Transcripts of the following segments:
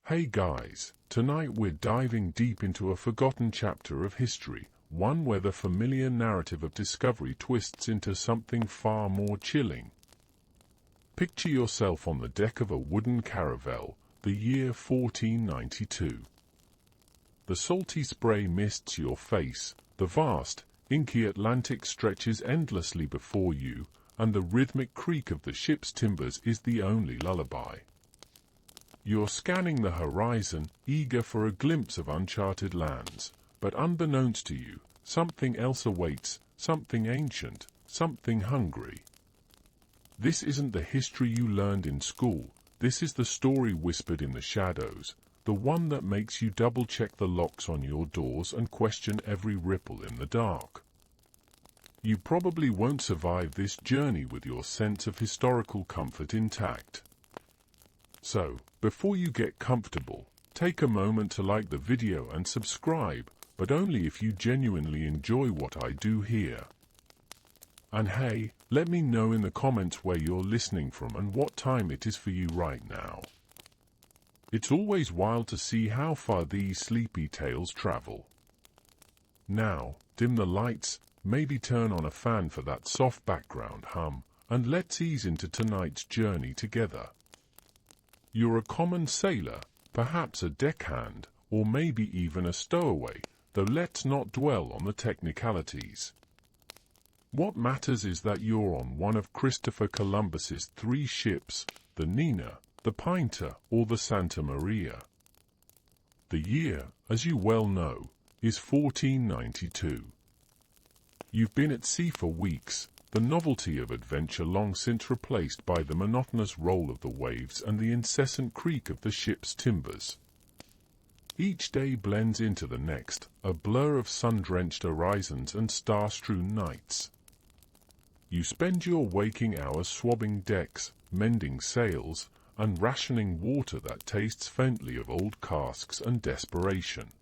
Hey guys, tonight we're diving deep into a forgotten chapter of history, one where the familiar narrative of discovery twists into something far more chilling. Picture yourself on the deck of a wooden caravel, the year 1492. The salty spray mists your face, the vast, inky Atlantic stretches endlessly before you, and the rhythmic creak of the ship's timbers is the only lullaby. You're scanning the horizon, eager for a glimpse of uncharted lands, but unbeknownst to you, something else awaits, something ancient, something hungry. This isn't the history you learned in school, this is the story whispered in the shadows, the one that makes you double-check the locks on your doors and question every ripple in the dark. You probably won't survive this journey with your sense of historical comfort intact. So, before you get comfortable, take a moment to like the video and subscribe, but only if you genuinely enjoy what I do here. And hey, let me know in the comments where you're listening from and what time it is for you right now. It's always wild to see how far these sleepy tales travel. Now, dim the lights, maybe turn on a fan for that soft background hum, and let's ease into tonight's journey together. You're a common sailor, perhaps a deckhand, or maybe even a stowaway, though let's not dwell on the technicalities. What matters is that you're on one of Christopher Columbus's 3 ships, the Nina, the Pinta, or the Santa Maria. The year, as you well know, is 1492. You've been at sea for weeks, the novelty of adventure long since replaced by the monotonous roll of the waves and the incessant creak of the ship's timbers. Each day blends into the next, a blur of sun-drenched horizons and star-strewn nights. You spend your waking hours swabbing decks, mending sails, and rationing water that tastes faintly of old casks and desperation.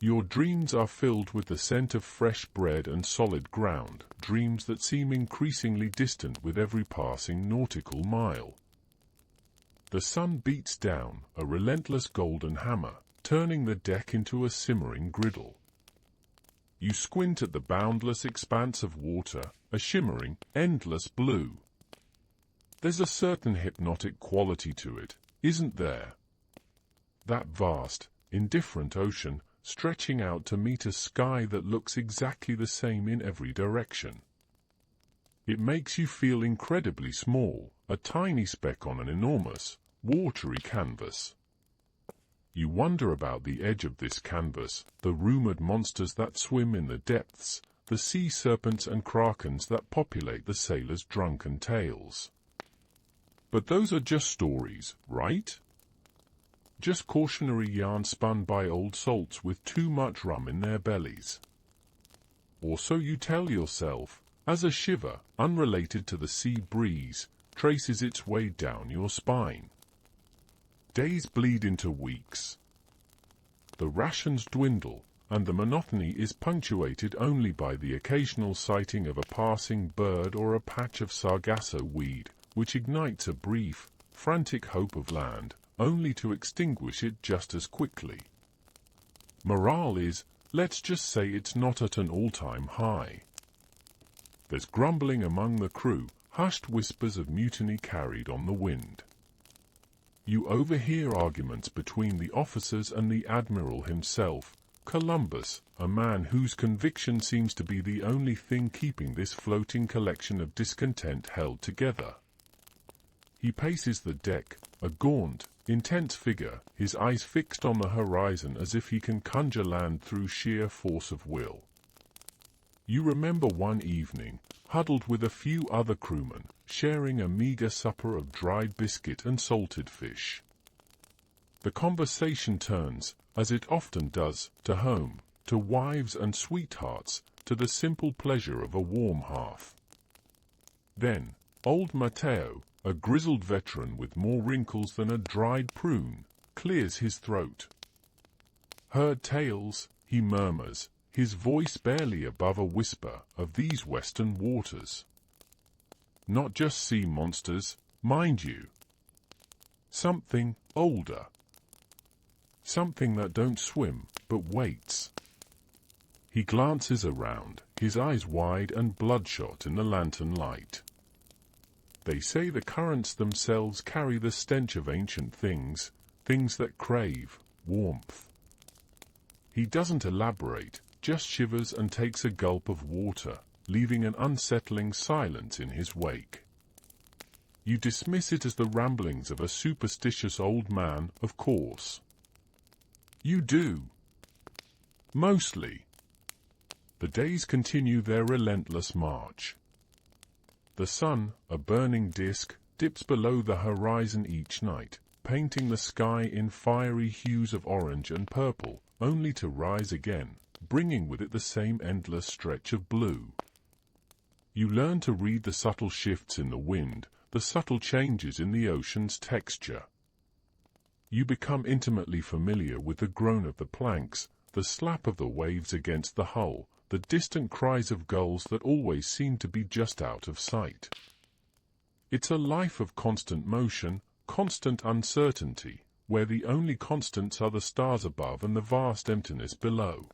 Your dreams are filled with the scent of fresh bread and solid ground, dreams that seem increasingly distant with every passing nautical mile. The sun beats down, a relentless golden hammer, turning the deck into a simmering griddle. You squint at the boundless expanse of water, a shimmering, endless blue. There's a certain hypnotic quality to it, isn't there? That vast, indifferent ocean, stretching out to meet a sky that looks exactly the same in every direction. It makes you feel incredibly small, a tiny speck on an enormous, watery canvas. You wonder about the edge of this canvas, the rumored monsters that swim in the depths, the sea serpents and krakens that populate the sailors' drunken tales. But those are just stories, right? Just cautionary yarns spun by old salts with too much rum in their bellies. Or so you tell yourself, as a shiver, unrelated to the sea breeze, traces its way down your spine. Days bleed into weeks. The rations dwindle, and the monotony is punctuated only by the occasional sighting of a passing bird or a patch of sargasso weed, which ignites a brief, frantic hope of land, only to extinguish it just as quickly. Morale is, let's just say it's not at an all-time high. There's grumbling among the crew, hushed whispers of mutiny carried on the wind. You overhear arguments between the officers and the admiral himself, Columbus, a man whose conviction seems to be the only thing keeping this floating collection of discontent held together. He paces the deck, a gaunt, intense figure, his eyes fixed on the horizon as if he can conjure land through sheer force of will. You remember one evening, huddled with a few other crewmen, sharing a meager supper of dried biscuit and salted fish. The conversation turns, as it often does, to home, to wives and sweethearts, to the simple pleasure of a warm hearth. Then, old Mateo, a grizzled veteran with more wrinkles than a dried prune, clears his throat. Heard tales, he murmurs, his voice barely above a whisper, of these western waters. Not just sea monsters, mind you. Something older, something that don't swim, but waits. He glances around, his eyes wide and bloodshot in the lantern light. They say the currents themselves carry the stench of ancient things, things that crave warmth. He doesn't elaborate, just shivers and takes a gulp of water, leaving an unsettling silence in his wake. You dismiss it as the ramblings of a superstitious old man, of course. You do. Mostly. The days continue their relentless march. The sun, a burning disk, dips below the horizon each night, painting the sky in fiery hues of orange and purple, only to rise again, bringing with it the same endless stretch of blue. You learn to read the subtle shifts in the wind, the subtle changes in the ocean's texture. You become intimately familiar with the groan of the planks, the slap of the waves against the hull, the distant cries of gulls that always seem to be just out of sight. It's a life of constant motion, constant uncertainty, where the only constants are the stars above and the vast emptiness below.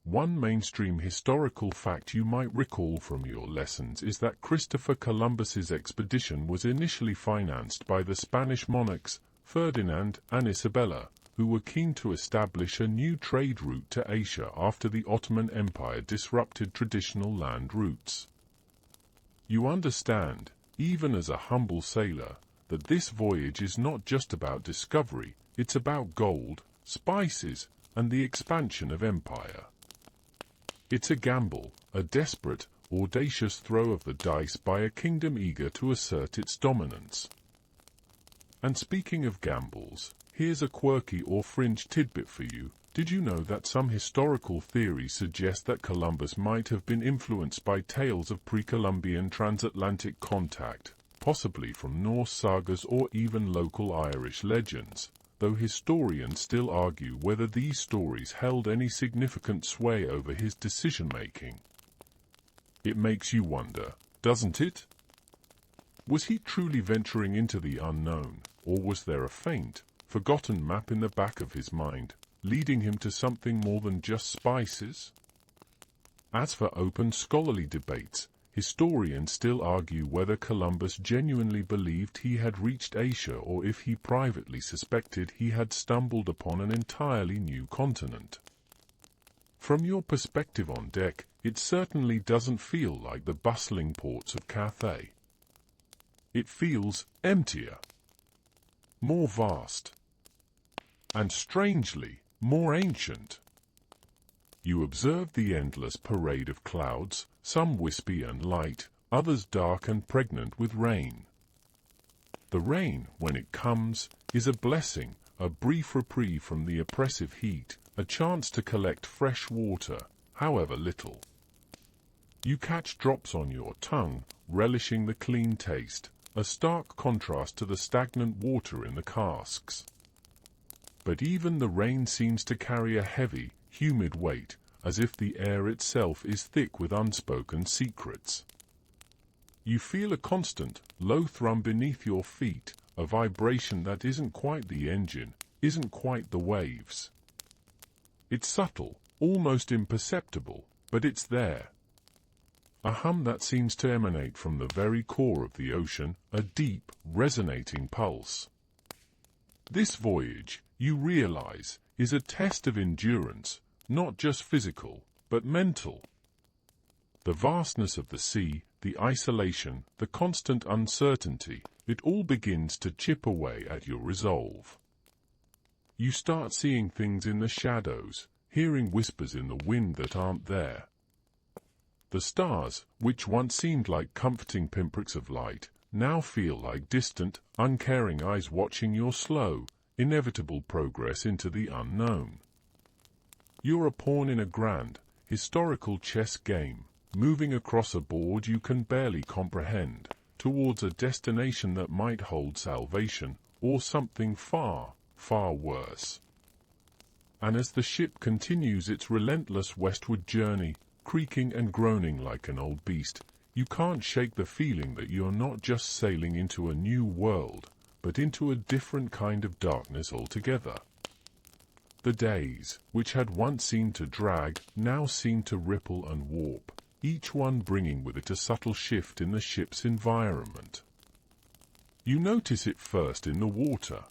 One mainstream historical fact you might recall from your lessons is that Christopher Columbus's expedition was initially financed by the Spanish monarchs Ferdinand and Isabella, who were keen to establish a new trade route to Asia after the Ottoman Empire disrupted traditional land routes. You understand, even as a humble sailor, that this voyage is not just about discovery, it's about gold, spices, and the expansion of empire. It's a gamble, a desperate, audacious throw of the dice by a kingdom eager to assert its dominance. And speaking of gambles, here's a quirky or fringe tidbit for you. Did you know that some historical theories suggest that Columbus might have been influenced by tales of pre-Columbian transatlantic contact, possibly from Norse sagas or even local Irish legends, though historians still argue whether these stories held any significant sway over his decision-making? It makes you wonder, doesn't it? Was he truly venturing into the unknown, or was there a faint, forgotten map in the back of his mind, leading him to something more than just spices? As for open scholarly debates, historians still argue whether Columbus genuinely believed he had reached Asia or if he privately suspected he had stumbled upon an entirely new continent. From your perspective on deck, it certainly doesn't feel like the bustling ports of Cathay. It feels emptier, more vast, and strangely, more ancient. You observe the endless parade of clouds, some wispy and light, others dark and pregnant with rain. The rain, when it comes, is a blessing, a brief reprieve from the oppressive heat, a chance to collect fresh water, however little. You catch drops on your tongue, relishing the clean taste, a stark contrast to the stagnant water in the casks. But even the rain seems to carry a heavy, humid weight, as if the air itself is thick with unspoken secrets. You feel a constant, low thrum beneath your feet, a vibration that isn't quite the engine, isn't quite the waves. It's subtle, almost imperceptible, but it's there. A hum that seems to emanate from the very core of the ocean, a deep, resonating pulse. This voyage, you realize, is a test of endurance, not just physical, but mental. The vastness of the sea, the isolation, the constant uncertainty, it all begins to chip away at your resolve. You start seeing things in the shadows, hearing whispers in the wind that aren't there. The stars, which once seemed like comforting pinpricks of light, now feel like distant, uncaring eyes watching your slow, inevitable progress into the unknown. You're a pawn in a grand, historical chess game, moving across a board you can barely comprehend, towards a destination that might hold salvation, or something far, far worse. And as the ship continues its relentless westward journey, creaking and groaning like an old beast, you can't shake the feeling that you're not just sailing into a new world, but into a different kind of darkness altogether. The days, which had once seemed to drag, now seemed to ripple and warp, each one bringing with it a subtle shift in the ship's environment. You notice it first in the water.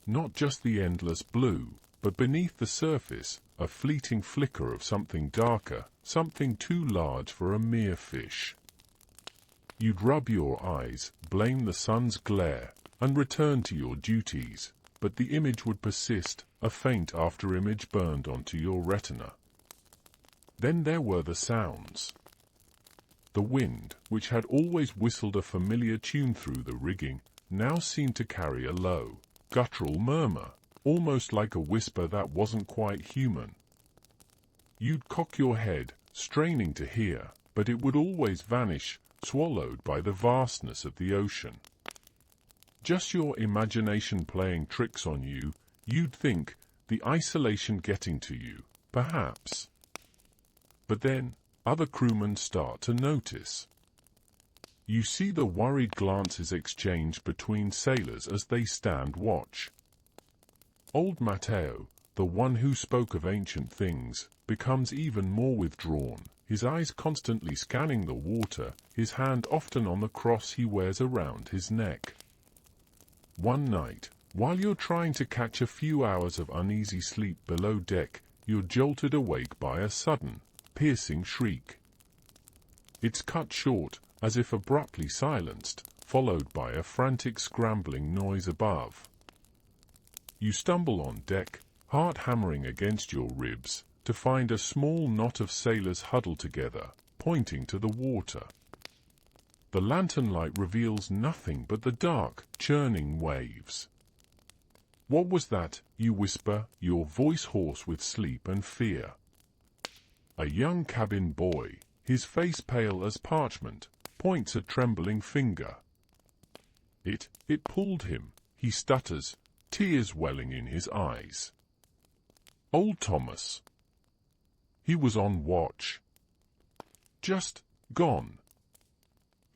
Not just the endless blue, but beneath the surface, a fleeting flicker of something darker, something too large for a mere fish. You'd rub your eyes, blame the sun's glare, and return to your duties, but the image would persist, a faint after-image burned onto your retina. Then there were the sounds. The wind, which had always whistled a familiar tune through the rigging, now seemed to carry a low, guttural murmur, almost like a whisper that wasn't quite human. You'd cock your head, straining to hear, but it would always vanish, swallowed by the vastness of the ocean. Just your imagination playing tricks on you, you'd think, the isolation getting to you, perhaps. But then, other crewmen start to notice. You see the worried glances exchanged between sailors as they stand watch. Old Matteo, the one who spoke of ancient things, becomes even more withdrawn, his eyes constantly scanning the water, his hand often on the cross he wears around his neck. One night, while you're trying to catch a few hours of uneasy sleep below deck, you're jolted awake by a sudden, piercing shriek. It's cut short, as if abruptly silenced, followed by a frantic scrambling noise above. You stumble on deck, heart hammering against your ribs, to find a small knot of sailors huddled together, pointing to the water. The lantern light reveals nothing but the dark, churning waves. What was that? You whisper, your voice hoarse with sleep and fear. A young cabin boy, his face pale as parchment, points a trembling finger. It pulled him, he stutters, tears welling in his eyes. Old Thomas. He was on watch. Just gone.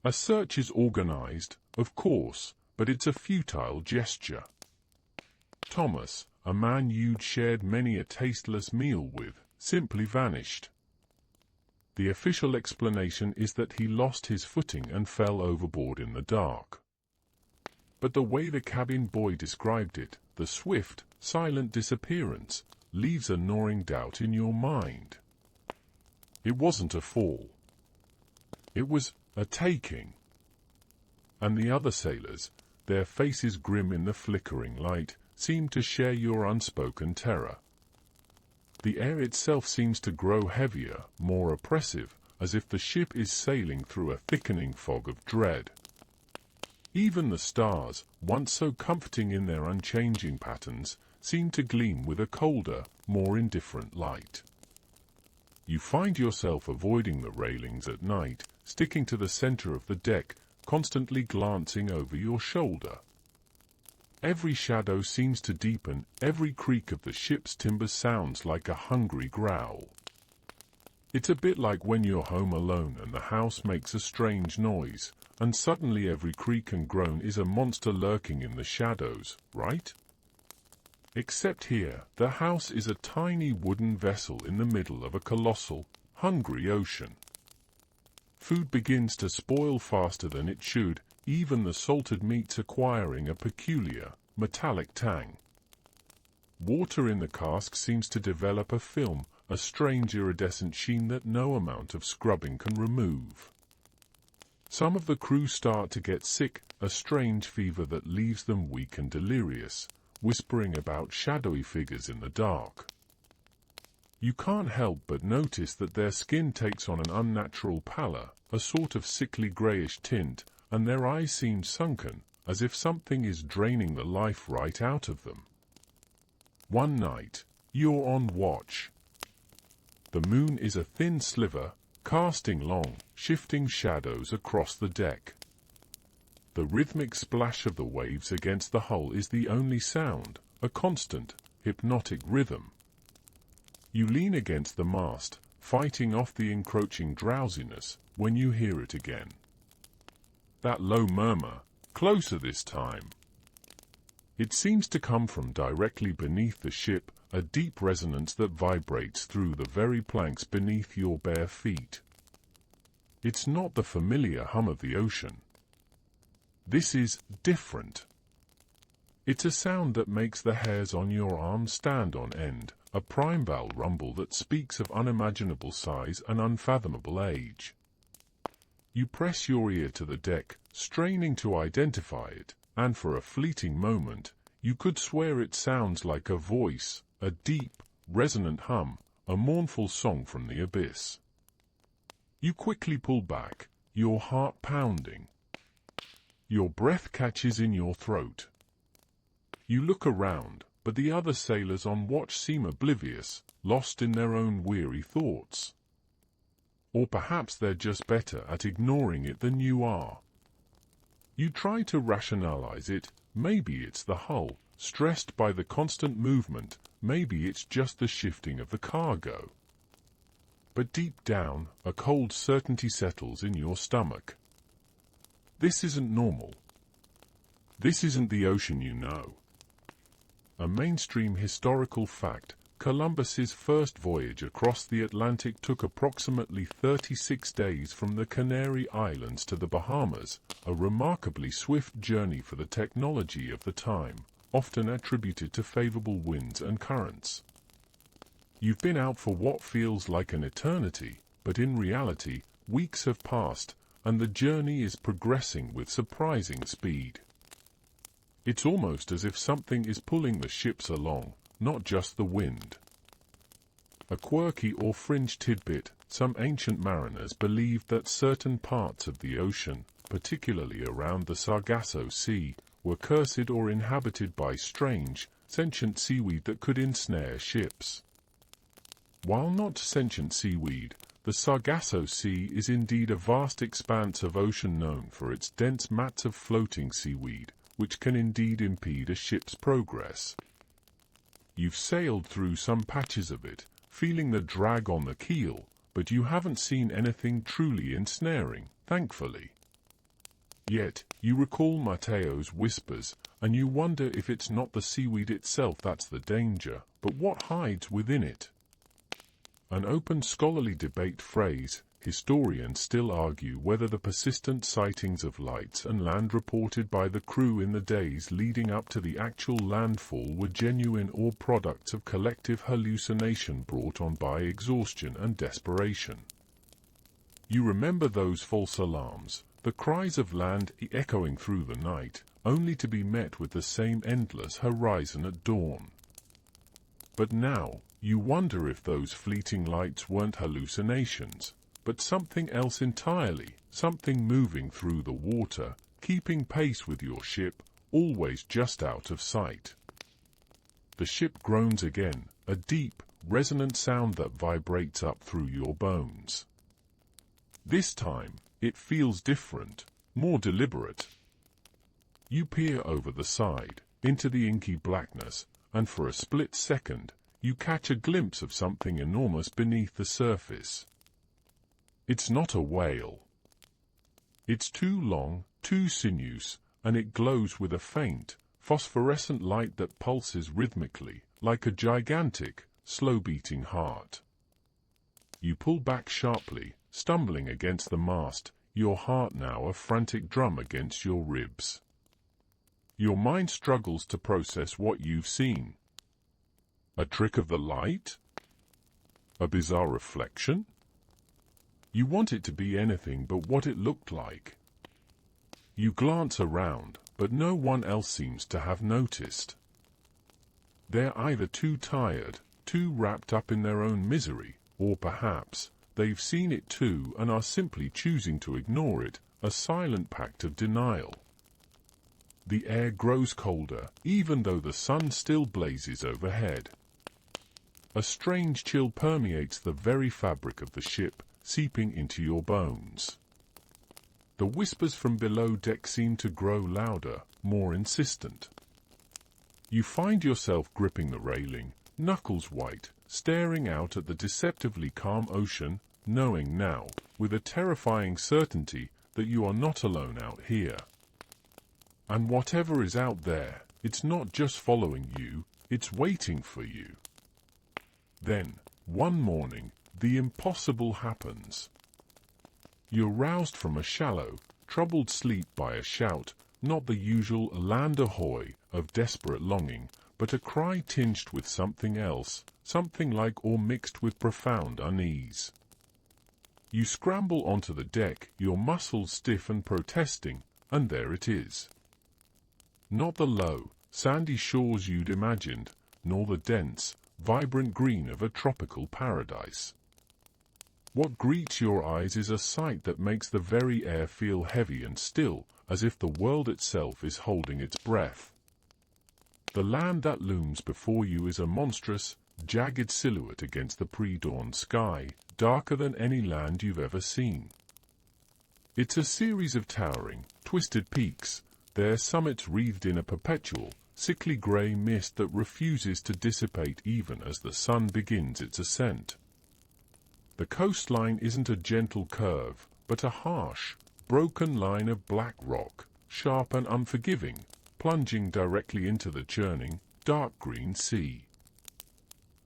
A search is organized, of course, but it's a futile gesture. Thomas, a man you'd shared many a tasteless meal with, simply vanished. The official explanation is that he lost his footing and fell overboard in the dark. But the way the cabin boy described it, the swift, silent disappearance, leaves a gnawing doubt in your mind. It wasn't a fall. It was a taking. And the other sailors, their faces grim in the flickering light, seem to share your unspoken terror. The air itself seems to grow heavier, more oppressive, as if the ship is sailing through a thickening fog of dread. Even the stars, once so comforting in their unchanging patterns, seem to gleam with a colder, more indifferent light. You find yourself avoiding the railings at night, sticking to the center of the deck, constantly glancing over your shoulder. Every shadow seems to deepen, every creak of the ship's timber sounds like a hungry growl. It's a bit like when you're home alone and the house makes a strange noise, and suddenly every creak and groan is a monster lurking in the shadows, right? Except here, the house is a tiny wooden vessel in the middle of a colossal, hungry ocean. Food begins to spoil faster than it should, even the salted meats acquiring a peculiar, metallic tang. Water in the cask seems to develop a film, a strange iridescent sheen that no amount of scrubbing can remove. Some of the crew start to get sick, a strange fever that leaves them weak and delirious, whispering about shadowy figures in the dark. You can't help but notice that their skin takes on an unnatural pallor, a sort of sickly greyish tint, and their eyes seem sunken, as if something is draining the life right out of them. One night, you're on watch. The moon is a thin sliver, casting long, shifting shadows across the deck. The rhythmic splash of the waves against the hull is the only sound, a constant, hypnotic rhythm. You lean against the mast, fighting off the encroaching drowsiness, when you hear it again. That low murmur, closer this time. It seems to come from directly beneath the ship, a deep resonance that vibrates through the very planks beneath your bare feet. It's not the familiar hum of the ocean. This is different. It's a sound that makes the hairs on your arms stand on end, a primeval rumble that speaks of unimaginable size and unfathomable age. You press your ear to the deck, straining to identify it, and for a fleeting moment, you could swear it sounds like a voice, a deep, resonant hum, a mournful song from the abyss. You quickly pull back, your heart pounding. Your breath catches in your throat. You look around, but the other sailors on watch seem oblivious, lost in their own weary thoughts. Or perhaps they're just better at ignoring it than you are. You try to rationalize it. Maybe it's the hull, stressed by the constant movement. Maybe it's just the shifting of the cargo. But deep down, a cold certainty settles in your stomach. This isn't normal. This isn't the ocean you know. A mainstream historical fact, Columbus's first voyage across the Atlantic took approximately 36 days from the Canary Islands to the Bahamas, a remarkably swift journey for the technology of the time, often attributed to favorable winds and currents. You've been out for what feels like an eternity, but in reality, weeks have passed, and the journey is progressing with surprising speed. It's almost as if something is pulling the ships along, not just the wind. A quirky or fringe tidbit, some ancient mariners believed that certain parts of the ocean, particularly around the Sargasso Sea, were cursed or inhabited by strange, sentient seaweed that could ensnare ships. While not sentient seaweed, the Sargasso Sea is indeed a vast expanse of ocean known for its dense mats of floating seaweed, which can indeed impede a ship's progress. You've sailed through some patches of it, feeling the drag on the keel, but you haven't seen anything truly ensnaring, thankfully. Yet, you recall Mateo's whispers, and you wonder if it's not the seaweed itself that's the danger, but what hides within it. An open scholarly debate phrase, historians still argue whether the persistent sightings of lights and land reported by the crew in the days leading up to the actual landfall were genuine or products of collective hallucination brought on by exhaustion and desperation. You remember those false alarms, the cries of land echoing through the night, only to be met with the same endless horizon at dawn. But now, you wonder if those fleeting lights weren't hallucinations, but something else entirely, something moving through the water, keeping pace with your ship, always just out of sight. The ship groans again, a deep, resonant sound that vibrates up through your bones. This time, it feels different, more deliberate. You peer over the side, into the inky blackness, and for a split second, you catch a glimpse of something enormous beneath the surface. It's not a whale. It's too long, too sinuous, and it glows with a faint, phosphorescent light that pulses rhythmically, like a gigantic, slow-beating heart. You pull back sharply, stumbling against the mast, your heart now a frantic drum against your ribs. Your mind struggles to process what you've seen. A trick of the light? A bizarre reflection? You want it to be anything but what it looked like. You glance around, but no one else seems to have noticed. They're either too tired, too wrapped up in their own misery, or perhaps they've seen it too and are simply choosing to ignore it, a silent pact of denial. The air grows colder, even though the sun still blazes overhead. A strange chill permeates the very fabric of the ship, seeping into your bones. The whispers from below deck seem to grow louder, more insistent. You find yourself gripping the railing, knuckles white, staring out at the deceptively calm ocean, knowing now, with a terrifying certainty, that you are not alone out here. And whatever is out there, It's not just following you, it's waiting for you. Then, one morning, the impossible happens. You're roused from a shallow, troubled sleep by a shout, not the usual land ahoy of desperate longing, but a cry tinged with something else, something like or mixed with profound unease. You scramble onto the deck, your muscles stiff and protesting, and there it is. Not the low, sandy shores you'd imagined, nor the dense, vibrant green of a tropical paradise. What greets your eyes is a sight that makes the very air feel heavy and still, as if the world itself is holding its breath. The land that looms before you is a monstrous, jagged silhouette against the pre-dawn sky, darker than any land you've ever seen. It's a series of towering, twisted peaks, their summits wreathed in a perpetual, sickly grey mist that refuses to dissipate even as the sun begins its ascent. The coastline isn't a gentle curve, but a harsh, broken line of black rock, sharp and unforgiving, plunging directly into the churning, dark green sea.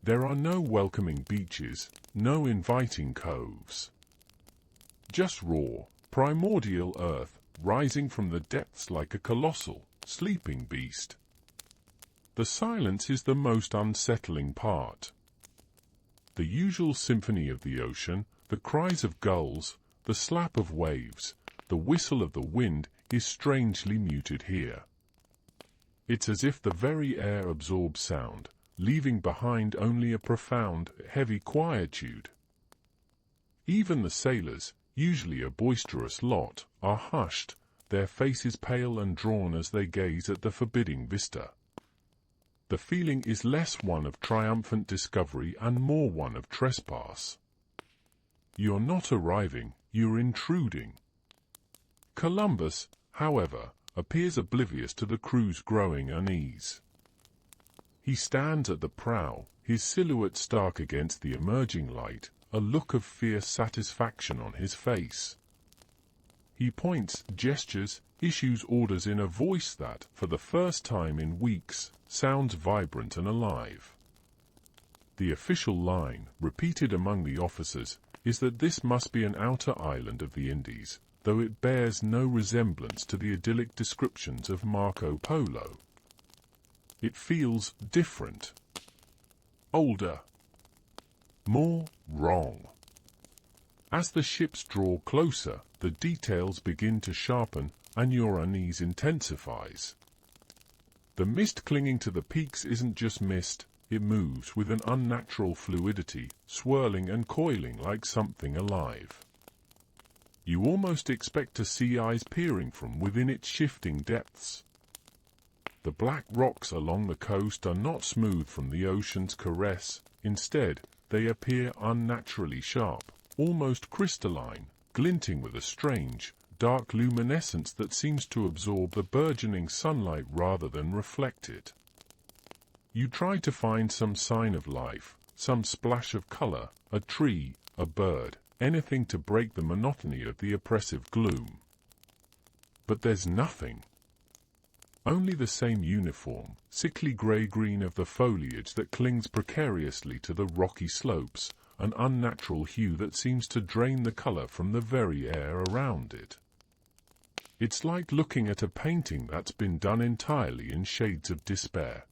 There are no welcoming beaches, no inviting coves. Just raw, primordial earth, rising from the depths like a colossal, sleeping beast. The silence is the most unsettling part. The usual symphony of the ocean, the cries of gulls, the slap of waves, the whistle of the wind is strangely muted here. It's as if the very air absorbs sound, leaving behind only a profound, heavy quietude. Even the sailors, usually a boisterous lot, are hushed, their faces pale and drawn as they gaze at the forbidding vista. The feeling is less one of triumphant discovery and more one of trespass. You're not arriving, you're intruding. Columbus, however, appears oblivious to the crew's growing unease. He stands at the prow, his silhouette stark against the emerging light, a look of fierce satisfaction on his face. He points, gestures, issues orders in a voice that, for the first time in weeks, sounds vibrant and alive. The official line, repeated among the officers, is that this must be an outer island of the Indies, though it bears no resemblance to the idyllic descriptions of Marco Polo. It feels different, older, more wrong. As the ships draw closer, the details begin to sharpen and your unease intensifies. The mist clinging to the peaks isn't just mist, it moves with an unnatural fluidity, swirling and coiling like something alive. You almost expect to see eyes peering from within its shifting depths. The black rocks along the coast are not smooth from the ocean's caress, instead, they appear unnaturally sharp, almost crystalline, glinting with a strange, dark luminescence that seems to absorb the burgeoning sunlight rather than reflect it. You try to find some sign of life, some splash of color, a tree, a bird, anything to break the monotony of the oppressive gloom. But there's nothing. Only the same uniform, sickly grey-green of the foliage that clings precariously to the rocky slopes, an unnatural hue that seems to drain the color from the very air around it. It's like looking at a painting that's been done entirely in shades of despair.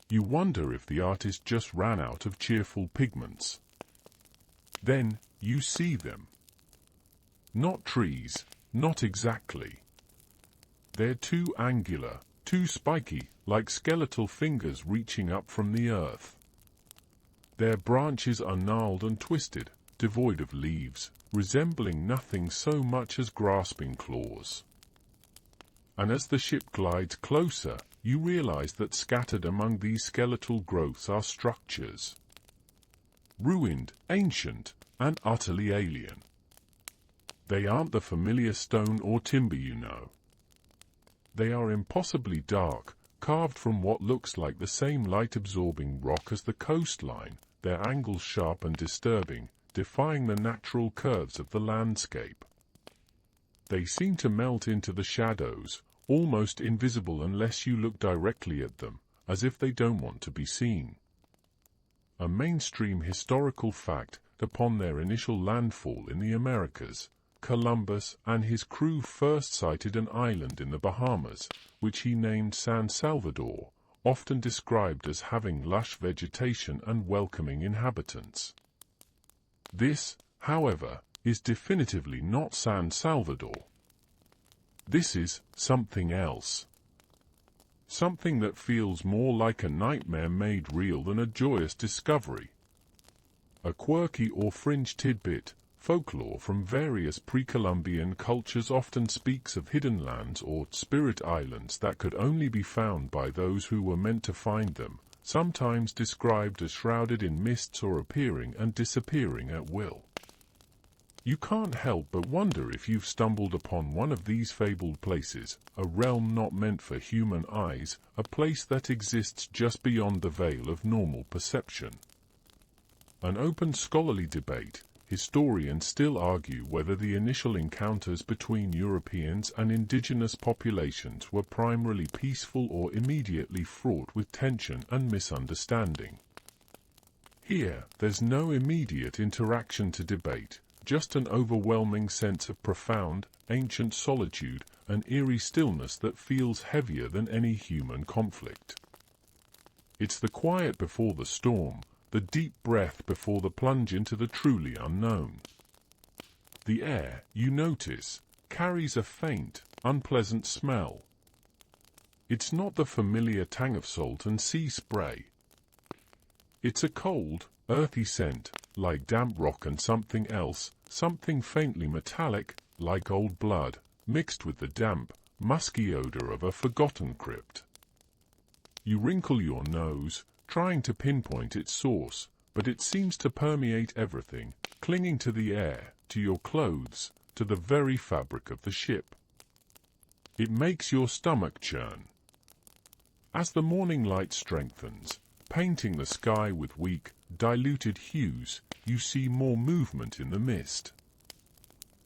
You wonder if the artist just ran out of cheerful pigments. Then, you see them. Not trees, not exactly. They're too angular, too spiky, like skeletal fingers reaching up from the earth. Their branches are gnarled and twisted, devoid of leaves, resembling nothing so much as grasping claws. And as the ship glides closer, you realize that scattered among these skeletal growths are structures. Ruined, ancient, and utterly alien. They aren't the familiar stone or timber you know. They are impossibly dark, carved from what looks like the same light-absorbing rock as the coastline, their angles sharp and disturbing, defying the natural curves of the landscape. They seem to melt into the shadows, almost invisible unless you look directly at them, as if they don't want to be seen. A mainstream historical fact: upon their initial landfall in the Americas, Columbus and his crew first sighted an island in the Bahamas, which he named San Salvador, often described as having lush vegetation and welcoming inhabitants. This, however, is definitively not San Salvador. This is something else. Something that feels more like a nightmare made real than a joyous discovery. A quirky or fringe tidbit. Folklore from various pre-Columbian cultures often speaks of hidden lands or spirit islands that could only be found by those who were meant to find them, sometimes described as shrouded in mists or appearing and disappearing at will. You can't help but wonder if you've stumbled upon one of these fabled places, a realm not meant for human eyes, a place that exists just beyond the veil of normal perception. An open scholarly debate. Historians still argue whether the initial encounters between Europeans and indigenous populations were primarily peaceful or immediately fraught with tension and misunderstanding. Here, there's no immediate interaction to debate, just an overwhelming sense of profound, ancient solitude, an eerie stillness that feels heavier than any human conflict. It's the quiet before the storm, the deep breath before the plunge into the truly unknown. The air, you notice, carries a faint, unpleasant smell. It's not the familiar tang of salt and sea spray. It's a cold, earthy scent, like damp rock and something else, something faintly metallic, like old blood, mixed with the damp, musky odor of a forgotten crypt. You wrinkle your nose, trying to pinpoint its source, but it seems to permeate everything, clinging to the air, to your clothes, to the very fabric of the ship. It makes your stomach churn. As the morning light strengthens, painting the sky with weak, diluted hues, you see more movement in the mist.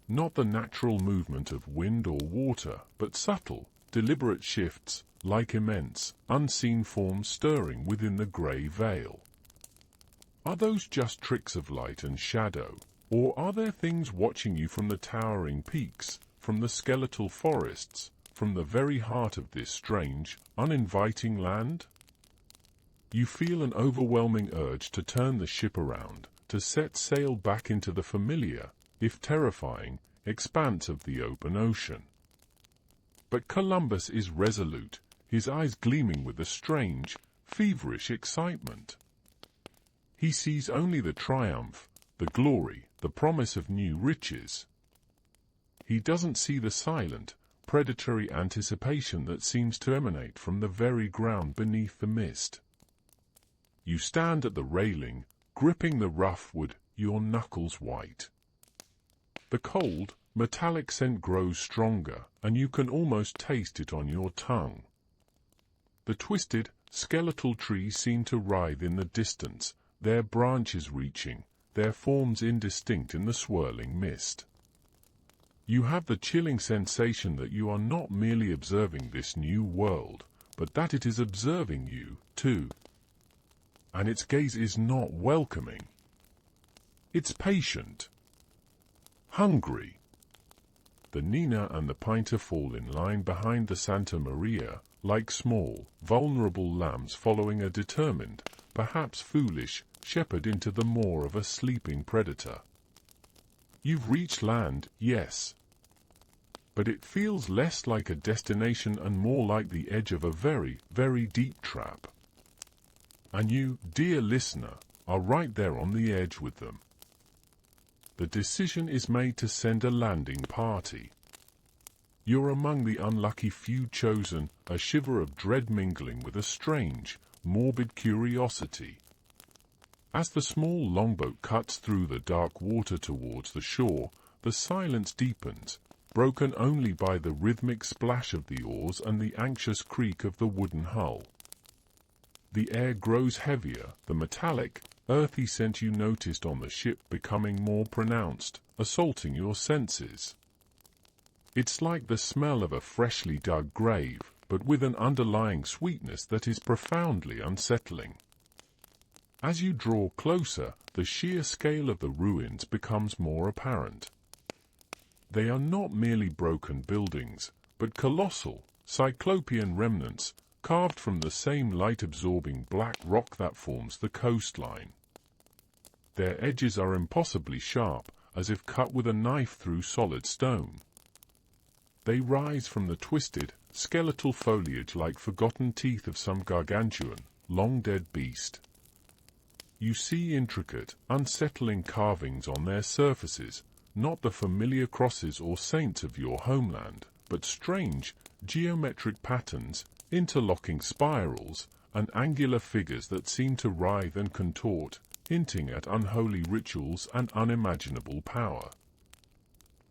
Not the natural movement of wind or water, but subtle, deliberate shifts, like immense, unseen forms stirring within the grey veil. Are those just tricks of light and shadow, or are there things watching you from the towering peaks, from the skeletal forests, from the very heart of this strange, uninviting land? You feel an overwhelming urge to turn the ship around, to set sail back into the familiar, if terrifying, expanse of the open ocean. But Columbus is resolute, his eyes gleaming with a strange, feverish excitement. He sees only the triumph, the glory, the promise of new riches. He doesn't see the silent, predatory anticipation that seems to emanate from the very ground beneath the mist. You stand at the railing, gripping the rough wood, your knuckles white. The cold, metallic scent grows stronger, and you can almost taste it on your tongue. The twisted, skeletal trees seem to writhe in the distance, their branches reaching, their forms indistinct in the swirling mist. You have the chilling sensation that you are not merely observing this new world, but that it is observing you, too. And its gaze is not welcoming. It's patient. Hungry. The Nina and the Pinta fall in line behind the Santa Maria, like small, vulnerable lambs following a determined, perhaps foolish, shepherd into the maw of a sleeping predator. You've reached land, yes. But it feels less like a destination and more like the edge of a very, very deep trap. And you, dear listener, are right there on the edge with them. The decision is made to send a landing party. You're among the unlucky few chosen, a shiver of dread mingling with a strange, morbid curiosity. As the small longboat cuts through the dark water towards the shore, the silence deepens, broken only by the rhythmic splash of the oars and the anxious creak of the wooden hull. The air grows heavier, the metallic, earthy scent you noticed on the ship becoming more pronounced, assaulting your senses. It's like the smell of a freshly dug grave, but with an underlying sweetness that is profoundly unsettling. As you draw closer, the sheer scale of the ruins becomes more apparent. They are not merely broken buildings, but colossal, cyclopean remnants, carved from the same light-absorbing black rock that forms the coastline. Their edges are impossibly sharp, as if cut with a knife through solid stone. They rise from the twisted, skeletal foliage like forgotten teeth of some gargantuan, long-dead beast. You see intricate, unsettling carvings on their surfaces, not the familiar crosses or saints of your homeland, but strange, geometric patterns, interlocking spirals, and angular figures that seem to writhe and contort, hinting at unholy rituals and unimaginable power.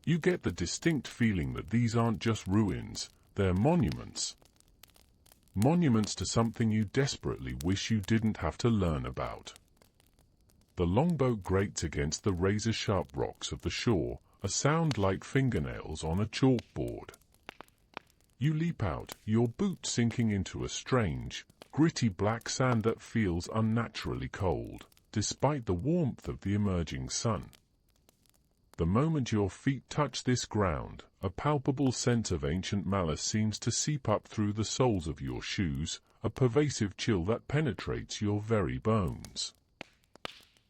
You get the distinct feeling that these aren't just ruins, they're monuments. Monuments to something you desperately wish you didn't have to learn about. The longboat grates against the razor-sharp rocks of the shore, a sound like fingernails on a chalkboard. You leap out, your boot sinking into a strange, gritty black sand that feels unnaturally cold, despite the warmth of the emerging sun. The moment your feet touch this ground, a palpable sense of ancient malice seems to seep up through the soles of your shoes, a pervasive chill that penetrates your very bones.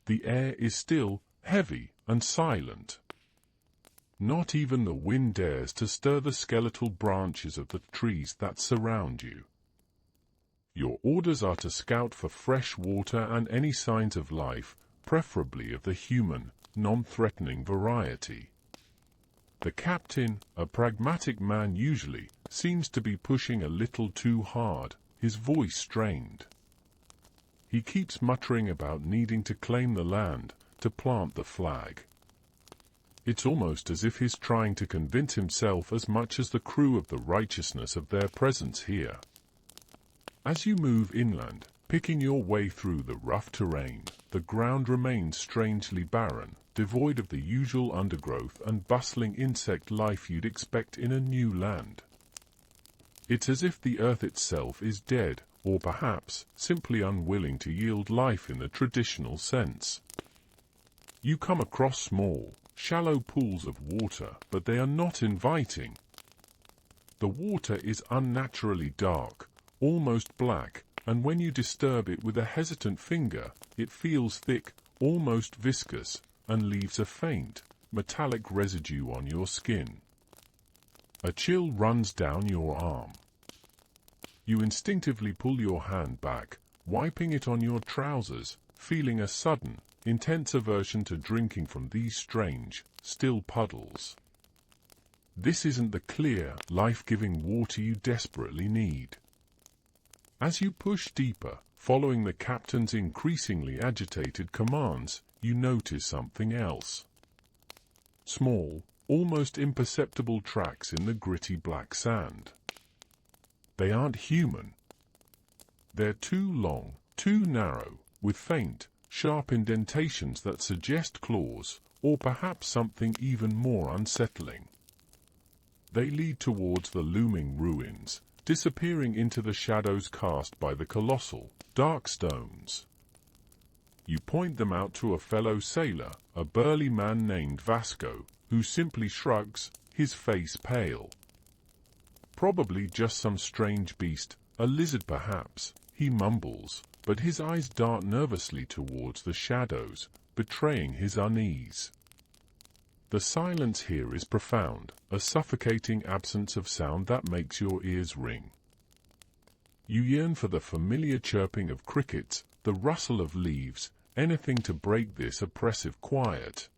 The air is still, heavy, and silent. Not even the wind dares to stir the skeletal branches of the trees that surround you. Your orders are to scout for fresh water and any signs of life, preferably of the human, non-threatening variety. The captain, a pragmatic man usually, seems to be pushing a little too hard, his voice strained. He keeps muttering about needing to claim the land, to plant the flag. It's almost as if he's trying to convince himself as much as the crew of the righteousness of their presence here. As you move inland, picking your way through the rough terrain, the ground remains strangely barren, devoid of the usual undergrowth and bustling insect life you'd expect in a new land. It's as if the earth itself is dead, or perhaps simply unwilling to yield life in the traditional sense. You come across small, shallow pools of water, but they are not inviting. The water is unnaturally dark, almost black, and when you disturb it with a hesitant finger, it feels thick, almost viscous, and leaves a faint, metallic residue on your skin. A chill runs down your arm. You instinctively pull your hand back, wiping it on your trousers, feeling a sudden, intense aversion to drinking from these strange, still puddles. This isn't the clear, life-giving water you desperately need. As you push deeper, following the captain's increasingly agitated commands, you notice something else. Small, almost imperceptible tracks in the gritty black sand. They aren't human. They're too long, too narrow, with faint, sharp indentations that suggest claws, or perhaps something even more unsettling. They lead towards the looming ruins, disappearing into the shadows cast by the colossal, dark stones. You point them out to a fellow sailor, a burly man named Vasco, who simply shrugs, his face pale. Probably just some strange beast, a lizard perhaps, he mumbles, but his eyes dart nervously towards the shadows, betraying his unease. The silence here is profound, a suffocating absence of sound that makes your ears ring. You yearn for the familiar chirping of crickets, the rustle of leaves, anything to break this oppressive quiet.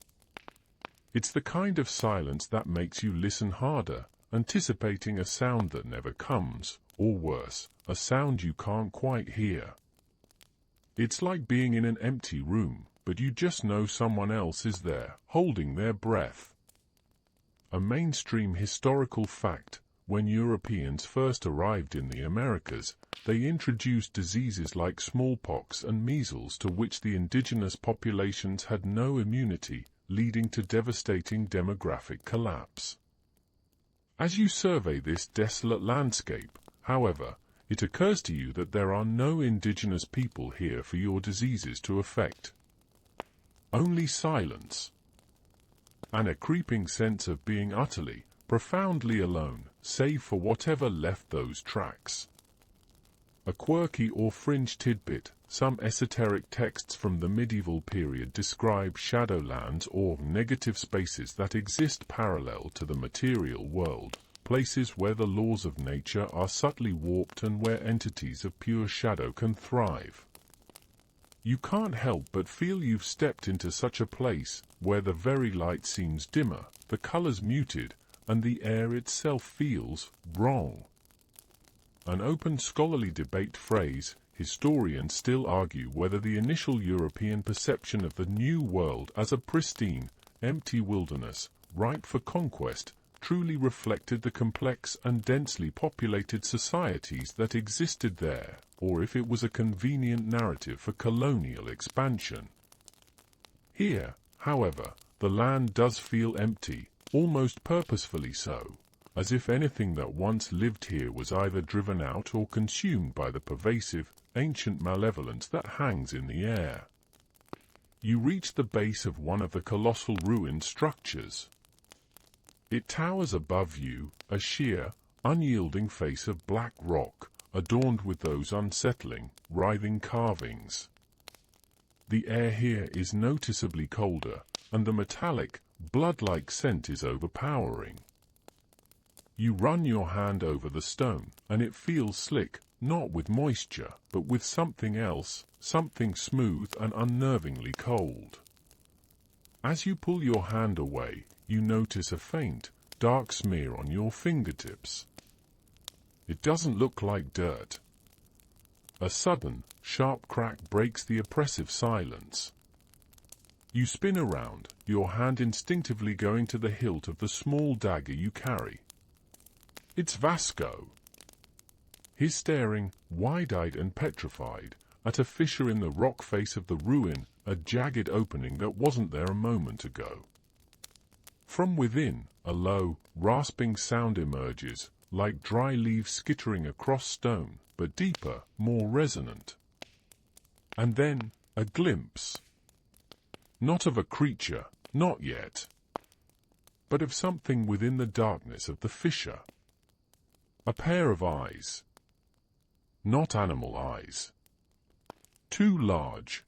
It's the kind of silence that makes you listen harder, anticipating a sound that never comes, or worse, a sound you can't quite hear. It's like being in an empty room, but you just know someone else is there, holding their breath. A mainstream historical fact, when Europeans first arrived in the Americas, they introduced diseases like smallpox and measles to which the indigenous populations had no immunity, leading to devastating demographic collapse. As you survey this desolate landscape, however, it occurs to you that there are no indigenous people here for your diseases to affect. Only silence, and a creeping sense of being utterly, profoundly alone, save for whatever left those tracks. A quirky or fringe tidbit, some esoteric texts from the medieval period describe shadowlands or negative spaces that exist parallel to the material world, places where the laws of nature are subtly warped and where entities of pure shadow can thrive. You can't help but feel you've stepped into such a place, where the very light seems dimmer, the colors muted, and the air itself feels wrong. An open scholarly debate phrase, historians still argue whether the initial European perception of the New World as a pristine, empty wilderness, ripe for conquest, truly reflected the complex and densely populated societies that existed there, or if it was a convenient narrative for colonial expansion. Here, however, the land does feel empty, almost purposefully so, as if anything that once lived here was either driven out or consumed by the pervasive, ancient malevolence that hangs in the air. You reach the base of one of the colossal ruined structures. It towers above you, a sheer, unyielding face of black rock, adorned with those unsettling, writhing carvings. The air here is noticeably colder, and the metallic, blood-like scent is overpowering. You run your hand over the stone, and it feels slick, not with moisture, but with something else, something smooth and unnervingly cold. As you pull your hand away, you notice a faint, dark smear on your fingertips. It doesn't look like dirt. A sudden, sharp crack breaks the oppressive silence. You spin around, your hand instinctively going to the hilt of the small dagger you carry. It's Vasco. He's staring, wide-eyed and petrified, at a fissure in the rock face of the ruin, a jagged opening that wasn't there a moment ago. From within, a low, rasping sound emerges, like dry leaves skittering across stone, but deeper, more resonant. And then, a glimpse. Not of a creature, not yet, but of something within the darkness of the fissure. A pair of eyes. Not animal eyes. Too large.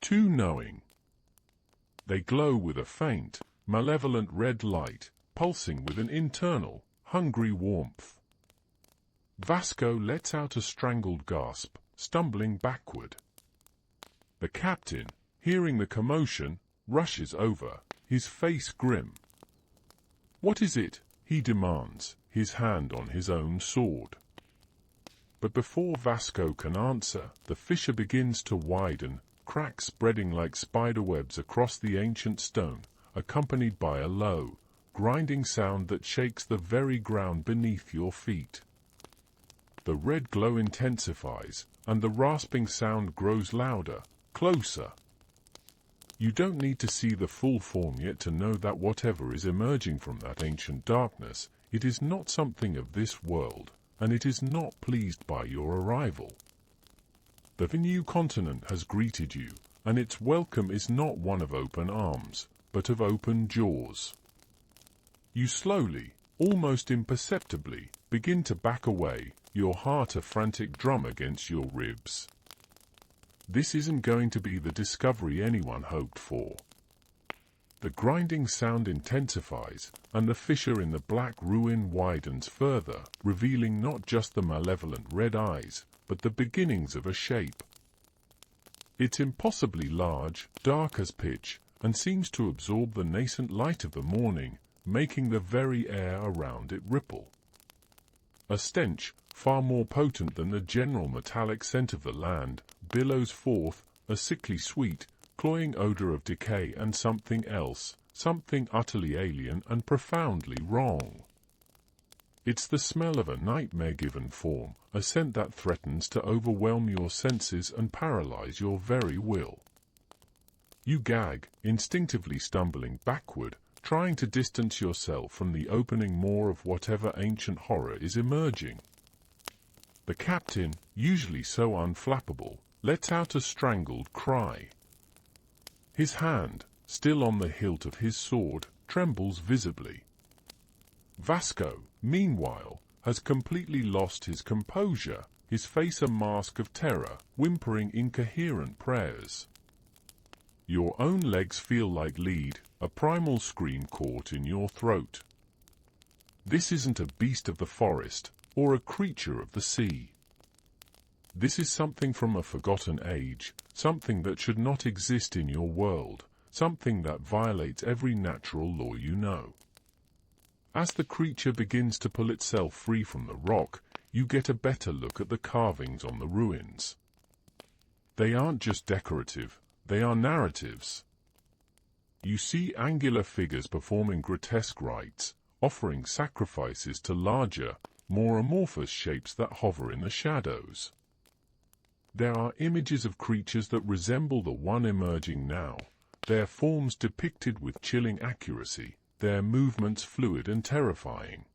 Too knowing. They glow with a faint, malevolent red light, pulsing with an internal, hungry warmth. Vasco lets out a strangled gasp, stumbling backward. The captain, hearing the commotion, rushes over, his face grim. "What is it?" he demands, his hand on his own sword. But before Vasco can answer, the fissure begins to widen, cracks spreading like spiderwebs across the ancient stone, accompanied by a low, grinding sound that shakes the very ground beneath your feet. The red glow intensifies, and the rasping sound grows louder, closer. You don't need to see the full form yet to know that whatever is emerging from that ancient darkness, it is not something of this world, and it is not pleased by your arrival. The new continent has greeted you, and its welcome is not one of open arms, but of open jaws. You slowly, almost imperceptibly, begin to back away, your heart a frantic drum against your ribs. This isn't going to be the discovery anyone hoped for. The grinding sound intensifies, and the fissure in the black ruin widens further, revealing not just the malevolent red eyes, but the beginnings of a shape. It's impossibly large, dark as pitch, and seems to absorb the nascent light of the morning, making the very air around it ripple. A stench, far more potent than the general metallic scent of the land, billows forth, a sickly sweet, cloying odor of decay and something else, something utterly alien and profoundly wrong. It's the smell of a nightmare-given form, a scent that threatens to overwhelm your senses and paralyze your very will. You gag, instinctively stumbling backward, trying to distance yourself from the opening maw of whatever ancient horror is emerging. The captain, usually so unflappable, lets out a strangled cry. His hand, still on the hilt of his sword, trembles visibly. Vasco, meanwhile, has completely lost his composure, his face a mask of terror, whimpering incoherent prayers. Your own legs feel like lead, a primal scream caught in your throat. This isn't a beast of the forest, or a creature of the sea. This is something from a forgotten age, something that should not exist in your world, something that violates every natural law you know. As the creature begins to pull itself free from the rock, you get a better look at the carvings on the ruins. They aren't just decorative, they are narratives. You see angular figures performing grotesque rites, offering sacrifices to larger, more amorphous shapes that hover in the shadows. There are images of creatures that resemble the one emerging now, their forms depicted with chilling accuracy, their movements fluid and terrifying.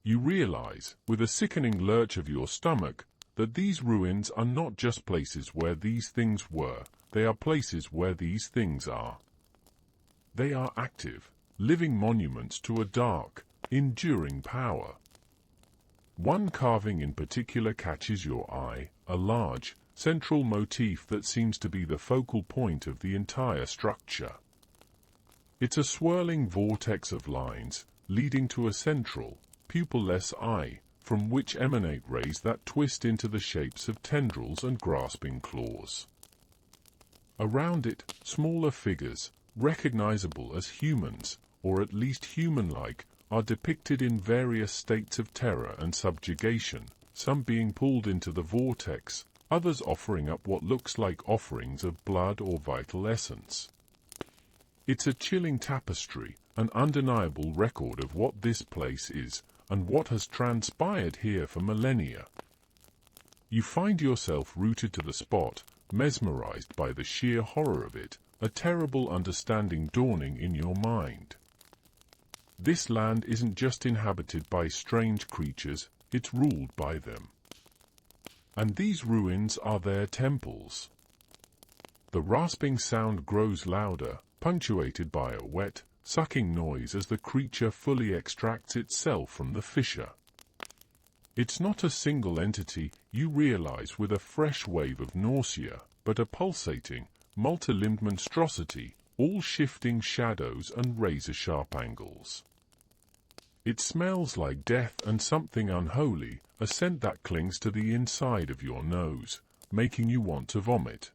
You realize, with a sickening lurch of your stomach, that these ruins are not just places where these things were, they are places where these things are. They are active, living monuments to a dark, enduring power. One carving in particular catches your eye, a large, central motif that seems to be the focal point of the entire structure. It's a swirling vortex of lines, leading to a central, pupilless eye, from which emanate rays that twist into the shapes of tendrils and grasping claws. Around it, smaller figures, recognizable as humans, or at least human-like, are depicted in various states of terror and subjugation, some being pulled into the vortex, others offering up what looks like offerings of blood or vital essence. It's a chilling tapestry, an undeniable record of what this place is, and what has transpired here for millennia. You find yourself rooted to the spot, mesmerized by the sheer horror of it, a terrible understanding dawning in your mind. This land isn't just inhabited by strange creatures, it's ruled by them. And these ruins are their temples. The rasping sound grows louder, punctuated by a wet, sucking noise as the creature fully extracts itself from the fissure. It's not a single entity, you realize with a fresh wave of nausea, but a pulsating, multi-limbed monstrosity, all shifting shadows and razor-sharp angles. It smells like death and something unholy, a scent that clings to the inside of your nose, making you want to vomit.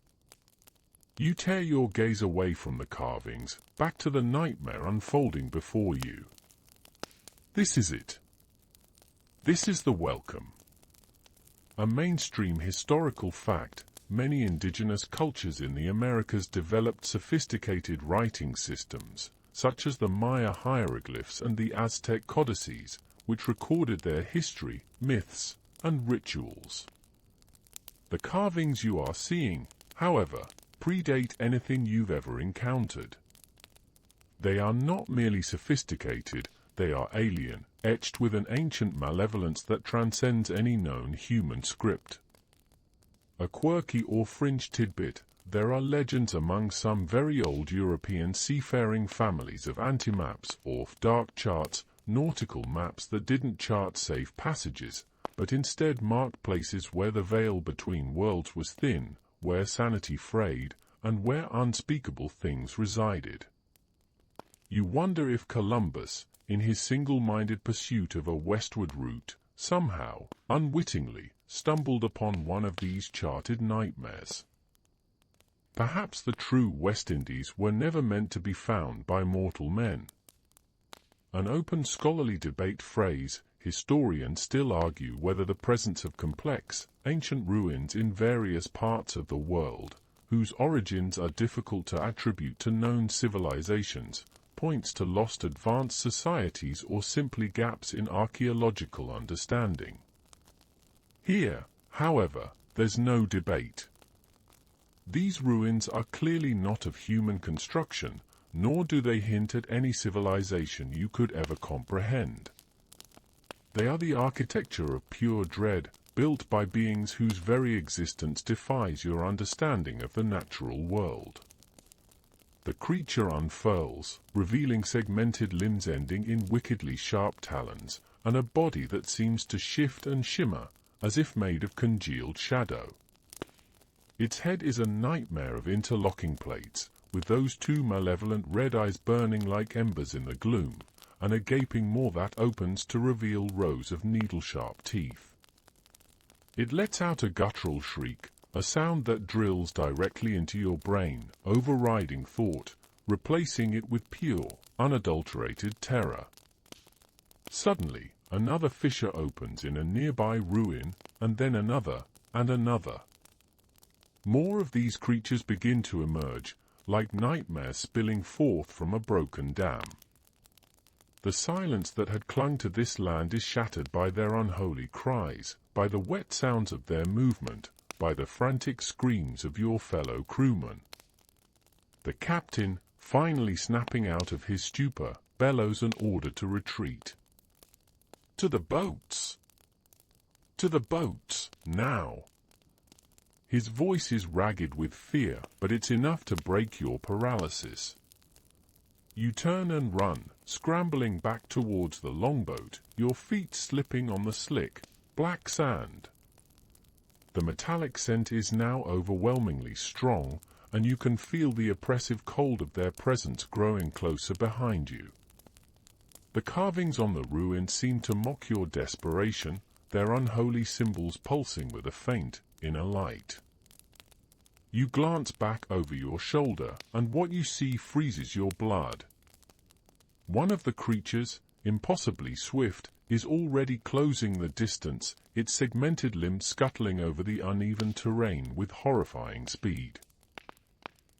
You tear your gaze away from the carvings, back to the nightmare unfolding before you. This is it. This is the welcome. A mainstream historical fact, many indigenous cultures in the Americas developed sophisticated writing systems, such as the Maya hieroglyphs and the Aztec codices, which recorded their history, myths, and rituals. The carvings you are seeing, however, predate anything you've ever encountered. They are not merely sophisticated, they are alien, etched with an ancient malevolence that transcends any known human script. A quirky or fringe tidbit, there are legends among some very old European seafaring families of antimaps or dark charts, nautical maps that didn't chart safe passages, but instead marked places where the veil between worlds was thin, where sanity frayed, and where unspeakable things resided. You wonder if Columbus, in his single-minded pursuit of a westward route, somehow, unwittingly, stumbled upon one of these charted nightmares. Perhaps the true West Indies were never meant to be found by mortal men. An open scholarly debate phrase, historians still argue whether the presence of complex, ancient ruins in various parts of the world, whose origins are difficult to attribute to known civilizations, points to lost advanced societies or simply gaps in archaeological understanding. Here, however, there's no debate. These ruins are clearly not of human construction, nor do they hint at any civilization you could ever comprehend. They are the architecture of pure dread, built by beings whose very existence defies your understanding of the natural world. The creature unfurls, revealing segmented limbs ending in wickedly sharp talons, and a body that seems to shift and shimmer, as if made of congealed shadow. Its head is a nightmare of interlocking plates, with those two malevolent red eyes burning like embers in the gloom, and a gaping maw that opens to reveal rows of needle-sharp teeth. It lets out a guttural shriek, a sound that drills directly into your brain, overriding thought, replacing it with pure, unadulterated terror. Suddenly, another fissure opens in a nearby ruin, and then another, and another. More of these creatures begin to emerge, like nightmares spilling forth from a broken dam. The silence that had clung to this land is shattered by their unholy cries, by the wet sounds of their movement, by the frantic screams of your fellow crewmen. The captain, finally snapping out of his stupor, bellows an order to retreat. To the boats! To the boats, now! His voice is ragged with fear, but it's enough to break your paralysis. You turn and run, scrambling back towards the longboat, your feet slipping on the slick, black sand. The metallic scent is now overwhelmingly strong, and you can feel the oppressive cold of their presence growing closer behind you. The carvings on the ruins seem to mock your desperation, their unholy symbols pulsing with a faint, inner light. You glance back over your shoulder, and what you see freezes your blood. One of the creatures, impossibly swift, is already closing the distance, its segmented limbs scuttling over the uneven terrain with horrifying speed.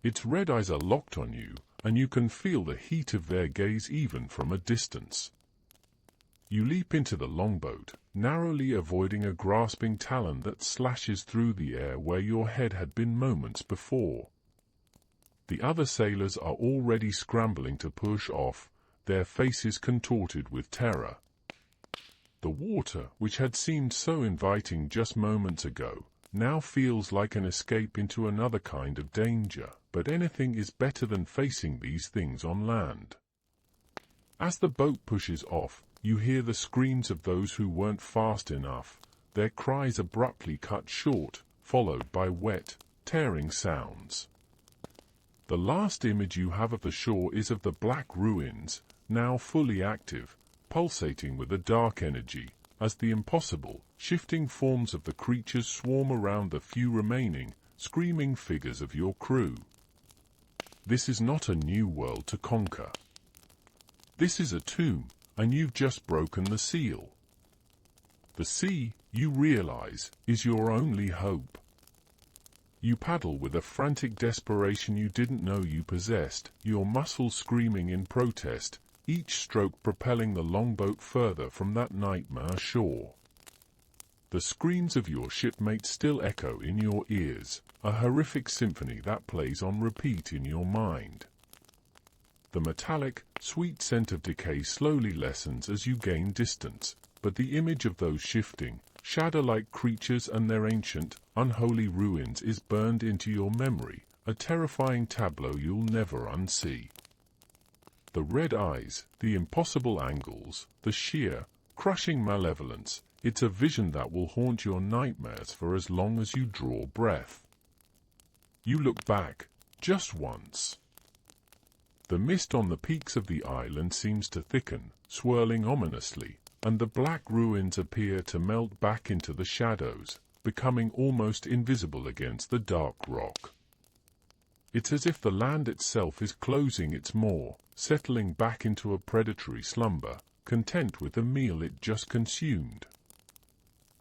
Its red eyes are locked on you, and you can feel the heat of their gaze even from a distance. You leap into the longboat, narrowly avoiding a grasping talon that slashes through the air where your head had been moments before. The other sailors are already scrambling to push off, their faces contorted with terror. The water, which had seemed so inviting just moments ago, now feels like an escape into another kind of danger, but anything is better than facing these things on land. As the boat pushes off, you hear the screams of those who weren't fast enough, their cries abruptly cut short, followed by wet, tearing sounds. The last image you have of the shore is of the black ruins, now fully active, pulsating with a dark energy, as the impossible, shifting forms of the creatures swarm around the few remaining, screaming figures of your crew. This is not a new world to conquer. This is a tomb, and you've just broken the seal. The sea, you realize, is your only hope. You paddle with a frantic desperation you didn't know you possessed, your muscles screaming in protest, each stroke propelling the longboat further from that nightmare shore. The screams of your shipmates still echo in your ears, a horrific symphony that plays on repeat in your mind. The metallic, sweet scent of decay slowly lessens as you gain distance, but the image of those shifting, shadow-like creatures and their ancient, unholy ruins is burned into your memory, a terrifying tableau you'll never unsee. The red eyes, the impossible angles, the sheer, crushing malevolence, it's a vision that will haunt your nightmares for as long as you draw breath. You look back, just once. The mist on the peaks of the island seems to thicken, swirling ominously, and the black ruins appear to melt back into the shadows, becoming almost invisible against the dark rock. It's as if the land itself is closing its maw, settling back into a predatory slumber, content with the meal it just consumed.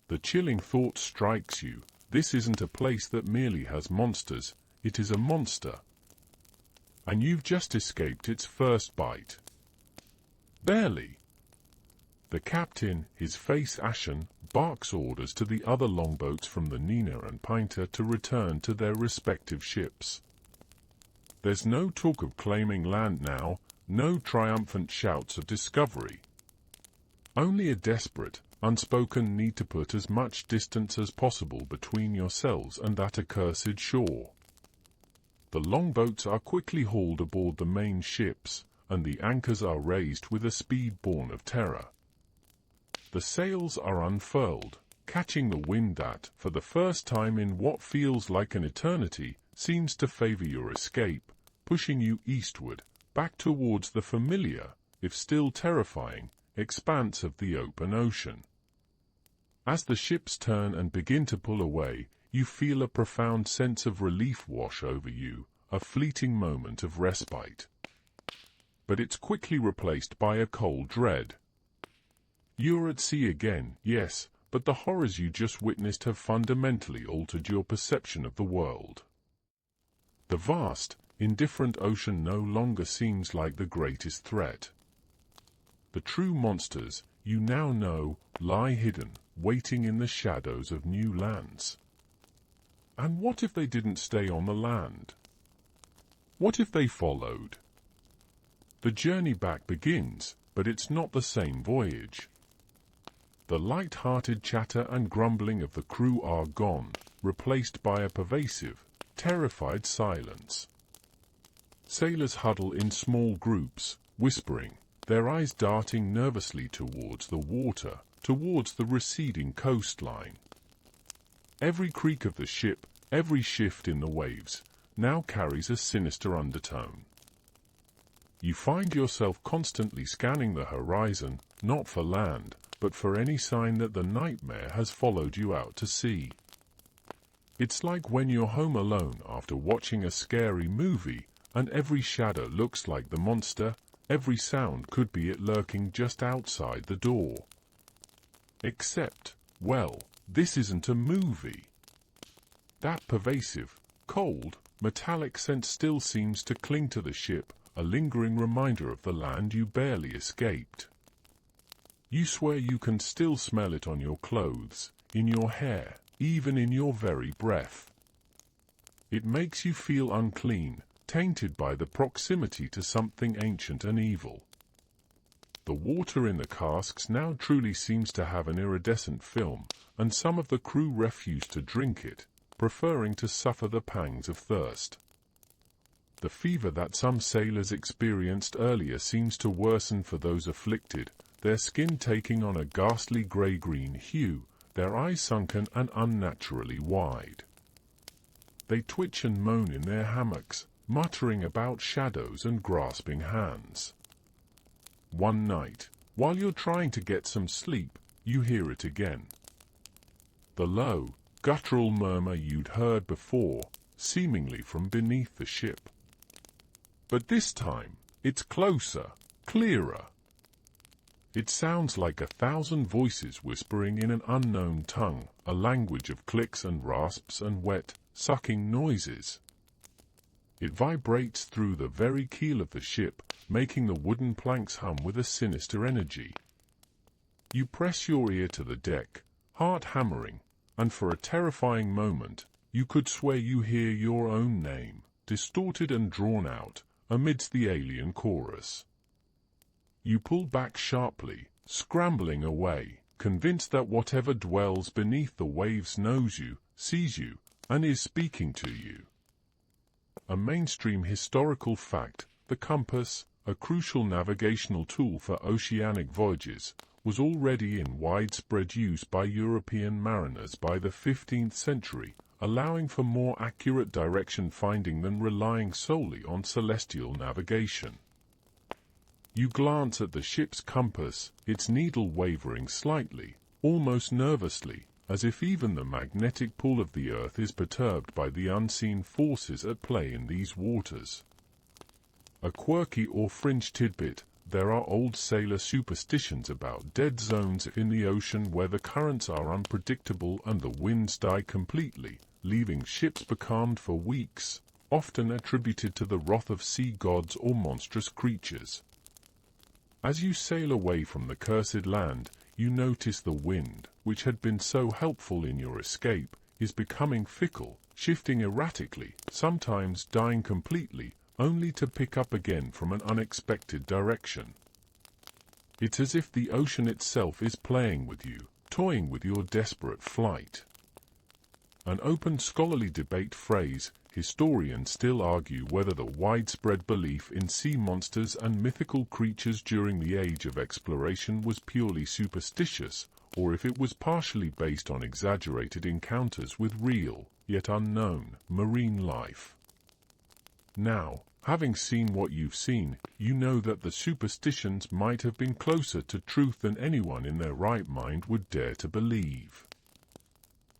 The chilling thought strikes you, this isn't a place that merely has monsters, it is a monster. And you've just escaped its first bite. Barely. The captain, his face ashen, barks orders to the other longboats from the Nina and Pinter to return to their respective ships. There's no talk of claiming land now, no triumphant shouts of discovery. Only a desperate, unspoken need to put as much distance as possible between yourselves and that accursed shore. The longboats are quickly hauled aboard the main ships, and the anchors are raised with a speed born of terror. The sails are unfurled, catching the wind that, for the first time in what feels like an eternity, seems to favor your escape, pushing you eastward, back towards the familiar, if still terrifying, expanse of the open ocean. As the ships turn and begin to pull away, you feel a profound sense of relief wash over you, a fleeting moment of respite. But it's quickly replaced by a cold dread. You're at sea again, yes, but the horrors you just witnessed have fundamentally altered your perception of the world. The vast, indifferent ocean no longer seems like the greatest threat. The true monsters, you now know, lie hidden, waiting in the shadows of new lands. And what if they didn't stay on the land? What if they followed? The journey back begins, but it's not the same voyage. The light-hearted chatter and grumbling of the crew are gone, replaced by a pervasive, terrified silence. Sailors huddle in small groups, whispering, their eyes darting nervously towards the water, towards the receding coastline. Every creak of the ship, every shift in the waves, now carries a sinister undertone. You find yourself constantly scanning the horizon, not for land, but for any sign that the nightmare has followed you out to sea. It's like when you're home alone after watching a scary movie, and every shadow looks like the monster, every sound could be it lurking just outside the door. Except, well, this isn't a movie. That pervasive, cold, metallic scent still seems to cling to the ship, a lingering reminder of the land you barely escaped. You swear you can still smell it on your clothes, in your hair, even in your very breath. It makes you feel unclean, tainted by the proximity to something ancient and evil. The water in the casks now truly seems to have an iridescent film, and some of the crew refuse to drink it, preferring to suffer the pangs of thirst. The fever that some sailors experienced earlier seems to worsen for those afflicted, their skin taking on a ghastly grey-green hue, their eyes sunken and unnaturally wide. They twitch and moan in their hammocks, muttering about shadows and grasping hands. One night, while you're trying to get some sleep, you hear it again. The low, guttural murmur you'd heard before, seemingly from beneath the ship. But this time, it's closer, clearer. It sounds like 1,000 voices whispering in an unknown tongue, a language of clicks and rasps and wet, sucking noises. It vibrates through the very keel of the ship, making the wooden planks hum with a sinister energy. You press your ear to the deck, heart hammering, and for a terrifying moment, you could swear you hear your own name, distorted and drawn out, amidst the alien chorus. You pull back sharply, scrambling away, convinced that whatever dwells beneath the waves knows you, sees you, and is speaking to you. A mainstream historical fact, the compass, a crucial navigational tool for oceanic voyages, was already in widespread use by European mariners by the 15th century, allowing for more accurate direction finding than relying solely on celestial navigation. You glance at the ship's compass, its needle wavering slightly, almost nervously, as if even the magnetic pull of the earth is perturbed by the unseen forces at play in these waters. A quirky or fringe tidbit, there are old sailor superstitions about dead zones in the ocean where the currents are unpredictable and the winds die completely, leaving ships becalmed for weeks, often attributed to the wrath of sea gods or monstrous creatures. As you sail away from the cursed land, you notice the wind, which had been so helpful in your escape, is becoming fickle, shifting erratically, sometimes dying completely, only to pick up again from an unexpected direction. It's as if the ocean itself is playing with you, toying with your desperate flight. An open scholarly debate phrase, historians still argue whether the widespread belief in sea monsters and mythical creatures during the age of exploration was purely superstitious, or if it was partially based on exaggerated encounters with real, yet unknown, marine life. Now, having seen what you've seen, you know that the superstitions might have been closer to truth than anyone in their right mind would dare to believe.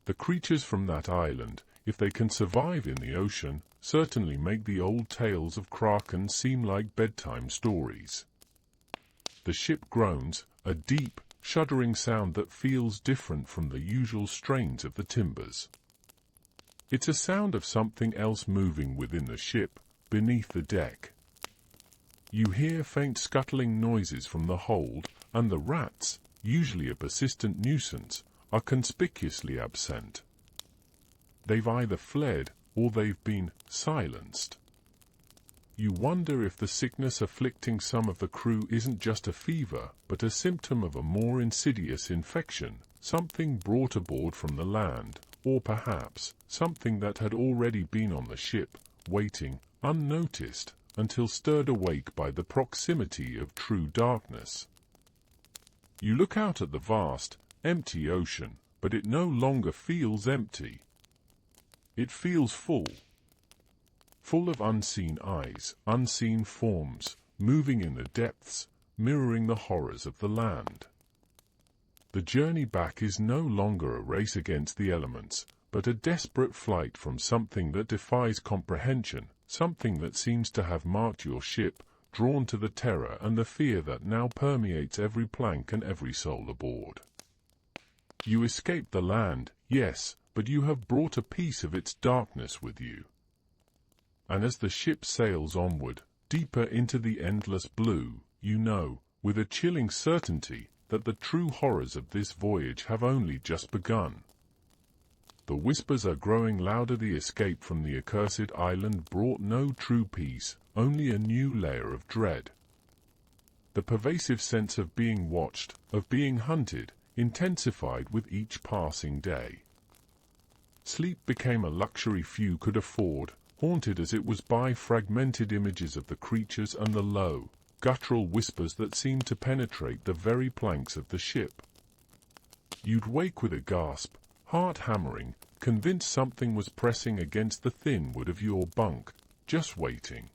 The creatures from that island, if they can survive in the ocean, certainly make the old tales of Kraken seem like bedtime stories. The ship groans, a deep, shuddering sound that feels different from the usual strains of the timbers. It's a sound of something else moving within the ship, beneath the deck. You hear faint scuttling noises from the hold, and the rats, usually a persistent nuisance, are conspicuously absent. They've either fled, or they've been silenced. You wonder if the sickness afflicting some of the crew isn't just a fever, but a symptom of a more insidious infection, something brought aboard from the land, or perhaps something that had already been on the ship, waiting, unnoticed, until stirred awake by the proximity of true darkness. You look out at the vast, empty ocean, but it no longer feels empty. It feels full. Full of unseen eyes, unseen forms, moving in the depths, mirroring the horrors of the land. The journey back is no longer a race against the elements, but a desperate flight from something that defies comprehension, something that seems to have marked your ship, drawn to the terror and the fear that now permeates every plank and every soul aboard. You escaped the land, yes, but you have brought a piece of its darkness with you. And as the ship sails onward, deeper into the endless blue, you know, with a chilling certainty, that the true horrors of this voyage have only just begun. The whispers are growing louder. The escape from the accursed island brought no true peace, only a new layer of dread. The pervasive sense of being watched, of being hunted, intensified with each passing day. Sleep became a luxury few could afford, haunted as it was by fragmented images of the creatures and the low, guttural whispers that seemed to penetrate the very planks of the ship. You'd wake with a gasp, heart hammering, convinced something was pressing against the thin wood of your bunk, just waiting.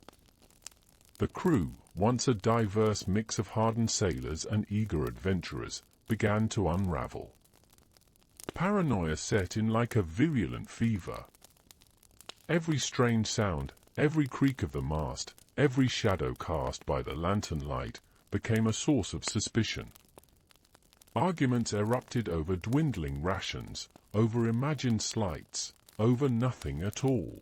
The crew, once a diverse mix of hardened sailors and eager adventurers, began to unravel. Paranoia set in like a virulent fever. Every strange sound, every creak of the mast, every shadow cast by the lantern light, became a source of suspicion. Arguments erupted over dwindling rations, over imagined slights, over nothing at all.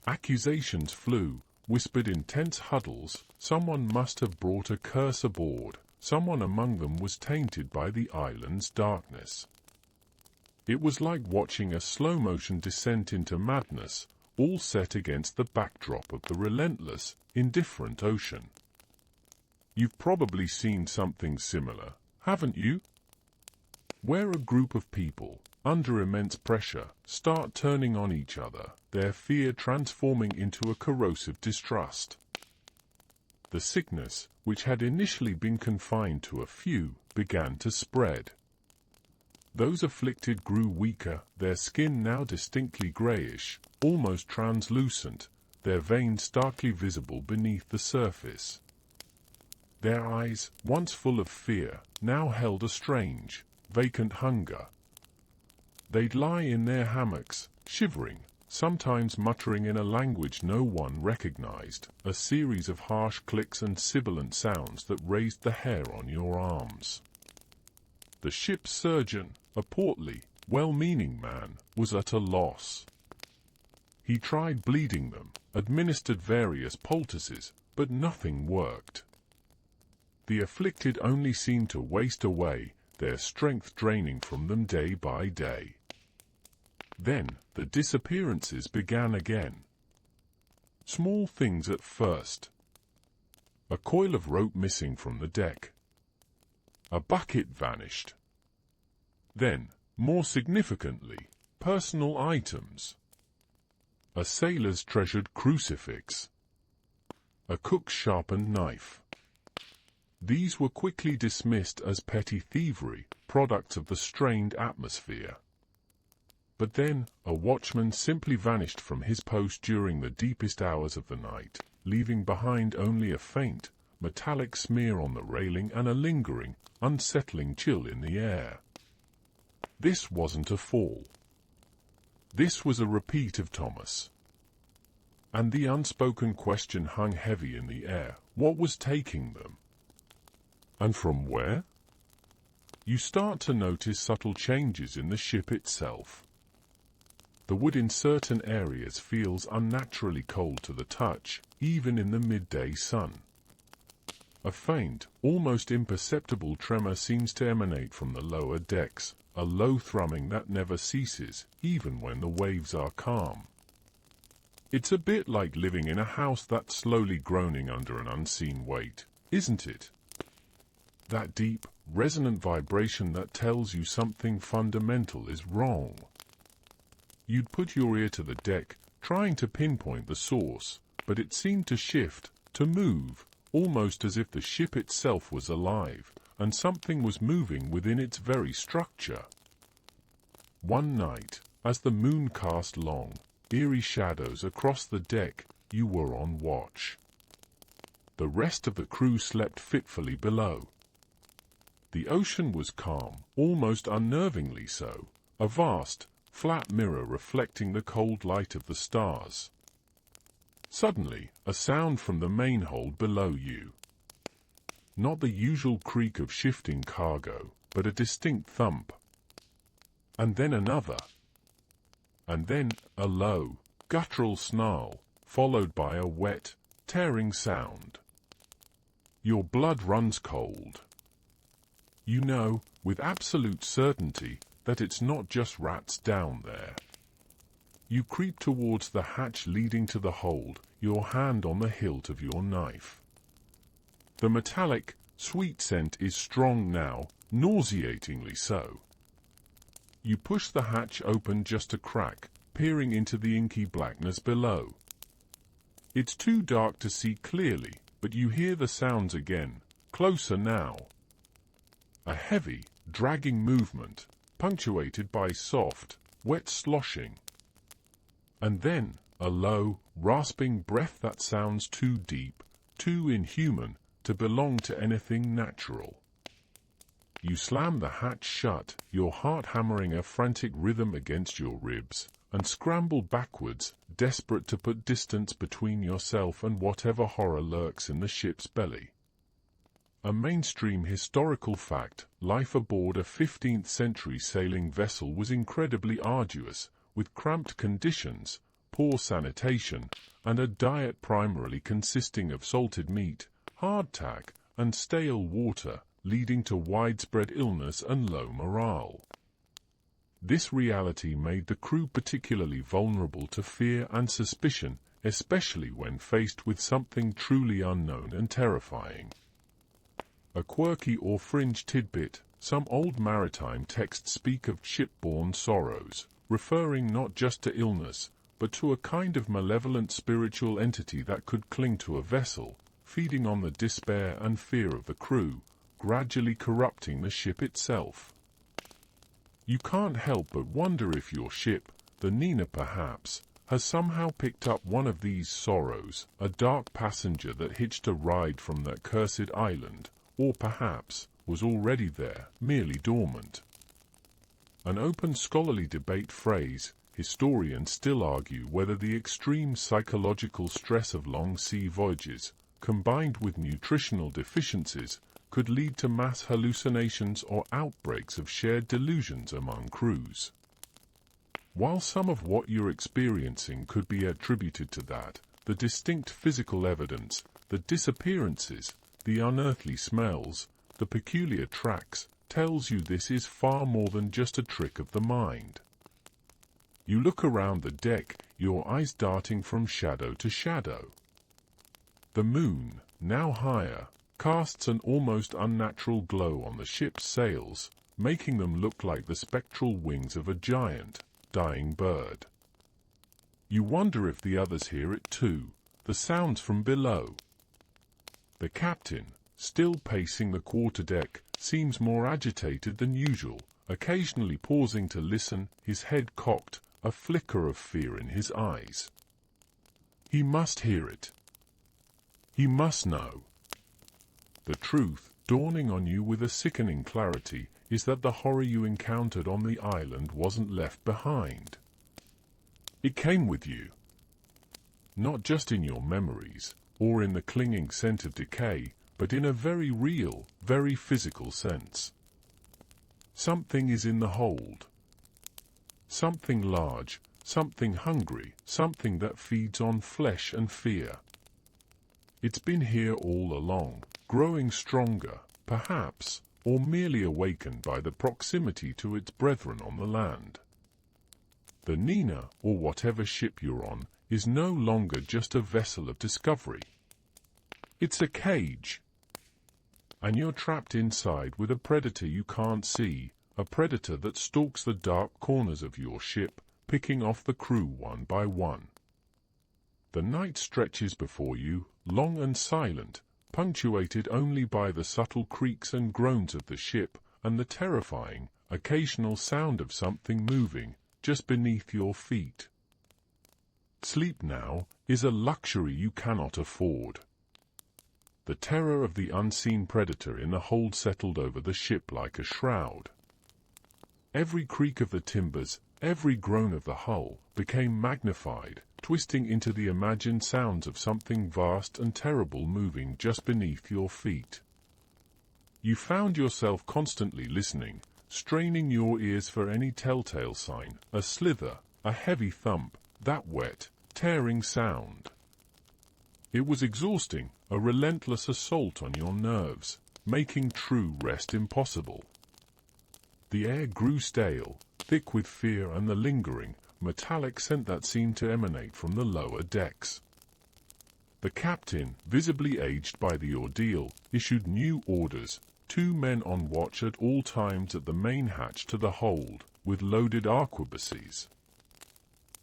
Accusations flew, whispered in tense huddles. Someone must have brought a curse aboard. Someone among them was tainted by the island's darkness. It was like watching a slow-motion descent into madness, all set against the backdrop of the relentless, indifferent ocean. You've probably seen something similar, haven't you? Where a group of people, under immense pressure, start turning on each other, their fear transforming into a corrosive distrust. The sickness, which had initially been confined to a few, began to spread. Those afflicted grew weaker, their skin now distinctly greyish, almost translucent, their veins starkly visible beneath the surface. Their eyes, once full of fear, now held a strange, vacant hunger. They'd lie in their hammocks, shivering, sometimes muttering in a language no one recognized, a series of harsh clicks and sibilant sounds that raised the hair on your arms. The ship's surgeon, a portly, well-meaning man, was at a loss. He tried bleeding them, administered various poultices, but nothing worked. The afflicted only seemed to waste away, their strength draining from them day by day. Then, the disappearances began again. Small things at first. A coil of rope missing from the deck. A bucket vanished. Then, more significantly, personal items. A sailor's treasured crucifix. A cook's sharpened knife. These were quickly dismissed as petty thievery, products of the strained atmosphere. But then, a watchman simply vanished from his post during the deepest hours of the night, leaving behind only a faint, metallic smear on the railing and a lingering, unsettling chill in the air. This wasn't a fall. This was a repeat of Thomas. And the unspoken question hung heavy in the air: what was taking them? And from where? You start to notice subtle changes in the ship itself. The wood in certain areas feels unnaturally cold to the touch, even in the midday sun. A faint, almost imperceptible tremor seems to emanate from the lower decks, a low thrumming that never ceases, even when the waves are calm. It's a bit like living in a house that's slowly groaning under an unseen weight, isn't it? That deep, resonant vibration that tells you something fundamental is wrong. You'd put your ear to the deck, trying to pinpoint the source, but it seemed to shift, to move, almost as if the ship itself was alive, and something was moving within its very structure. One night, as the moon cast long, eerie shadows across the deck, you were on watch. The rest of the crew slept fitfully below. The ocean was calm, almost unnervingly so, a vast, flat mirror reflecting the cold light of the stars. Suddenly, a sound from the main hold below you. Not the usual creak of shifting cargo, but a distinct thump. And then another. And then a low, guttural snarl, followed by a wet, tearing sound. Your blood runs cold. You know, with absolute certainty, that it's not just rats down there. You creep towards the hatch leading to the hold, your hand on the hilt of your knife. The metallic, sweet scent is strong now, nauseatingly so. You push the hatch open just a crack, peering into the inky blackness below. It's too dark to see clearly, but you hear the sounds again, closer now. A heavy, dragging movement, punctuated by soft, wet sloshing. And then, a low, rasping breath that sounds too deep, too inhuman, to belong to anything natural. You slam the hatch shut, your heart hammering a frantic rhythm against your ribs, and scramble backwards, desperate to put distance between yourself and whatever horror lurks in the ship's belly. A mainstream historical fact, life aboard a 15th-century sailing vessel was incredibly arduous, with cramped conditions, poor sanitation, and a diet primarily consisting of salted meat, hardtack, and stale water, leading to widespread illness and low morale. This reality made the crew particularly vulnerable to fear and suspicion, especially when faced with something truly unknown and terrifying. A quirky or fringe tidbit, some old maritime texts speak of shipborne sorrows, referring not just to illness, but to a kind of malevolent spiritual entity that could cling to a vessel, feeding on the despair and fear of the crew, gradually corrupting the ship itself. You can't help but wonder if your ship, the Nina perhaps, has somehow picked up one of these sorrows, a dark passenger that hitched a ride from that cursed island, or perhaps was already there, merely dormant. An open scholarly debate phrase, historians still argue whether the extreme psychological stress of long sea voyages, combined with nutritional deficiencies, could lead to mass hallucinations or outbreaks of shared delusions among crews. While some of what you're experiencing could be attributed to that, the distinct physical evidence, the disappearances, the unearthly smells, the peculiar tracks, tells you this is far more than just a trick of the mind. You look around the deck, your eyes darting from shadow to shadow. The moon, now higher, casts an almost unnatural glow on the ship's sails, making them look like the spectral wings of a giant, dying bird. You wonder if the others hear it too, the sounds from below. The captain, still pacing the quarterdeck, seems more agitated than usual, occasionally pausing to listen, his head cocked, a flicker of fear in his eyes. He must hear it. He must know. The truth, dawning on you with a sickening clarity, is that the horror you encountered on the island wasn't left behind. It came with you. Not just in your memories, or in the clinging scent of decay, but in a very real, very physical sense. Something is in the hold. Something large, something hungry, something that feeds on flesh and fear. It's been here all along, growing stronger, perhaps, or merely awakened by the proximity to its brethren on the land. The Nina, or whatever ship you're on, is no longer just a vessel of discovery. It's a cage. And you're trapped inside with a predator you can't see, a predator that stalks the dark corners of your ship, picking off the crew one by one. The night stretches before you, long and silent, punctuated only by the subtle creaks and groans of the ship and the terrifying, occasional sound of something moving just beneath your feet. Sleep now is a luxury you cannot afford. The terror of the unseen predator in the hold settled over the ship like a shroud. Every creak of the timbers, every groan of the hull, became magnified, twisting into the imagined sounds of something vast and terrible moving just beneath your feet. You found yourself constantly listening, straining your ears for any telltale sign, a slither, a heavy thump, that wet, tearing sound. It was exhausting, a relentless assault on your nerves, making true rest impossible. The air grew stale, thick with fear and the lingering, metallic scent that seemed to emanate from the lower decks. The captain, visibly aged by the ordeal, issued new orders, 2 men on watch at all times at the main hatch to the hold, with loaded arquebuses.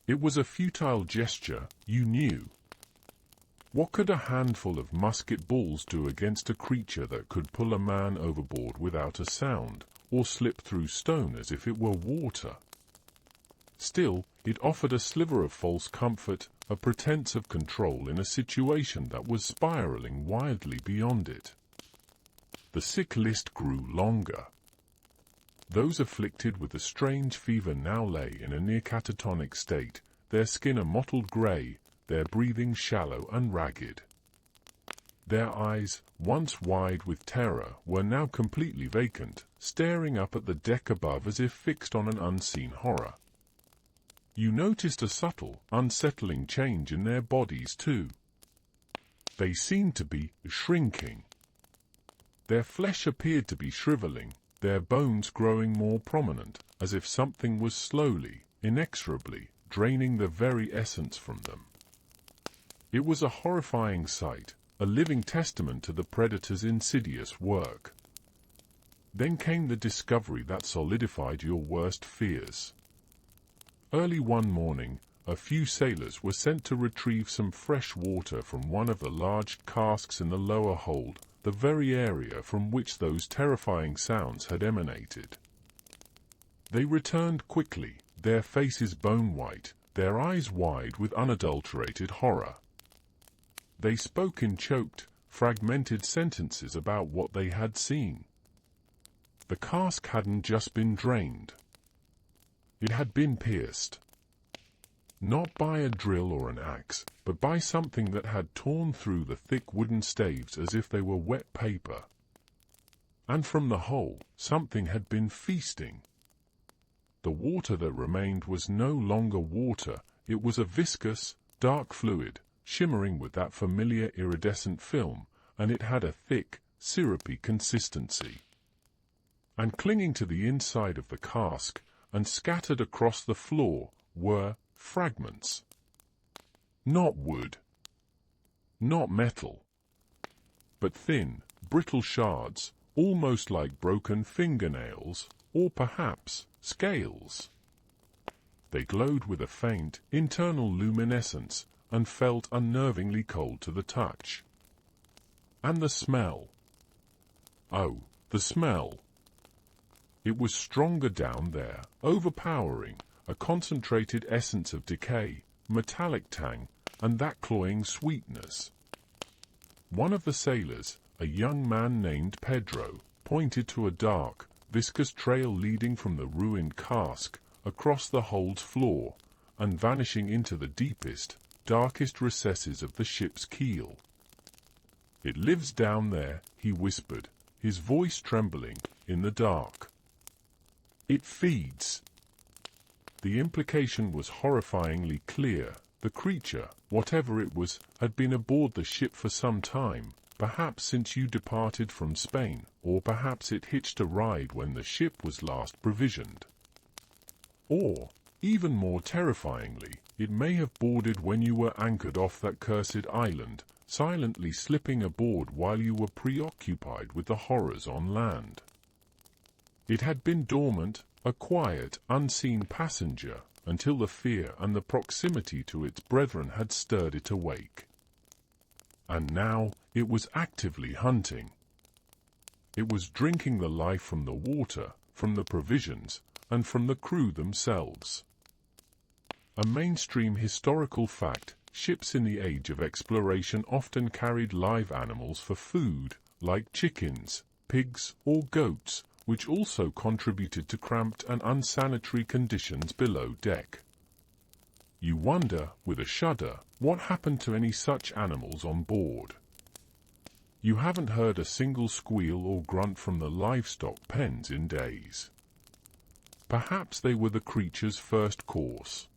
It was a futile gesture, you knew. What could a handful of musket balls do against a creature that could pull a man overboard without a sound, or slip through stone as if it were water? Still, it offered a sliver of false comfort, a pretense of control in a situation that was spiraling wildly beyond it. The sick list grew longer. Those afflicted with the strange fever now lay in a near catatonic state, their skin a mottled grey, their breathing shallow and ragged. Their eyes, once wide with terror, were now completely vacant, staring up at the deck above as if fixed on an unseen horror. You noticed a subtle, unsettling change in their bodies too. They seemed to be shrinking. Their flesh appeared to be shriveling, their bones growing more prominent, as if something was slowly, inexorably, draining the very essence from them. It was a horrifying sight, a living testament to the predator's insidious work. Then came the discovery that solidified your worst fears. Early one morning, a few sailors were sent to retrieve some fresh water from one of the large casks in the lower hold, the very area from which those terrifying sounds had emanated. They returned quickly, their faces bone-white, their eyes wide with unadulterated horror. They spoke in choked, fragmented sentences about what they had seen. The cask hadn't just been drained. It had been pierced. Not by a drill or an axe, but by something that had torn through the thick wooden staves as if they were wet paper. And from the hole, something had been feasting. The water that remained was no longer water, it was a viscous, dark fluid, shimmering with that familiar iridescent film, and it had a thick, syrupy consistency. And clinging to the inside of the cask, and scattered across the floor, were fragments. Not wood. Not metal. But thin, brittle shards, almost like broken fingernails, or perhaps scales. They glowed with a faint, internal luminescence and felt unnervingly cold to the touch. And the smell. Oh, the smell. It was stronger down there, overpowering, a concentrated essence of decay, metallic tang, and that cloying sweetness. One of the sailors, a young man named Pedro, pointed to a dark, viscous trail leading from the ruined cask across the hold's floor and vanishing into the deepest, darkest recesses of the ship's keel. "It lives down there," he whispered, his voice trembling, "in the dark. It feeds." The implication was horrifyingly clear. The creature, whatever it was, had been aboard the ship for some time, perhaps since you departed from Spain, or perhaps it hitched a ride when the ship was last provisioned. Or, even more terrifyingly, it may have boarded when you were anchored off that cursed island, silently slipping aboard while you were preoccupied with the horrors on land. It had been dormant, a quiet, unseen passenger, until the fear and the proximity to its brethren had stirred it awake. And now it was actively hunting. It was drinking the life from the water, from the provisions, and from the crew themselves. A mainstream historical fact, ships in the age of exploration often carried live animals for food, like chickens, pigs, or goats, which also contributed to cramped and unsanitary conditions below deck. You wonder, with a shudder, what happened to any such animals on board. You haven't heard a single squeal or grunt from the livestock pens in days. Perhaps they were the creature's first course.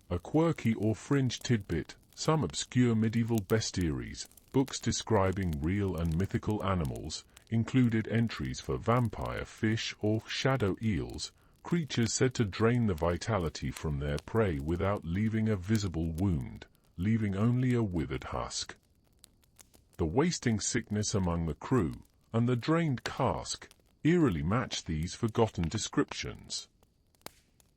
A quirky or fringe tidbit, some obscure medieval bestiaries, books describing real and mythical animals, included entries for vampire fish or shadow eels, creatures said to drain the vitality from their prey without leaving a visible wound, leaving only a withered husk. The wasting sickness among the crew, and the drained cask, eerily match these forgotten descriptions.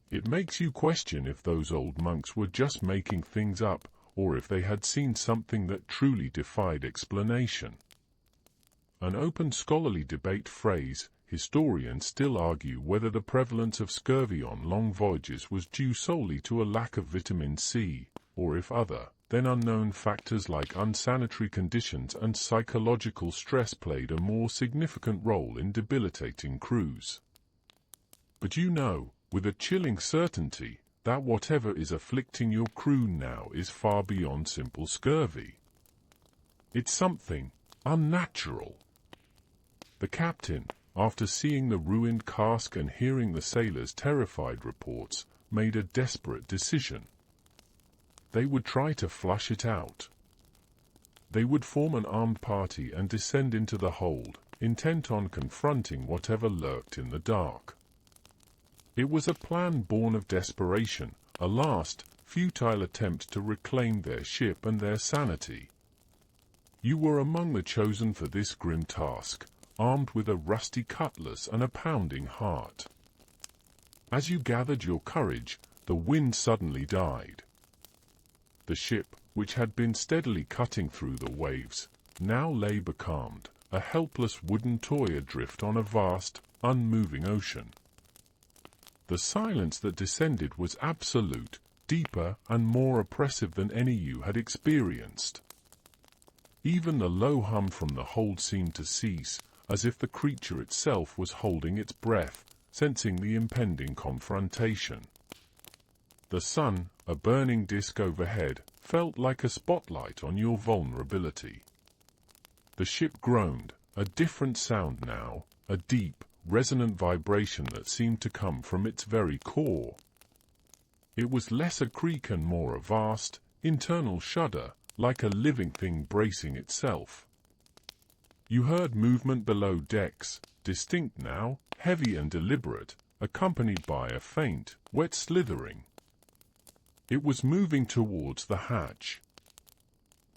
It makes you question if those old monks were just making things up, or if they had seen something that truly defied explanation. An open scholarly debate phrase, historians still argue whether the prevalence of scurvy on long voyages was due solely to a lack of vitamin C, or if other, then unknown factors like unsanitary conditions and psychological stress played a more significant role in debilitating crews. But you know, with a chilling certainty, that whatever is afflicting your crew now is far beyond simple scurvy. It's something unnatural. The captain, after seeing the ruined cask and hearing the sailors' terrified reports, made a desperate decision. They would try to flush it out. They would form an armed party and descend into the hold, intent on confronting whatever lurked in the dark. It was a plan born of desperation, a last, futile attempt to reclaim their ship and their sanity. You were among the chosen for this grim task, armed with a rusty cutlass and a pounding heart. As you gathered your courage, the wind suddenly died. The ship, which had been steadily cutting through the waves, now lay becalmed, a helpless wooden toy adrift on a vast, unmoving ocean. The silence that descended was absolute, deeper and more oppressive than any you had experienced. Even the low hum from the hold seemed to cease, as if the creature itself was holding its breath, sensing the impending confrontation. The sun, a burning disk overhead, felt like a spotlight on your vulnerability. The ship groaned, a different sound now, a deep, resonant vibration that seemed to come from its very core. It was less a creak and more a vast, internal shudder, like a living thing bracing itself. You heard movement below decks, distinct now, heavy and deliberate, accompanied by a faint, wet slithering. It was moving towards the hatch.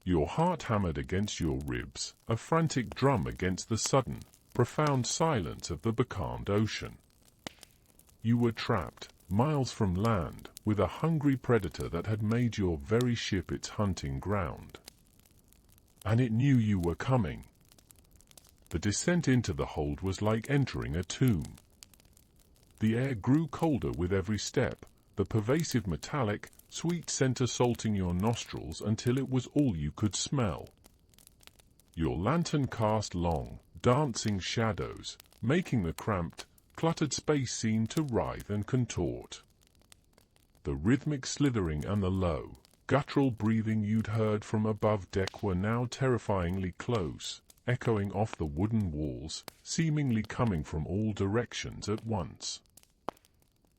Your heart hammered against your ribs, a frantic drum against the sudden, profound silence of the becalmed ocean. You were trapped, miles from land, with a hungry predator that had made your very ship its hunting ground. And it knew you were coming. The descent into the hold was like entering a tomb. The air grew colder with every step, the pervasive metallic, sweet scent assaulting your nostrils until it was all you could smell. Your lantern cast long, dancing shadows, making the cramped, cluttered space seem to writhe and contort. The rhythmic slithering and the low, guttural breathing you'd heard from above deck were now terrifyingly close, echoing off the wooden walls, seemingly coming from all directions at once.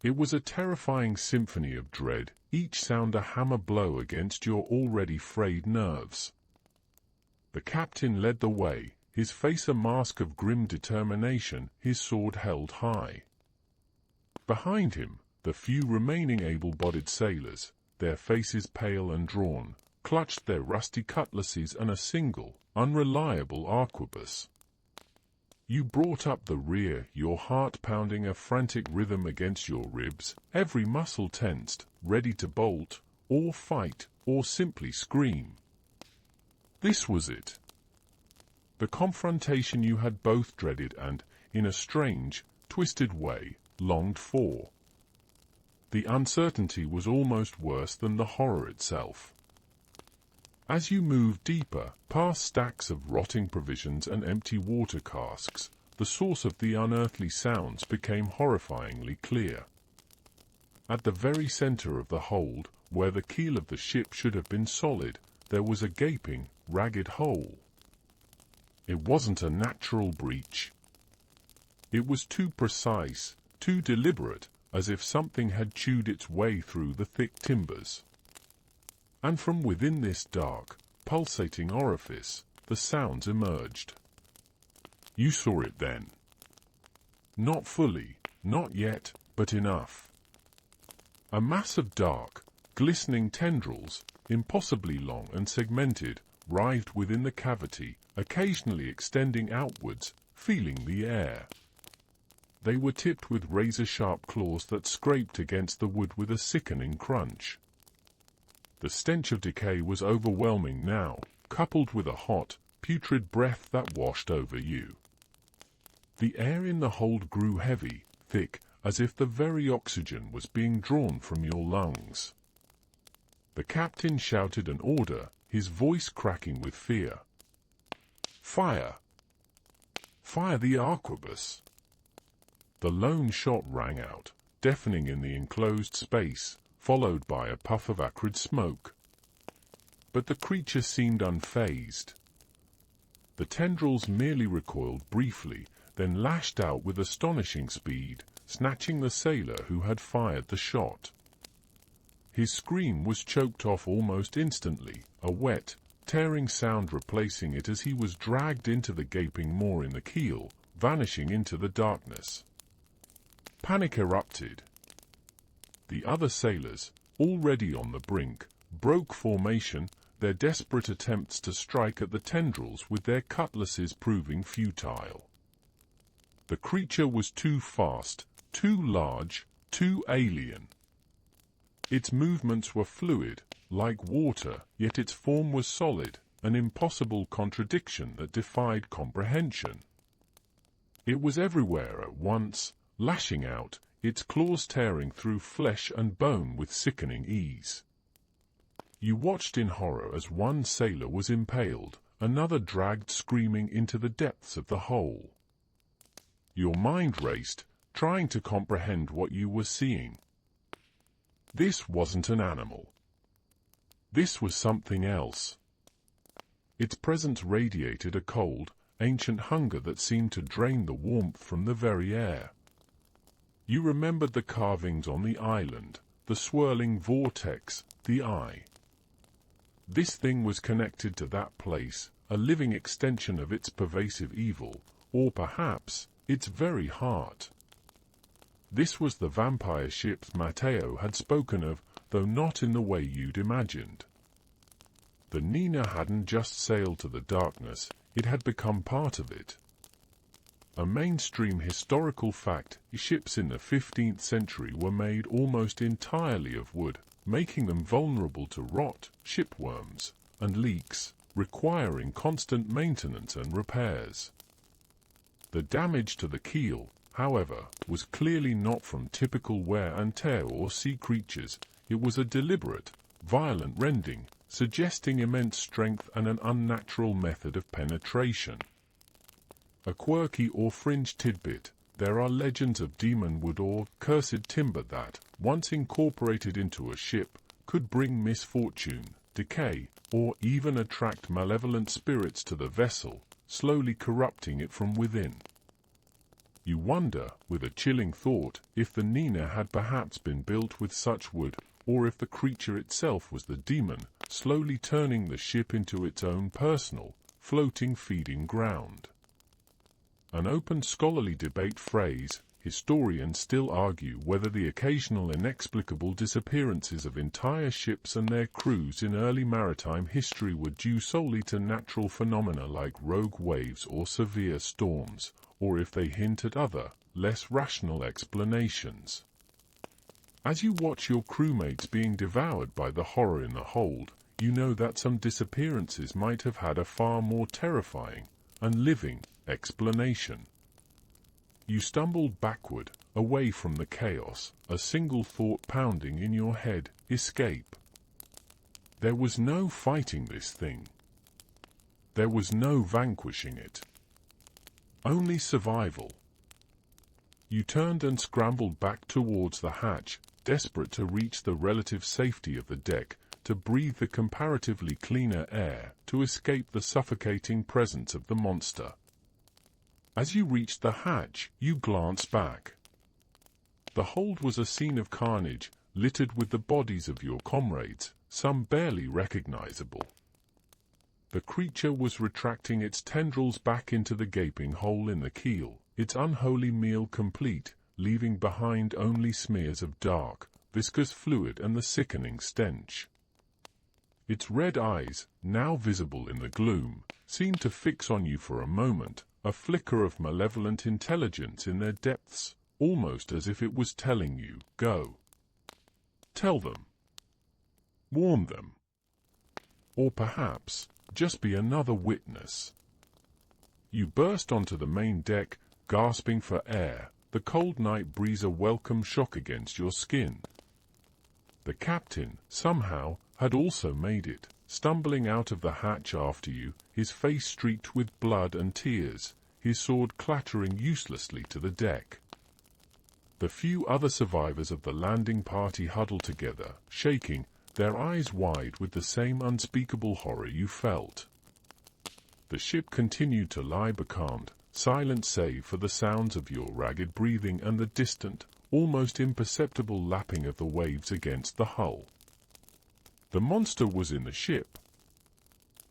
It was a terrifying symphony of dread, each sound a hammer blow against your already frayed nerves. The captain led the way, his face a mask of grim determination, his sword held high. Behind him, the few remaining able-bodied sailors, their faces pale and drawn, clutched their rusty cutlasses and a single, unreliable arquebus. You brought up the rear, your heart pounding a frantic rhythm against your ribs, every muscle tensed, ready to bolt, or fight, or simply scream. This was it. The confrontation you had both dreaded and, in a strange, twisted way, longed for. The uncertainty was almost worse than the horror itself. As you moved deeper, past stacks of rotting provisions and empty water casks, the source of the unearthly sounds became horrifyingly clear. At the very center of the hold, where the keel of the ship should have been solid, there was a gaping, ragged hole. It wasn't a natural breach. It was too precise, too deliberate, as if something had chewed its way through the thick timbers. And from within this dark, pulsating orifice, the sounds emerged. You saw it then. Not fully, not yet, but enough. A mass of dark, glistening tendrils, impossibly long and segmented, writhed within the cavity, occasionally extending outwards, feeling the air. They were tipped with razor-sharp claws that scraped against the wood with a sickening crunch. The stench of decay was overwhelming now, coupled with a hot, putrid breath that washed over you. The air in the hold grew heavy, thick, as if the very oxygen was being drawn from your lungs. The captain shouted an order, his voice cracking with fear. Fire! Fire the arquebus! The lone shot rang out, deafening in the enclosed space, followed by a puff of acrid smoke. But the creature seemed unfazed. The tendrils merely recoiled briefly, then lashed out with astonishing speed, snatching the sailor who had fired the shot. His scream was choked off almost instantly, a wet, tearing sound replacing it as he was dragged into the gaping maw in the keel, vanishing into the darkness. Panic erupted. The other sailors, already on the brink, broke formation, their desperate attempts to strike at the tendrils with their cutlasses proving futile. The creature was too fast, too large, too alien. Its movements were fluid, like water, yet its form was solid, an impossible contradiction that defied comprehension. It was everywhere at once, lashing out, its claws tearing through flesh and bone with sickening ease. You watched in horror as one sailor was impaled, another dragged screaming into the depths of the hole. Your mind raced, trying to comprehend what you were seeing. This wasn't an animal. This was something else. Its presence radiated a cold, ancient hunger that seemed to drain the warmth from the very air. You remembered the carvings on the island, the swirling vortex, the eye. This thing was connected to that place, a living extension of its pervasive evil, or perhaps, its very heart. This was the vampire ship Matteo had spoken of, though not in the way you'd imagined. The Nina hadn't just sailed to the darkness, it had become part of it. A mainstream historical fact, ships in the 15th century were made almost entirely of wood, making them vulnerable to rot, shipworms, and leaks, requiring constant maintenance and repairs. The damage to the keel, however, was clearly not from typical wear and tear or sea creatures. It was a deliberate, violent rending, suggesting immense strength and an unnatural method of penetration. A quirky or fringe tidbit: there are legends of demon wood or cursed timber that, once incorporated into a ship, could bring misfortune, decay, or even attract malevolent spirits to the vessel, slowly corrupting it from within. You wonder, with a chilling thought, if the Nina had perhaps been built with such wood, or if the creature itself was the demon, slowly turning the ship into its own personal, floating feeding ground. An open scholarly debate phrase, historians still argue whether the occasional inexplicable disappearances of entire ships and their crews in early maritime history were due solely to natural phenomena like rogue waves or severe storms, or if they hint at other, less rational explanations. As you watch your crewmates being devoured by the horror in the hold, you know that some disappearances might have had a far more terrifying and living explanation. You stumbled backward, away from the chaos, a single thought pounding in your head: escape. There was no fighting this thing. There was no vanquishing it. Only survival. You turned and scrambled back towards the hatch, desperate to reach the relative safety of the deck, to breathe the comparatively cleaner air, to escape the suffocating presence of the monster. As you reached the hatch, you glanced back. The hold was a scene of carnage, littered with the bodies of your comrades, some barely recognizable. The creature was retracting its tendrils back into the gaping hole in the keel, its unholy meal complete, leaving behind only smears of dark, viscous fluid and the sickening stench. Its red eyes, now visible in the gloom, seemed to fix on you for a moment, a flicker of malevolent intelligence in their depths, almost as if it was telling you, go. Tell them. Warn them. Or perhaps, just be another witness. You burst onto the main deck, gasping for air, the cold night breeze a welcome shock against your skin. The captain, somehow, had also made it, stumbling out of the hatch after you, his face streaked with blood and tears, his sword clattering uselessly to the deck. The few other survivors of the landing party huddled together, shaking, their eyes wide with the same unspeakable horror you felt. The ship continued to lie becalmed, silent save for the sounds of your ragged breathing and the distant, almost imperceptible lapping of the waves against the hull. The monster was in the ship.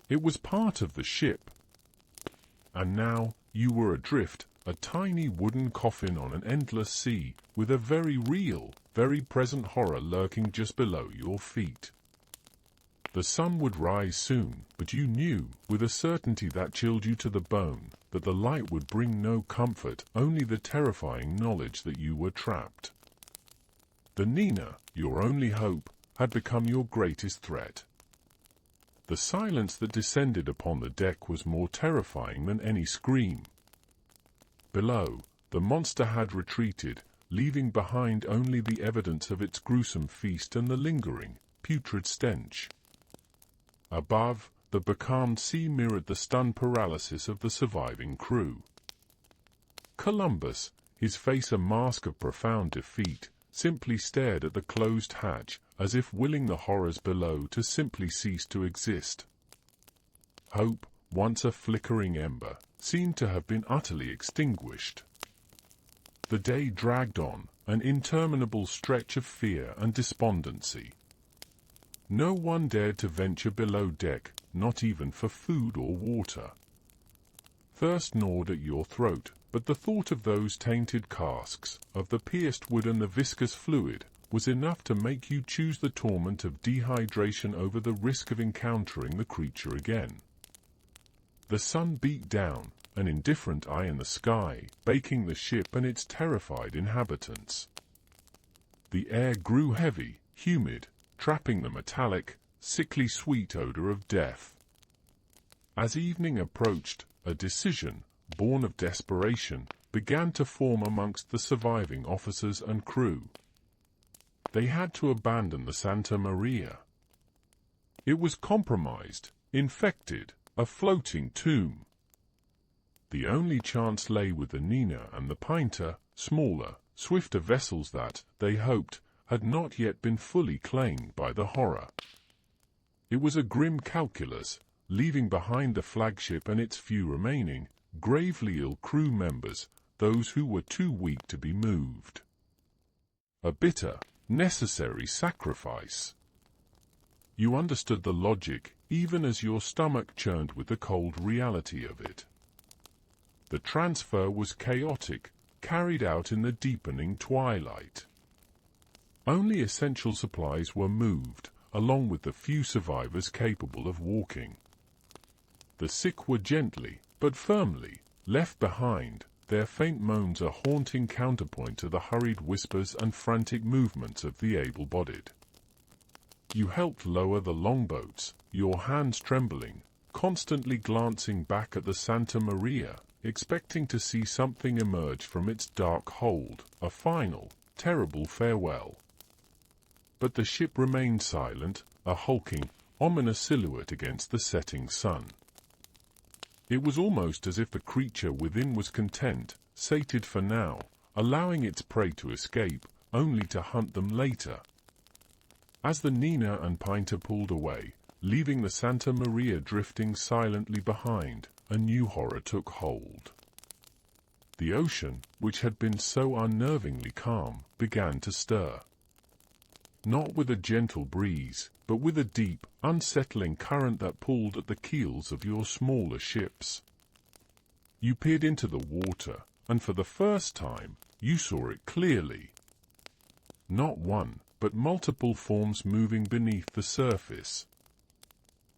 It was part of the ship. And now, you were adrift, a tiny wooden coffin on an endless sea, with a very real, very present horror lurking just below your feet. The sun would rise soon, but you knew, with a certainty that chilled you to the bone, that the light would bring no comfort, only the terrifying knowledge that you were trapped. The Nina, your only hope, had become your greatest threat. The silence that descended upon the deck was more terrifying than any scream. Below, the monster had retreated, leaving behind only the evidence of its gruesome feast and the lingering, putrid stench. Above, the becalmed sea mirrored the stunned paralysis of the surviving crew. Columbus, his face a mask of profound defeat, simply stared at the closed hatch, as if willing the horrors below to simply cease to exist. Hope, once a flickering ember, seemed to have been utterly extinguished. The day dragged on, an interminable stretch of fear and despondency. No one dared to venture below deck, not even for food or water. Thirst gnawed at your throat, but the thought of those tainted casks, of the pierced wood and the viscous fluid, was enough to make you choose the torment of dehydration over the risk of encountering the creature again. The sun beat down, an indifferent eye in the sky, baking the ship and its terrified inhabitants. The air grew heavy, humid, trapping the metallic, sickly sweet odor of death. As evening approached, a decision, born of desperation, began to form amongst the surviving officers and crew. They had to abandon the Santa Maria. It was compromised, infected, a floating tomb. The only chance lay with the Nina and the Pinta, smaller, swifter vessels that, they hoped, had not yet been fully claimed by the horror. It was a grim calculus, leaving behind the flagship and its few remaining, gravely ill crew members, those who were too weak to be moved. A bitter, necessary sacrifice. You understood the logic, even as your stomach churned with the cold reality of it. The transfer was chaotic, carried out in the deepening twilight. Only essential supplies were moved, along with the few survivors capable of walking. The sick were gently, but firmly, left behind, their faint moans a haunting counterpoint to the hurried whispers and frantic movements of the able-bodied. You helped lower the longboats, your hands trembling, constantly glancing back at the Santa Maria, expecting to see something emerge from its dark hold, a final, terrible farewell. But the ship remained silent, a hulking, ominous silhouette against the setting sun. It was almost as if the creature within was content, sated for now, allowing its prey to escape, only to hunt them later. As the Nina and Pinta pulled away, leaving the Santa Maria drifting silently behind, a new horror took hold. The ocean, which had been so unnervingly calm, began to stir. Not with a gentle breeze, but with a deep, unsettling current that pulled at the keels of your smaller ships. You peered into the water, and for the first time, you saw it clearly. Not one, but multiple forms moving beneath the surface.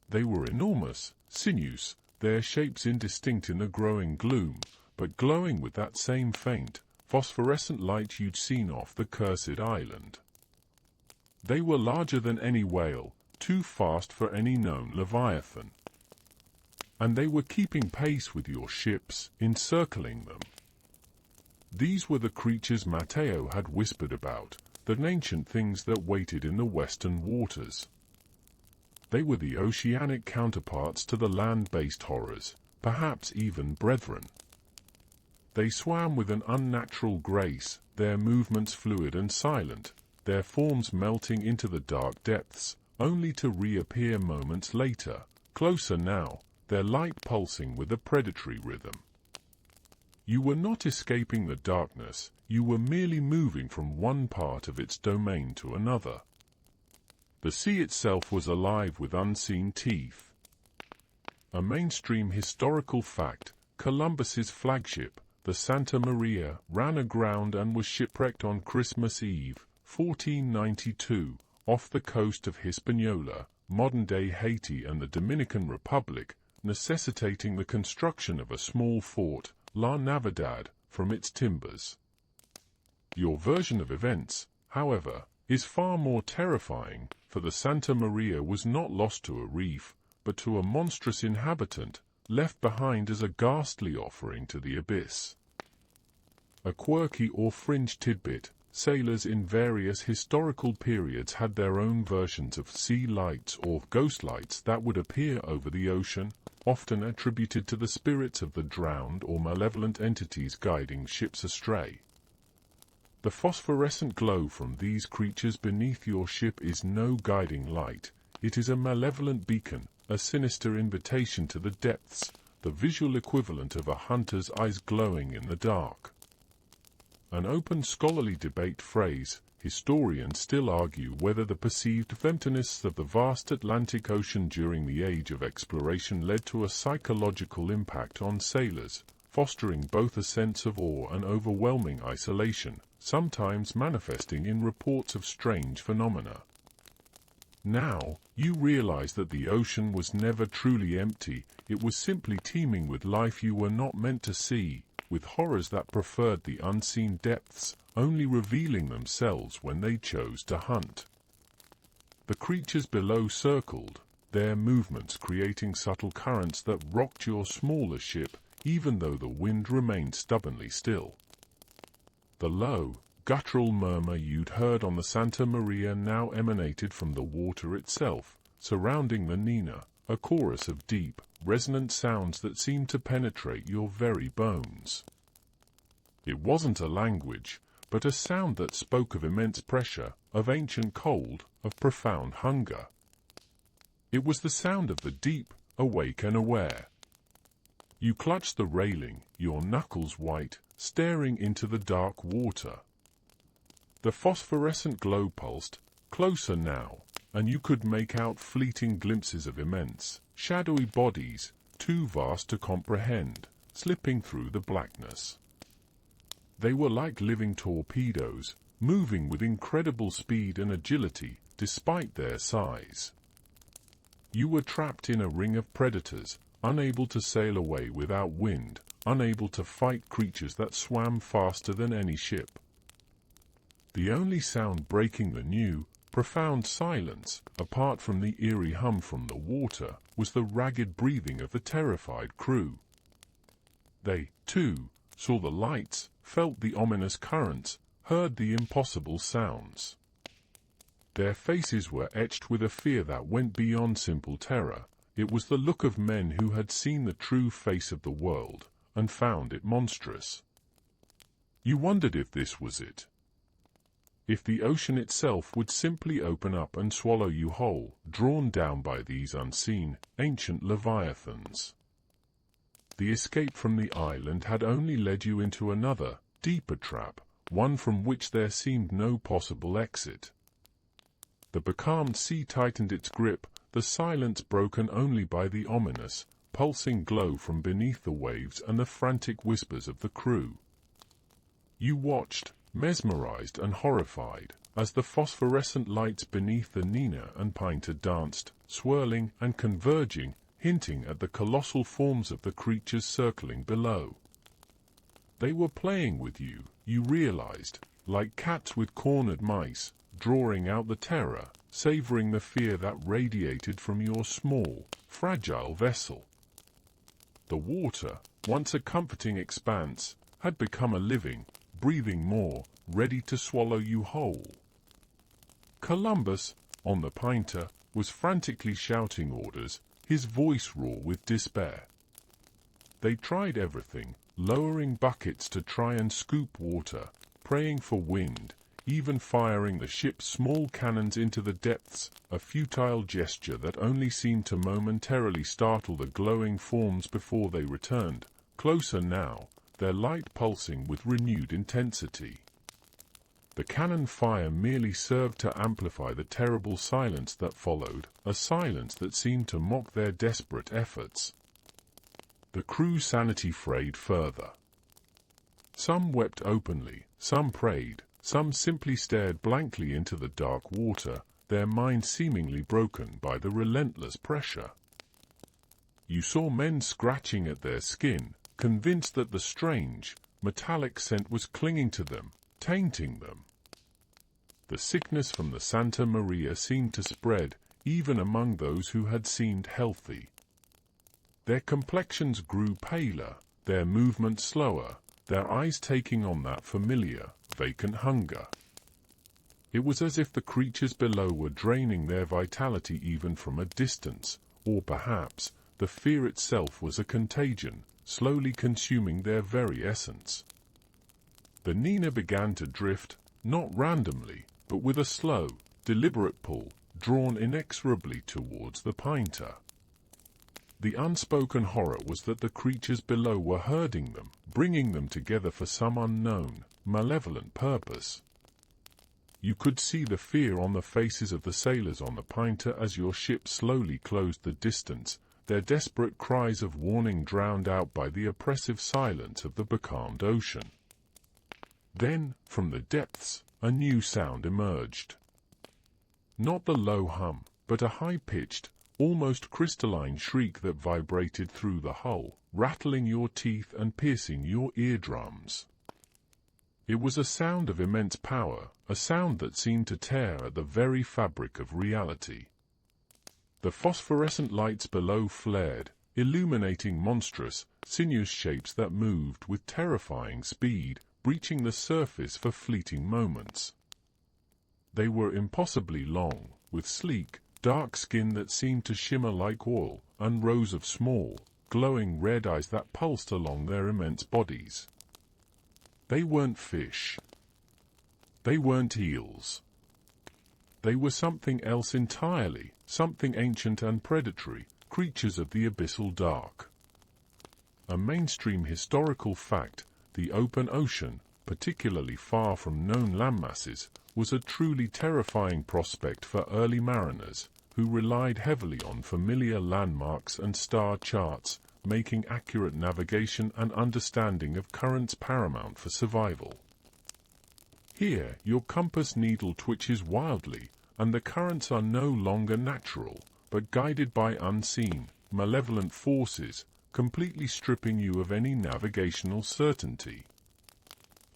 They were enormous, sinuous, their shapes indistinct in the growing gloom, but glowing with that same faint, phosphorescent light you'd seen off the cursed island. They were larger than any whale, too fast for any known leviathan. And they were keeping pace with your ships, encircling them. These were the creatures Matteo had whispered about, the ancient things that waited in the western waters. They were the oceanic counterparts to the land-based horrors, perhaps even brethren. They swam with an unnatural grace, their movements fluid and silent, their forms melting into the dark depths, only to reappear moments later, closer now, their light pulsing with a predatory rhythm. You were not escaping the darkness, you were merely moving from one part of its domain to another. The sea itself was alive with unseen teeth. A mainstream historical fact, Columbus's flagship, the Santa Maria, ran aground and was shipwrecked on Christmas Eve, 1492, off the coast of Hispaniola, modern-day Haiti and the Dominican Republic, necessitating the construction of a small fort, La Navidad, from its timbers. Your version of events, however, is far more terrifying, for the Santa Maria was not lost to a reef, but to a monstrous inhabitant, left behind as a ghastly offering to the abyss. A quirky or fringe tidbit, sailors in various historical periods had their own versions of sea lights or ghost lights that would appear over the ocean, often attributed to the spirits of the drowned or malevolent entities guiding ships astray. The phosphorescent glow from these creatures beneath your ship is no guiding light, it is a malevolent beacon, a sinister invitation to the depths, the visual equivalent of a hunter's eyes glowing in the dark. An open scholarly debate phrase, historians still argue whether the perceived emptiness of the vast Atlantic Ocean during the age of exploration led to a psychological impact on sailors, fostering both a sense of awe and overwhelming isolation, sometimes manifesting in reports of strange phenomena. Now, you realize that the ocean was never truly empty, it was simply teeming with life you were not meant to see, with horrors that preferred the unseen depths, only revealing themselves when they chose to hunt. The creatures below circled, their movements creating subtle currents that rocked your smaller ship, even though the wind remained stubbornly still. The low, guttural murmur you'd heard on the Santa Maria now emanated from the water itself, surrounding the Nina, a chorus of deep, resonant sounds that seemed to penetrate your very bones. It wasn't a language, but a sound that spoke of immense pressure, of ancient cold, of profound hunger. It was the sound of the deep, awake and aware. You clutched the railing, your knuckles white, staring into the dark water. The phosphorescent glow pulsed, closer now, and you could make out fleeting glimpses of immense, shadowy bodies, too vast to comprehend, slipping through the blackness. They were like living torpedoes, moving with incredible speed and agility, despite their size. You were trapped in a ring of predators, unable to sail away without wind, unable to fight creatures that swam faster than any ship. The only sound breaking the new, profound silence, apart from the eerie hum from the water, was the ragged breathing of the terrified crew. They, too, saw the lights, felt the ominous currents, heard the impossible sounds. Their faces were etched with a fear that went beyond simple terror. It was the look of men who had seen the true face of the world, and found it monstrous. You wondered if this was it. If the ocean itself would simply open up and swallow you whole, drawn down by these unseen, ancient leviathans. The escape from the island had only led you into another, deeper trap, one from which there seemed no possible exit. The becalmed sea tightened its grip, the silence broken only by the ominous, pulsing glow from beneath the waves and the frantic whispers of the crew. You watched, mesmerized and horrified, as the phosphorescent lights beneath the Nina and Pinta danced, swirling and converging, hinting at the colossal forms of the creatures circling below. They were playing with you, you realized, like cats with cornered mice, drawing out the terror, savoring the fear that radiated from your small, fragile vessel. The water, once a comforting expanse, had become a living, breathing maw, ready to swallow you whole. Columbus, on the Pinta, was frantically shouting orders, his voice raw with despair. They tried everything, lowering buckets to try and scoop water, praying for wind, even firing the ship's small cannons into the depths, a futile gesture that only seemed to momentarily startle the glowing forms before they returned, closer now, their light pulsing with renewed intensity. The cannon fire merely served to amplify the terrible silence that followed, a silence that seemed to mock their desperate efforts. The crew's sanity frayed further. Some wept openly, some prayed, some simply stared blankly into the dark water, their minds seemingly broken by the relentless pressure. You saw men scratching at their skin, convinced that the strange, metallic scent was clinging to them, tainting them. The sickness from the Santa Maria seemed to spread, even among those who had seemed healthy. Their complexions grew paler, their movements slower, their eyes taking on that familiar, vacant hunger. It was as if the creatures below were draining their vitality even from a distance, or perhaps, the fear itself was a contagion, slowly consuming their very essence. The Nina began to drift, not randomly, but with a slow, deliberate pull, drawn inexorably towards the Pinta. The unspoken horror was that the creatures below were herding them, bringing them together for some unknown, malevolent purpose. You could see the fear on the faces of the sailors on the Pinta as your ship slowly closed the distance, their desperate cries of warning drowned out by the oppressive silence of the becalmed ocean. Then, from the depths, a new sound emerged. Not the low hum, but a high-pitched, almost crystalline shriek that vibrated through the hull, rattling your teeth and piercing your eardrums. It was a sound of immense power, a sound that seemed to tear at the very fabric of reality. The phosphorescent lights below flared, illuminating monstrous, sinuous shapes that moved with terrifying speed, breaching the surface for fleeting moments. They were impossibly long, with sleek, dark skin that seemed to shimmer like oil, and rows of small, glowing red eyes that pulsed along their immense bodies. They weren't fish. They weren't eels. They were something else entirely, something ancient and predatory, creatures of the abyssal dark. A mainstream historical fact, the open ocean, particularly far from known landmasses, was a truly terrifying prospect for early mariners, who relied heavily on familiar landmarks and star charts, making accurate navigation and understanding of currents paramount for survival. Here, your compass needle twitches wildly, and the currents are no longer natural, but guided by unseen, malevolent forces, completely stripping you of any navigational certainty.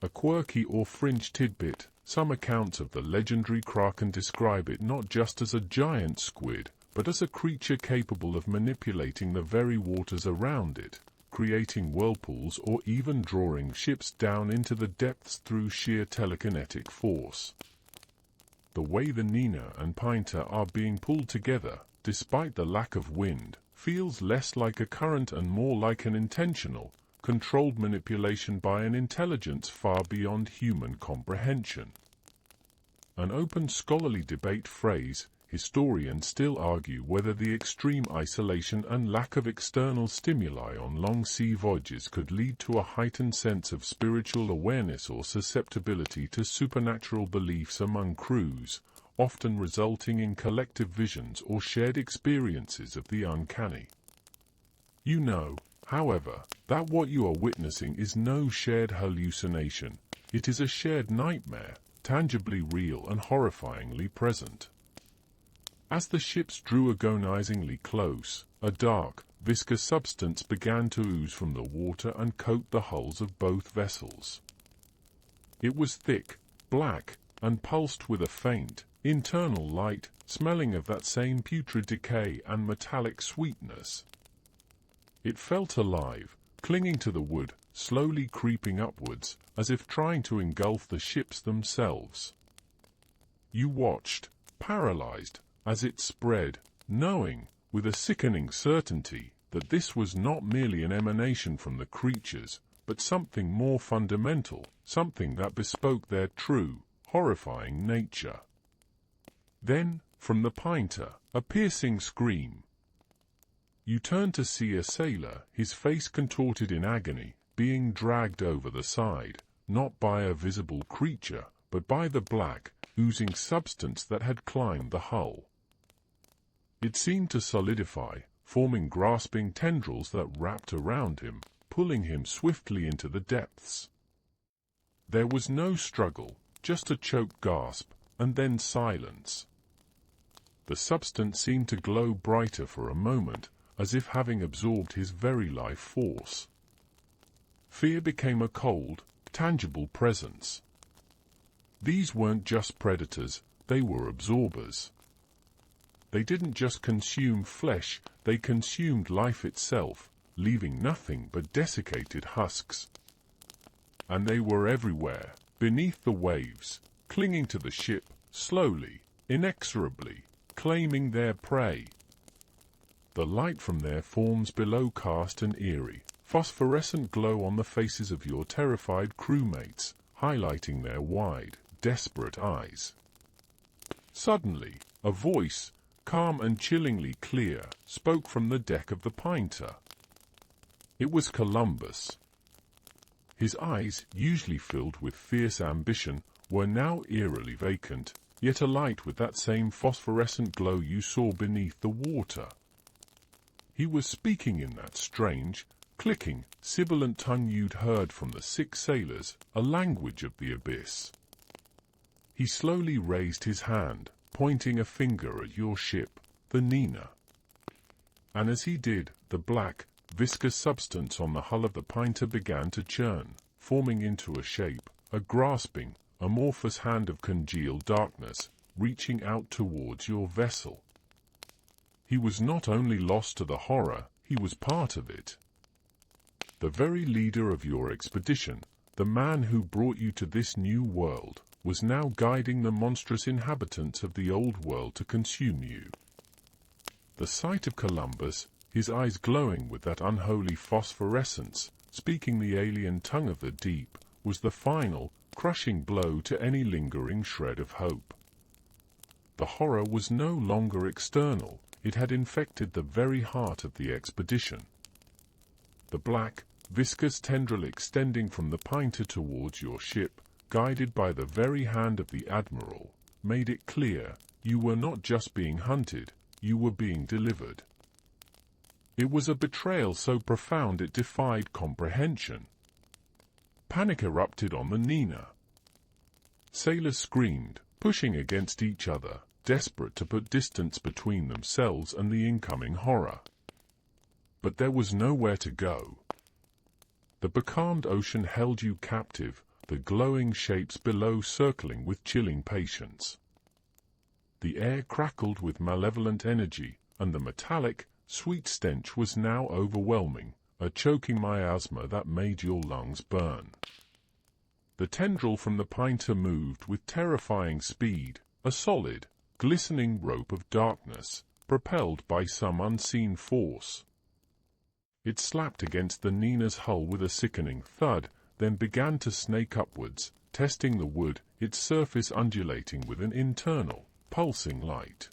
A quirky or fringe tidbit, some accounts of the legendary Kraken describe it not just as a giant squid, but as a creature capable of manipulating the very waters around it, creating whirlpools or even drawing ships down into the depths through sheer telekinetic force. The way the Nina and Pinta are being pulled together, despite the lack of wind, feels less like a current and more like an intentional, controlled manipulation by an intelligence far beyond human comprehension. An open scholarly debate phrase, historians still argue whether the extreme isolation and lack of external stimuli on long sea voyages could lead to a heightened sense of spiritual awareness or susceptibility to supernatural beliefs among crews, often resulting in collective visions or shared experiences of the uncanny. You know, however, that what you are witnessing is no shared hallucination. It is a shared nightmare, tangibly real and horrifyingly present. As the ships drew agonizingly close, a dark, viscous substance began to ooze from the water and coat the hulls of both vessels. It was thick, black, and pulsed with a faint, internal light, smelling of that same putrid decay and metallic sweetness. It felt alive, clinging to the wood, slowly creeping upwards, as if trying to engulf the ships themselves. You watched, paralyzed, as it spread, knowing, with a sickening certainty, that this was not merely an emanation from the creatures, but something more fundamental, something that bespoke their true, horrifying nature. Then, from the Pinta, a piercing scream. You turned to see a sailor, his face contorted in agony, being dragged over the side, not by a visible creature, but by the black, oozing substance that had climbed the hull. It seemed to solidify, forming grasping tendrils that wrapped around him, pulling him swiftly into the depths. There was no struggle, just a choked gasp, and then silence. The substance seemed to glow brighter for a moment, as if having absorbed his very life force. Fear became a cold, tangible presence. These weren't just predators, they were absorbers. They didn't just consume flesh, they consumed life itself, leaving nothing but desiccated husks. And they were everywhere, beneath the waves, clinging to the ship, slowly, inexorably, claiming their prey. The light from their forms below cast an eerie, phosphorescent glow on the faces of your terrified crewmates, highlighting their wide, desperate eyes. Suddenly, a voice, calm and chillingly clear, spoke from the deck of the Pinta. It was Columbus. His eyes, usually filled with fierce ambition, were now eerily vacant, yet alight with that same phosphorescent glow you saw beneath the water. He was speaking in that strange, clicking, sibilant tongue you'd heard from the sick sailors, a language of the abyss. He slowly raised his hand, pointing a finger at your ship, the Nina. And as he did, the black, viscous substance on the hull of the Pinta began to churn, forming into a shape, a grasping, amorphous hand of congealed darkness, reaching out towards your vessel. He was not only lost to the horror, he was part of it. The very leader of your expedition, the man who brought you to this new world, was now guiding the monstrous inhabitants of the old world to consume you. The sight of Columbus, his eyes glowing with that unholy phosphorescence, speaking the alien tongue of the deep, was the final, crushing blow to any lingering shred of hope. The horror was no longer external, it had infected the very heart of the expedition. The black, viscous tendril extending from the Pinta towards your ship, guided by the very hand of the Admiral, made it clear, you were not just being hunted, you were being delivered. It was a betrayal so profound it defied comprehension. Panic erupted on the Nina. Sailors screamed, pushing against each other, desperate to put distance between themselves and the incoming horror. But there was nowhere to go. The becalmed ocean held you captive, the glowing shapes below circling with chilling patience. The air crackled with malevolent energy, and the metallic, sweet stench was now overwhelming, a choking miasma that made your lungs burn. The tendril from the Pinta moved with terrifying speed, a solid, glistening rope of darkness, propelled by some unseen force. It slapped against the Nina's hull with a sickening thud, then began to snake upwards, testing the wood, its surface undulating with an internal, pulsing light.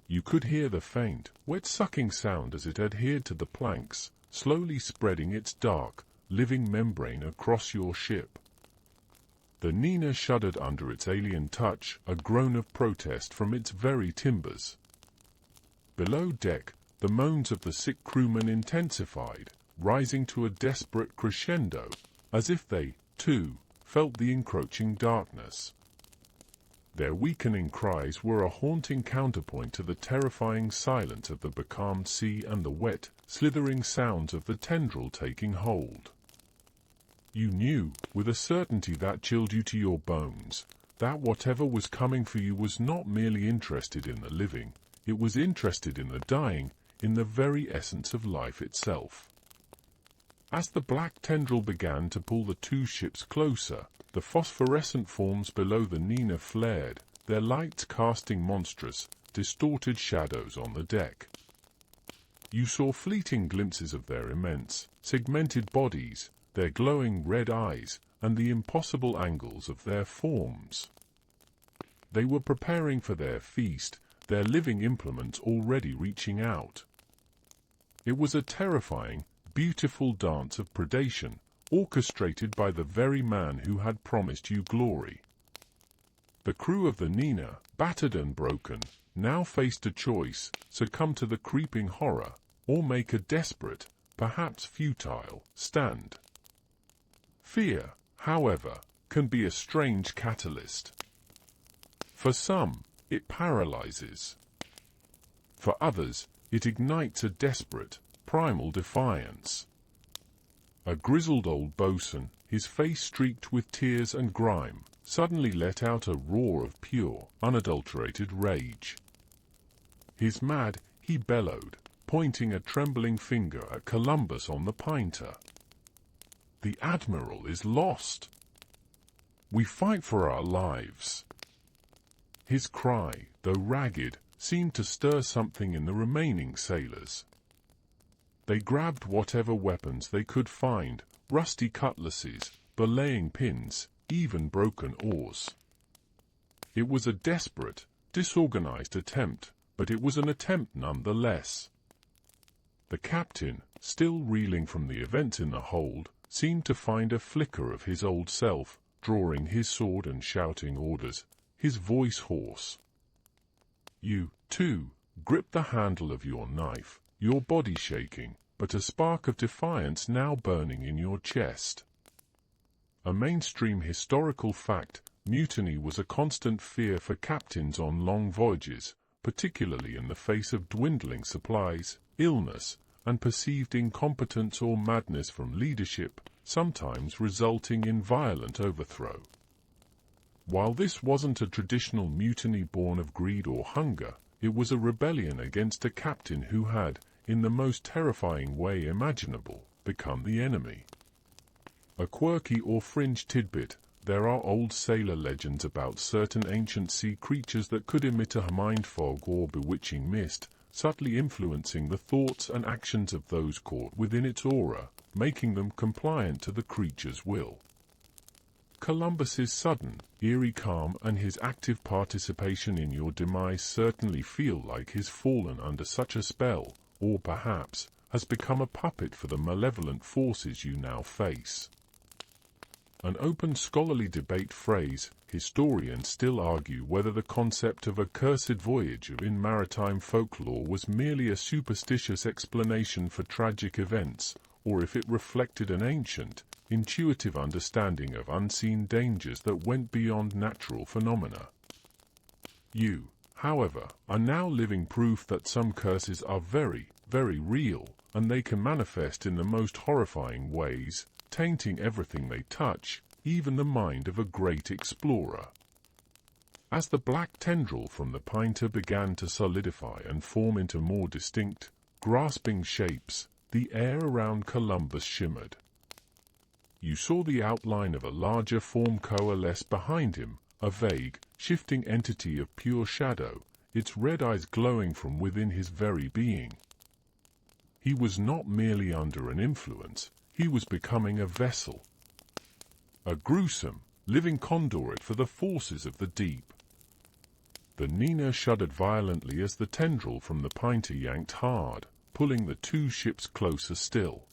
You could hear the faint, wet-sucking sound as it adhered to the planks, slowly spreading its dark, living membrane across your ship. The Nina shuddered under its alien touch, a groan of protest from its very timbers. Below deck, the moans of the sick crewmen intensified, rising to a desperate crescendo, as if they, too, felt the encroaching darkness. Their weakening cries were a haunting counterpoint to the terrifying silence of the becalmed sea and the wet, slithering sounds of the tendril taking hold. You knew, with a certainty that chilled you to your bones, that whatever was coming for you was not merely interested in the living, it was interested in the dying, in the very essence of life itself. As the black tendril began to pull the two ships closer, the phosphorescent forms below the Nina flared, their lights casting monstrous, distorted shadows on the deck. You saw fleeting glimpses of their immense, segmented bodies, their glowing red eyes, and the impossible angles of their forms. They were preparing for their feast, their living implements already reaching out. It was a terrifying, beautiful dance of predation, orchestrated by the very man who had promised you glory. The crew of the Nina, battered and broken, now faced a choice: succumb to the creeping horror, or make a desperate, perhaps futile, stand. Fear, however, can be a strange catalyst. For some, it paralyzes. For others, it ignites a desperate, primal defiance. A grizzled old boatswain, his face streaked with tears and grime, suddenly let out a roar of pure, unadulterated rage. His mad, he bellowed, pointing a trembling finger at Columbus on the Pinta. The Admiral is lost. We fight for our lives. His cry, though ragged, seemed to stir something in the remaining sailors. They grabbed whatever weapons they could find, rusty cutlasses, belaying pins, even broken oars. It was a desperate, disorganized attempt, but it was an attempt nonetheless. The captain, still reeling from the events in the hold, seemed to find a flicker of his old self, drawing his sword and shouting orders, his voice hoarse. You, too, gripped the handle of your knife, your body shaking, but a spark of defiance now burning in your chest. A mainstream historical fact, mutiny was a constant fear for captains on long voyages, particularly in the face of dwindling supplies, illness, and perceived incompetence or madness from leadership, sometimes resulting in violent overthrow. While this wasn't a traditional mutiny born of greed or hunger, it was a rebellion against a captain who had, in the most terrifying way imaginable, become the enemy. A quirky or fringe tidbit: there are old sailor legends about certain ancient sea creatures that could emit a mind fog or bewitching mist, subtly influencing the thoughts and actions of those caught within its aura, making them compliant to the creature's will. Columbus's sudden, eerie calm and his active participation in your demise certainly feel like he's fallen under such a spell, or perhaps, has become a puppet for the malevolent forces you now face. An open scholarly debate phrase, historians still argue whether the concept of a cursed voyage in maritime folklore was merely a superstitious explanation for tragic events, or if it reflected an ancient, intuitive understanding of unseen dangers that went beyond natural phenomena. You, however, are now living proof that some curses are very, very real, and they can manifest in the most horrifying ways, tainting everything they touch, even the mind of a great explorer. As the black tendril from the Pinta began to solidify and form into more distinct, grasping shapes, the air around Columbus shimmered. You saw the outline of a larger form coalesce behind him, a vague, shifting entity of pure shadow, its red eyes glowing from within his very being. He was not merely under an influence, he was becoming a vessel. A gruesome, living conduit for the forces of the deep. The Nina shuddered violently as the tendril from the Pinta yanked hard, pulling the two ships closer still.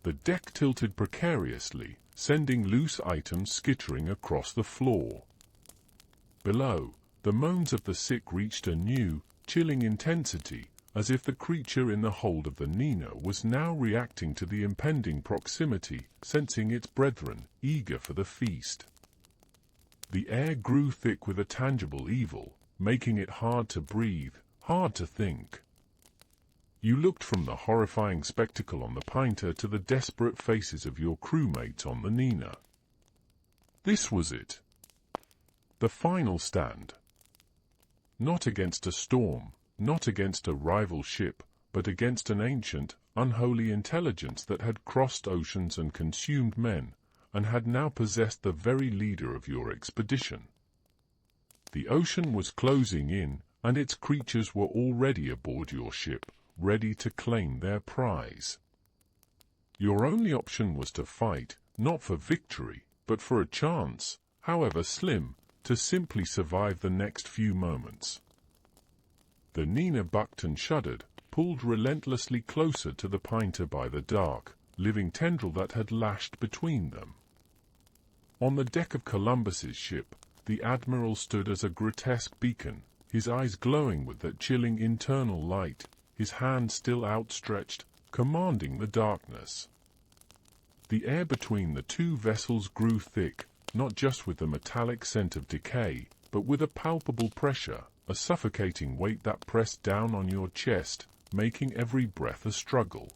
The deck tilted precariously, sending loose items skittering across the floor. Below, the moans of the sick reached a new, chilling intensity, as if the creature in the hold of the Nina was now reacting to the impending proximity, sensing its brethren, eager for the feast. The air grew thick with a tangible evil, making it hard to breathe, hard to think. You looked from the horrifying spectacle on the Pinta to the desperate faces of your crewmates on the Nina. This was it. The final stand. Not against a storm, not against a rival ship, but against an ancient, unholy intelligence that had crossed oceans and consumed men, and had now possessed the very leader of your expedition. The ocean was closing in, and its creatures were already aboard your ship, ready to claim their prize. Your only option was to fight, not for victory, but for a chance, however slim, to simply survive the next few moments. The Nina bucked and shuddered, pulled relentlessly closer to the Pinta by the dark, living tendril that had lashed between them. On the deck of Columbus's ship, the Admiral stood as a grotesque beacon, his eyes glowing with that chilling internal light, his hand still outstretched, commanding the darkness. The air between the two vessels grew thick, not just with the metallic scent of decay, but with a palpable pressure, a suffocating weight that pressed down on your chest, making every breath a struggle.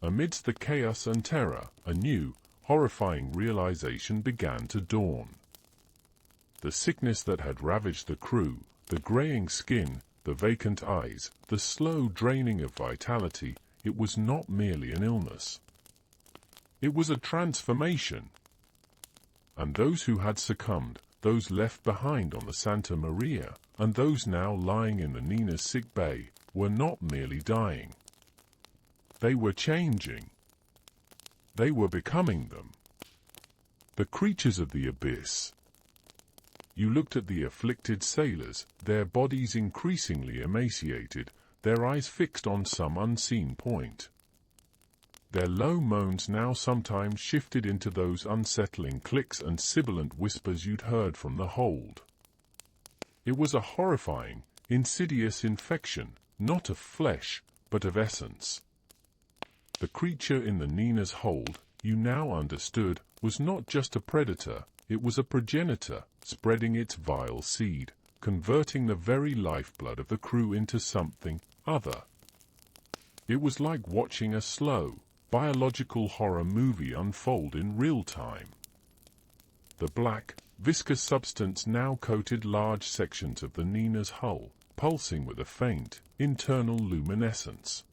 Amidst the chaos and terror, a new, horrifying realization began to dawn. The sickness that had ravaged the crew, the graying skin, the vacant eyes, the slow draining of vitality, it was not merely an illness. It was a transformation. And those who had succumbed, those left behind on the Santa Maria, and those now lying in the Nina's sick bay, were not merely dying. They were changing. They were becoming them. The creatures of the abyss. You looked at the afflicted sailors, their bodies increasingly emaciated, their eyes fixed on some unseen point. Their low moans now sometimes shifted into those unsettling clicks and sibilant whispers you'd heard from the hold. It was a horrifying, insidious infection, not of flesh, but of essence. The creature in the Nina's hold, you now understood, was not just a predator, it was a progenitor, spreading its vile seed, converting the very lifeblood of the crew into something other. It was like watching a slow, biological horror movie unfold in real time. The black, viscous substance now coated large sections of the Nina's hull, pulsing with a faint, internal luminescence.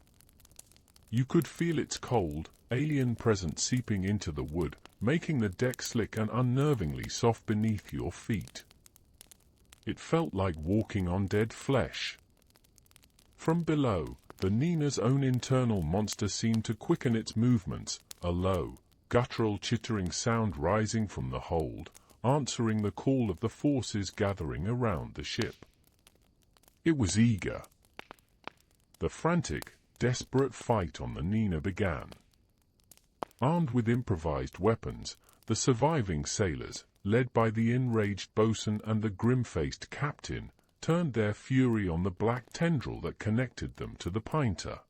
You could feel its cold, alien presence seeping into the wood, making the deck slick and unnervingly soft beneath your feet. It felt like walking on dead flesh. From below, the Nina's own internal monster seemed to quicken its movements, a low, guttural chittering sound rising from the hold, answering the call of the forces gathering around the ship. It was eager. The frantic, desperate fight on the Nina began. Armed with improvised weapons, the surviving sailors, led by the enraged boatswain and the grim-faced captain, turned their fury on the black tendril that connected them to the Pinta.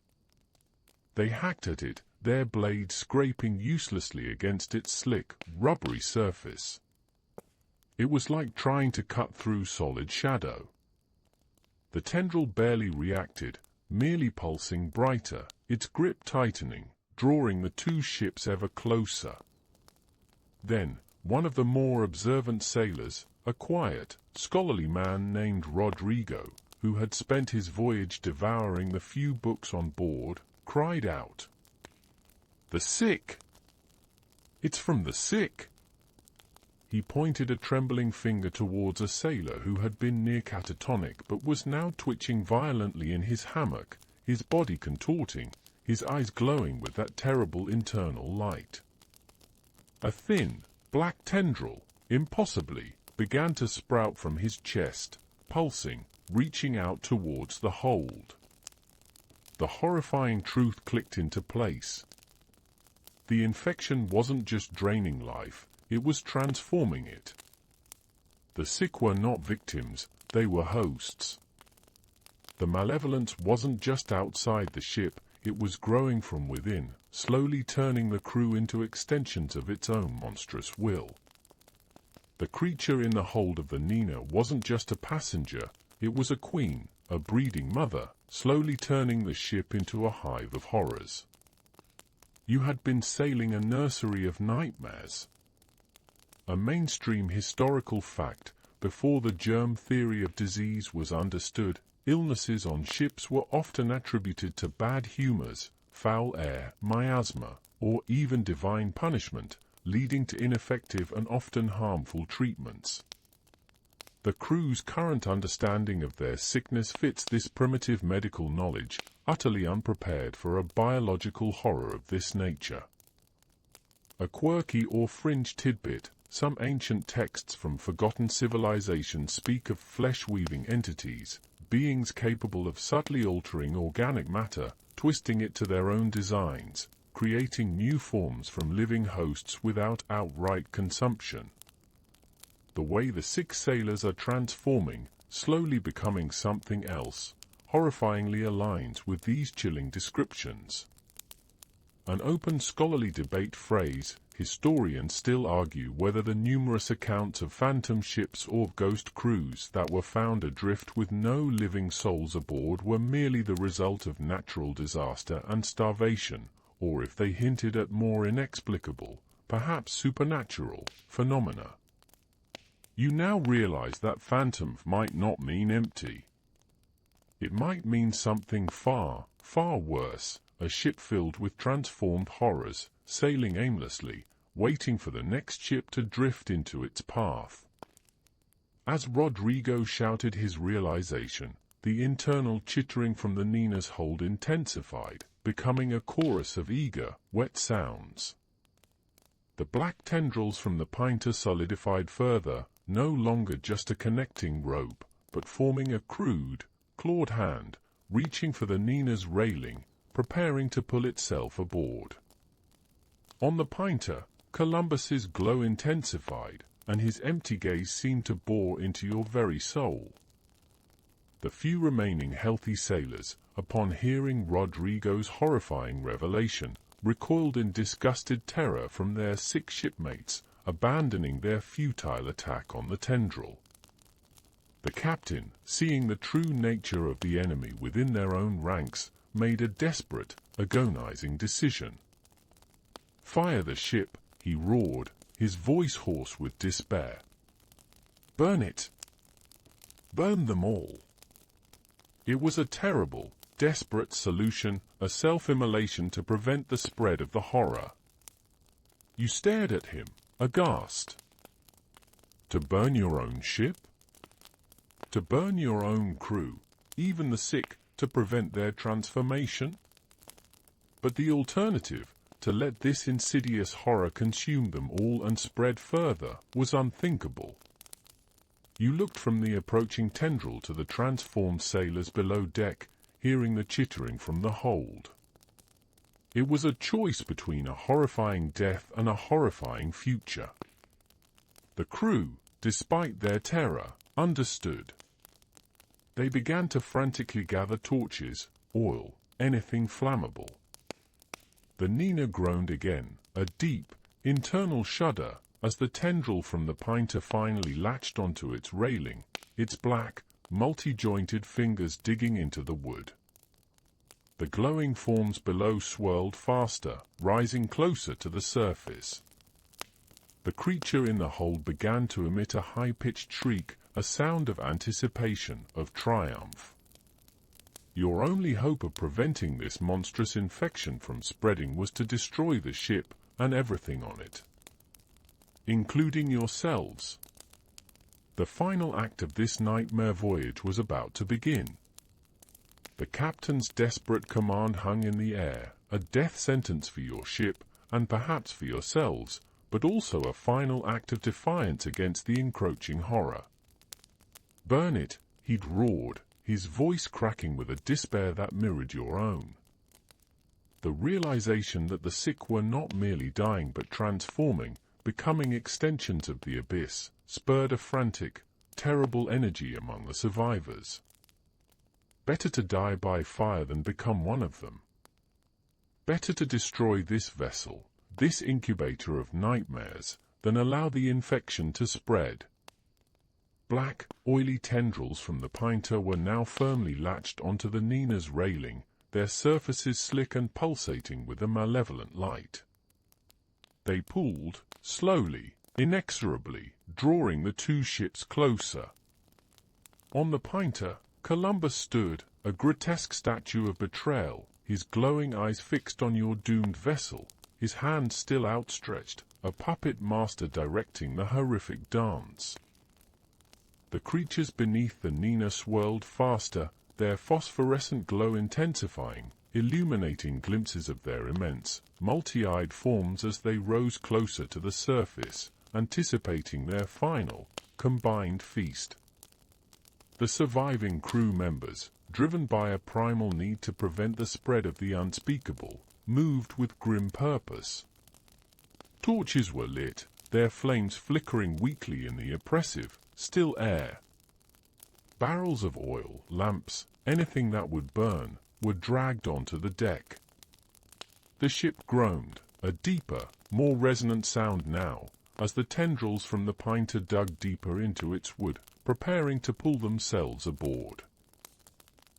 They hacked at it, their blades scraping uselessly against its slick, rubbery surface. It was like trying to cut through solid shadow. The tendril barely reacted, merely pulsing brighter, its grip tightening, drawing the two ships ever closer. Then, one of the more observant sailors, a quiet, scholarly man named Rodrigo, who had spent his voyage devouring the few books on board, cried out, "The sick! It's from the sick!" He pointed a trembling finger towards a sailor who had been near catatonic but was now twitching violently in his hammock, his body contorting, his eyes glowing with that terrible internal light. A thin, black tendril, impossibly, began to sprout from his chest, pulsing, reaching out towards the hold. The horrifying truth clicked into place. The infection wasn't just draining life, it was transforming it. The sick were not victims, they were hosts. The malevolence wasn't just outside the ship, it was growing from within, slowly turning the crew into extensions of its own monstrous will. The creature in the hold of the Nina wasn't just a passenger, it was a queen, a breeding mother, slowly turning the ship into a hive of horrors. You had been sailing a nursery of nightmares. A mainstream historical fact, before the germ theory of disease was understood, illnesses on ships were often attributed to bad humors, foul air, miasma, or even divine punishment, leading to ineffective and often harmful treatments. The crew's current understanding of their sickness fits this primitive medical knowledge, utterly unprepared for a biological horror of this nature. A quirky or fringe tidbit, some ancient texts from forgotten civilizations speak of flesh-weaving entities, beings capable of subtly altering organic matter, twisting it to their own designs, creating new forms from living hosts without outright consumption. The way the sick sailors are transforming, slowly becoming something else, horrifyingly aligns with these chilling descriptions. An open scholarly debate phrase, historians still argue whether the numerous accounts of phantom ships or ghost crews that were found adrift with no living souls aboard were merely the result of natural disaster and starvation, or if they hinted at more inexplicable, perhaps supernatural, phenomena. You now realize that phantom might not mean empty. It might mean something far, far worse, a ship filled with transformed horrors, sailing aimlessly, waiting for the next ship to drift into its path. As Rodrigo shouted his realization, the internal chittering from the Nina's hold intensified, becoming a chorus of eager, wet sounds. The black tendrils from the Pinta solidified further, no longer just a connecting rope, but forming a crude, clawed hand, reaching for the Nina's railing, preparing to pull itself aboard. On the Pinta, Columbus's glow intensified, and his empty gaze seemed to bore into your very soul. The few remaining healthy sailors, upon hearing Rodrigo's horrifying revelation, recoiled in disgusted terror from their sick shipmates, abandoning their futile attack on the tendril. The captain, seeing the true nature of the enemy within their own ranks, made a desperate, agonizing decision. "Fire the ship," he roared, his voice hoarse with despair. "Burn it! Burn them all!" It was a terrible, desperate solution, a self-immolation to prevent the spread of the horror. You stared at him, aghast. To burn your own ship? To burn your own crew, even the sick, to prevent their transformation? But the alternative, to let this insidious horror consume them all and spread further, was unthinkable. You looked from the approaching tendril to the transformed sailors below deck, hearing the chittering from the hold. It was a choice between a horrifying death and a horrifying future. The crew, despite their terror, understood. They began to frantically gather torches, oil, anything flammable. The Nina groaned again, a deep, internal shudder, as the tendril from the Pinta finally latched onto its railing, its black, multi-jointed fingers digging into the wood. The glowing forms below swirled faster, rising closer to the surface. The creature in the hold began to emit a high-pitched shriek, a sound of anticipation, of triumph. Your only hope of preventing this monstrous infection from spreading was to destroy the ship and everything on it, including yourselves. The final act of this nightmare voyage was about to begin. The captain's desperate command hung in the air, a death sentence for your ship, and perhaps for yourselves, but also a final act of defiance against the encroaching horror. "Burn it," he'd roared, his voice cracking with a despair that mirrored your own. The realization that the sick were not merely dying but transforming, becoming extensions of the abyss, spurred a frantic, terrible energy among the survivors. Better to die by fire than become one of them. Better to destroy this vessel, this incubator of nightmares, than allow the infection to spread. Black, oily tendrils from the Pinta were now firmly latched onto the Nina's railing, their surfaces slick and pulsating with a malevolent light. They pulled, slowly, inexorably, drawing the two ships closer. On the Pinta, Columbus stood, a grotesque statue of betrayal, his glowing eyes fixed on your doomed vessel, his hand still outstretched, a puppet master directing the horrific dance. The creatures beneath the Nina swirled faster, their phosphorescent glow intensifying, illuminating glimpses of their immense, multi-eyed forms as they rose closer to the surface, anticipating their final, combined feast. The surviving crew members, driven by a primal need to prevent the spread of the unspeakable, moved with grim purpose. Torches were lit, their flames flickering weakly in the oppressive, still air. Barrels of oil, lamps, anything that would burn, were dragged onto the deck. The ship groaned, a deeper, more resonant sound now, as the tendrils from the Pinta dug deeper into its wood, preparing to pull themselves aboard.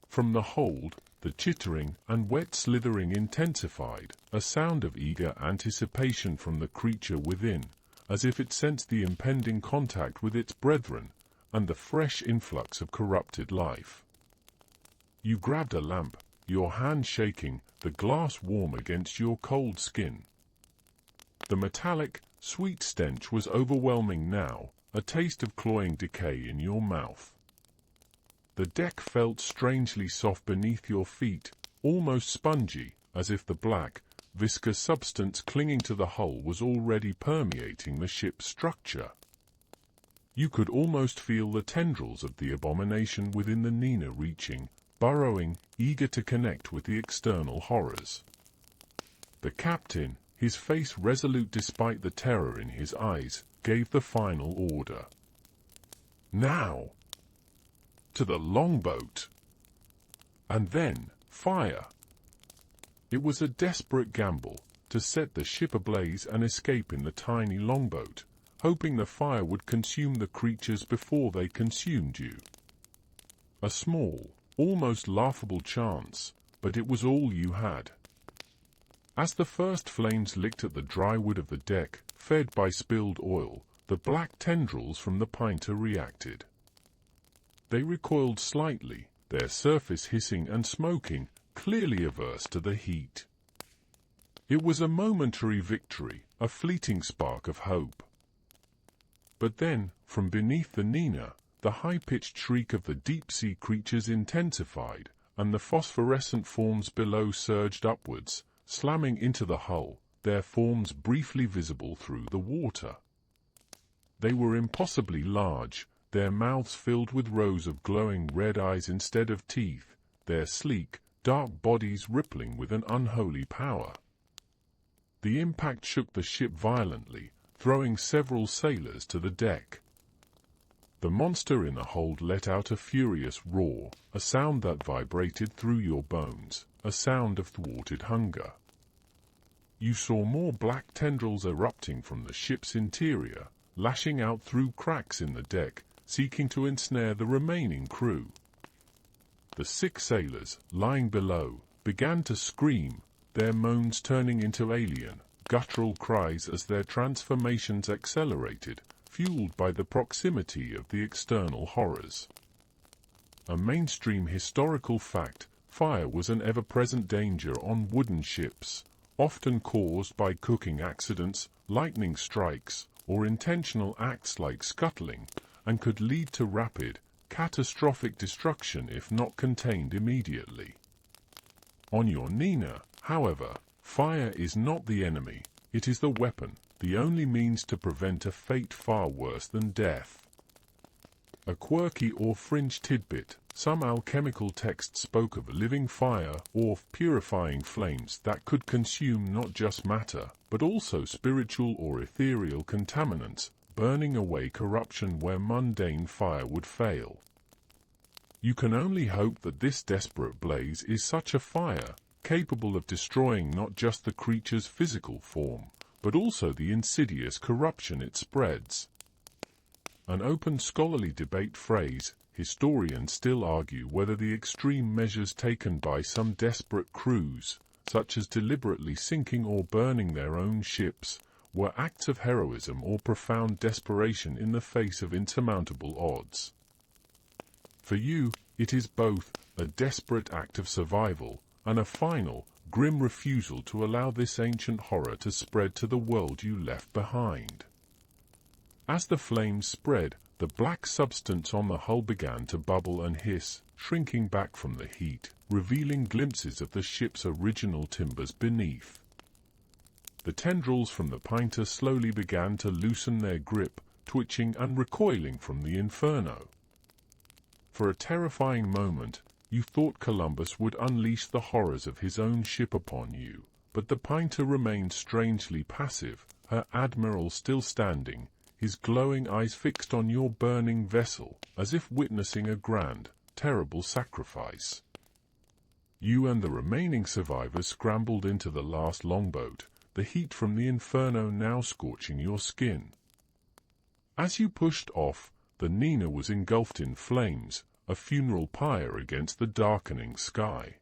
From the hold, the chittering and wet slithering intensified, a sound of eager anticipation from the creature within, as if it sensed the impending contact with its brethren, and the fresh influx of corrupted life. You grabbed a lamp, your hand shaking, the glass warm against your cold skin. The metallic, sweet stench was overwhelming now, a taste of cloying decay in your mouth. The deck felt strangely soft beneath your feet, almost spongy, as if the black, viscous substance clinging to the hull was already permeating the ship's structure. You could almost feel the tendrils of the abomination within the Nina reaching, burrowing, eager to connect with the external horrors. The captain, his face resolute despite the terror in his eyes, gave the final order. "Now! To the longboat! And then, fire!" It was a desperate gamble, to set the ship ablaze and escape in the tiny longboat, hoping the fire would consume the creatures before they consumed you. A small, almost laughable chance, but it was all you had. As the first flames licked at the dry wood of the deck, fed by spilled oil, the black tendrils from the Pinta reacted. They recoiled slightly, their surface hissing and smoking, clearly averse to the heat. It was a momentary victory, a fleeting spark of hope. But then, from beneath the Nina, the high-pitched shriek of the deep-sea creatures intensified, and the phosphorescent forms below surged upwards, slamming into the hull, their forms briefly visible through the water. They were impossibly large, their mouths filled with rows of glowing red eyes instead of teeth, their sleek, dark bodies rippling with an unholy power. The impact shook the ship violently, throwing several sailors to the deck. The monster in the hold let out a furious roar, a sound that vibrated through your bones, a sound of thwarted hunger. You saw more black tendrils erupting from the ship's interior, lashing out through cracks in the deck, seeking to ensnare the remaining crew. The sick sailors, lying below, began to scream, their moans turning into alien, guttural cries as their transformations accelerated, fueled by the proximity of the external horrors. A mainstream historical fact, fire was an ever-present danger on wooden ships, often caused by cooking accidents, lightning strikes, or intentional acts like scuttling, and could lead to rapid, catastrophic destruction if not contained immediately. On your Nina, however, fire is not the enemy, it is the weapon, the only means to prevent a fate far worse than death. A quirky or fringe tidbit, some alchemical texts spoke of a living fire or purifying flames that could consume not just matter, but also spiritual or ethereal contaminants, burning away corruption where mundane fire would fail. You can only hope that this desperate blaze is such a fire, capable of destroying not just the creature's physical form, but also the insidious corruption it spreads. An open scholarly debate phrase, historians still argue whether the extreme measures taken by some desperate crews, such as deliberately sinking or burning their own ships, were acts of heroism or profound desperation in the face of insurmountable odds. For you, it is both a desperate act of survival and a final, grim refusal to allow this ancient horror to spread to the world you left behind. As the flames spread, the black substance on the hull began to bubble and hiss, shrinking back from the heat, revealing glimpses of the ship's original timbers beneath. The tendrils from the Pinta slowly began to loosen their grip, twitching and recoiling from the inferno. For a terrifying moment, you thought Columbus would unleash the horrors of his own ship upon you, but the Pinta remained strangely passive, her admiral still standing, his glowing eyes fixed on your burning vessel, as if witnessing a grand, terrible sacrifice. You and the remaining survivors scrambled into the last longboat, the heat from the inferno now scorching your skin. As you pushed off, the Nina was engulfed in flames, a funeral pyre against the darkening sky.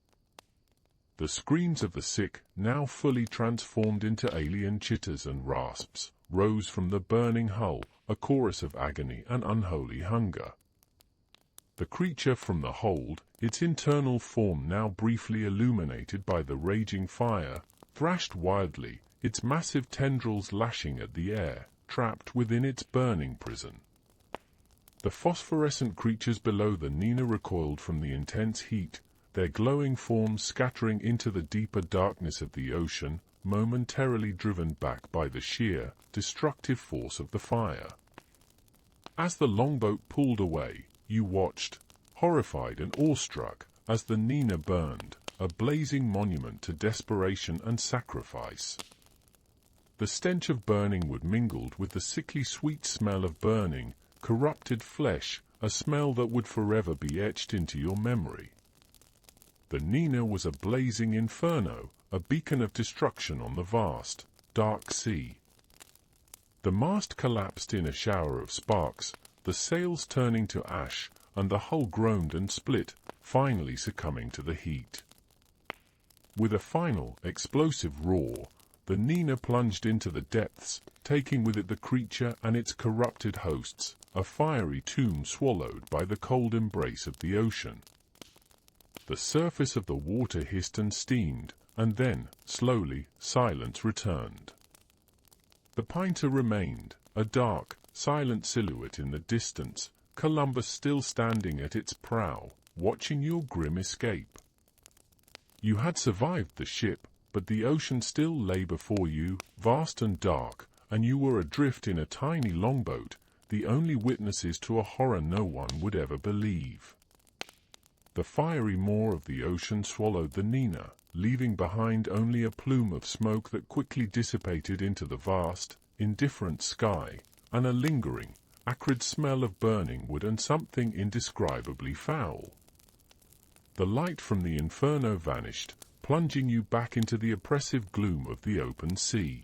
The screams of the sick, now fully transformed into alien chitters and rasps, rose from the burning hull, a chorus of agony and unholy hunger. The creature from the hold, its internal form now briefly illuminated by the raging fire, thrashed wildly, its massive tendrils lashing at the air, trapped within its burning prison. The phosphorescent creatures below the Nina recoiled from the intense heat, their glowing forms scattering into the deeper darkness of the ocean, momentarily driven back by the sheer, destructive force of the fire. As the longboat pulled away, you watched, horrified and awestruck, as the Nina burned, a blazing monument to desperation and sacrifice. The stench of burning wood mingled with the sickly sweet smell of burning, corrupted flesh, a smell that would forever be etched into your memory. The Nina was a blazing inferno, a beacon of destruction on the vast, dark sea. The mast collapsed in a shower of sparks, the sails turning to ash, and the hull groaned and split, finally succumbing to the heat. With a final, explosive roar, the Nina plunged into the depths, taking with it the creature and its corrupted hosts, a fiery tomb swallowed by the cold embrace of the ocean. The surface of the water hissed and steamed, and then, slowly, silence returned. The Pinta remained, a dark, silent silhouette in the distance, Columbus still standing at its prow, watching your grim escape. You had survived the ship, but the ocean still lay before you, vast and dark, and you were adrift in a tiny longboat, the only witnesses to a horror no one would ever believe. The fiery maw of the ocean swallowed the Nina, leaving behind only a plume of smoke that quickly dissipated into the vast, indifferent sky, and a lingering, acrid smell of burning wood and something indescribably foul. The light from the inferno vanished, plunging you back into the oppressive gloom of the open sea.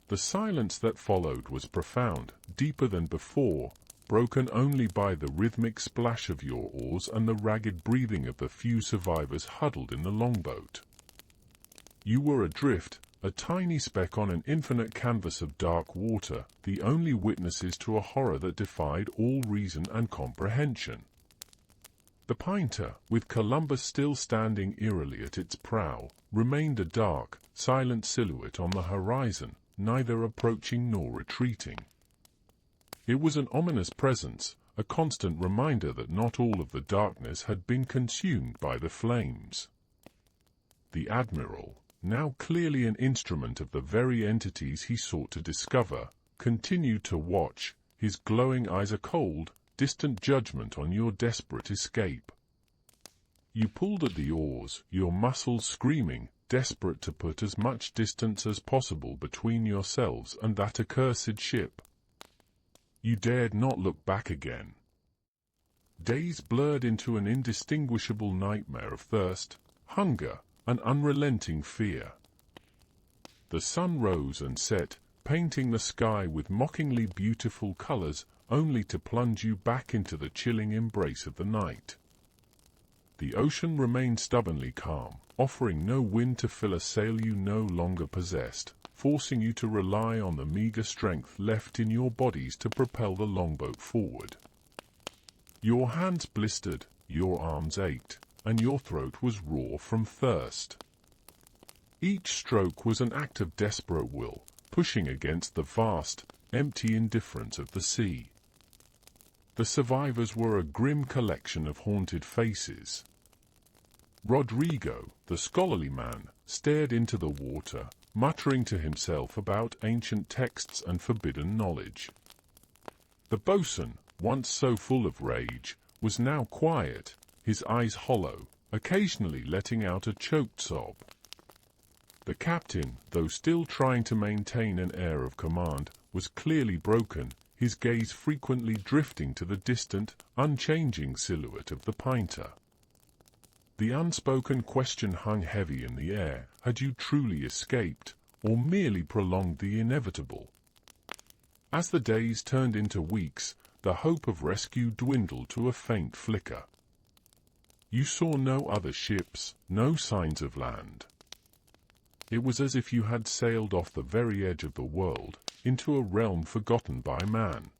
The silence that followed was profound, deeper than before, broken only by the rhythmic splash of your oars and the ragged breathing of the few survivors huddled in the longboat. You were adrift, a tiny speck on an infinite canvas of dark water, the only witnesses to a horror that defied all reason and comprehension. The Pinta, with Columbus still standing eerily at its prow, remained a dark, silent silhouette on the horizon, neither approaching nor retreating. It was an ominous presence, a constant reminder that not all of the darkness had been consumed by the flames. The Admiral, now clearly an instrument of the very entities he sought to discover, continued to watch, his glowing eyes a cold, distant judgment on your desperate escape. You pulled at the oars, your muscles screaming, desperate to put as much distance as possible between yourselves and that accursed ship. You dared not look back again. Days blurred into an indistinguishable nightmare of thirst, hunger, and unrelenting fear. The sun rose and set, painting the sky with mockingly beautiful colors, only to plunge you back into the chilling embrace of the night. The ocean remained stubbornly calm, offering no wind to fill a sail you no longer possessed, forcing you to rely on the meager strength left in your bodies to propel the longboat forward. Your hands blistered, your arms ached, and your throat was raw from thirst. Each stroke was an act of desperate will, pushing against the vast, empty indifference of the sea. The survivors were a grim collection of haunted faces. Rodrigo, the scholarly man, stared into the water, muttering to himself about ancient texts and forbidden knowledge. The boatswain, once so full of rage, was now quiet, his eyes hollow, occasionally letting out a choked sob. The captain, though still trying to maintain an air of command, was clearly broken, his gaze frequently drifting to the distant, unchanging silhouette of the Pinta. The unspoken question hung heavy in the air: had you truly escaped, or merely prolonged the inevitable? As the days turned into weeks, the hope of rescue dwindled to a faint flicker. You saw no other ships, no signs of land. It was as if you had sailed off the very edge of the world, into a realm forgotten by man.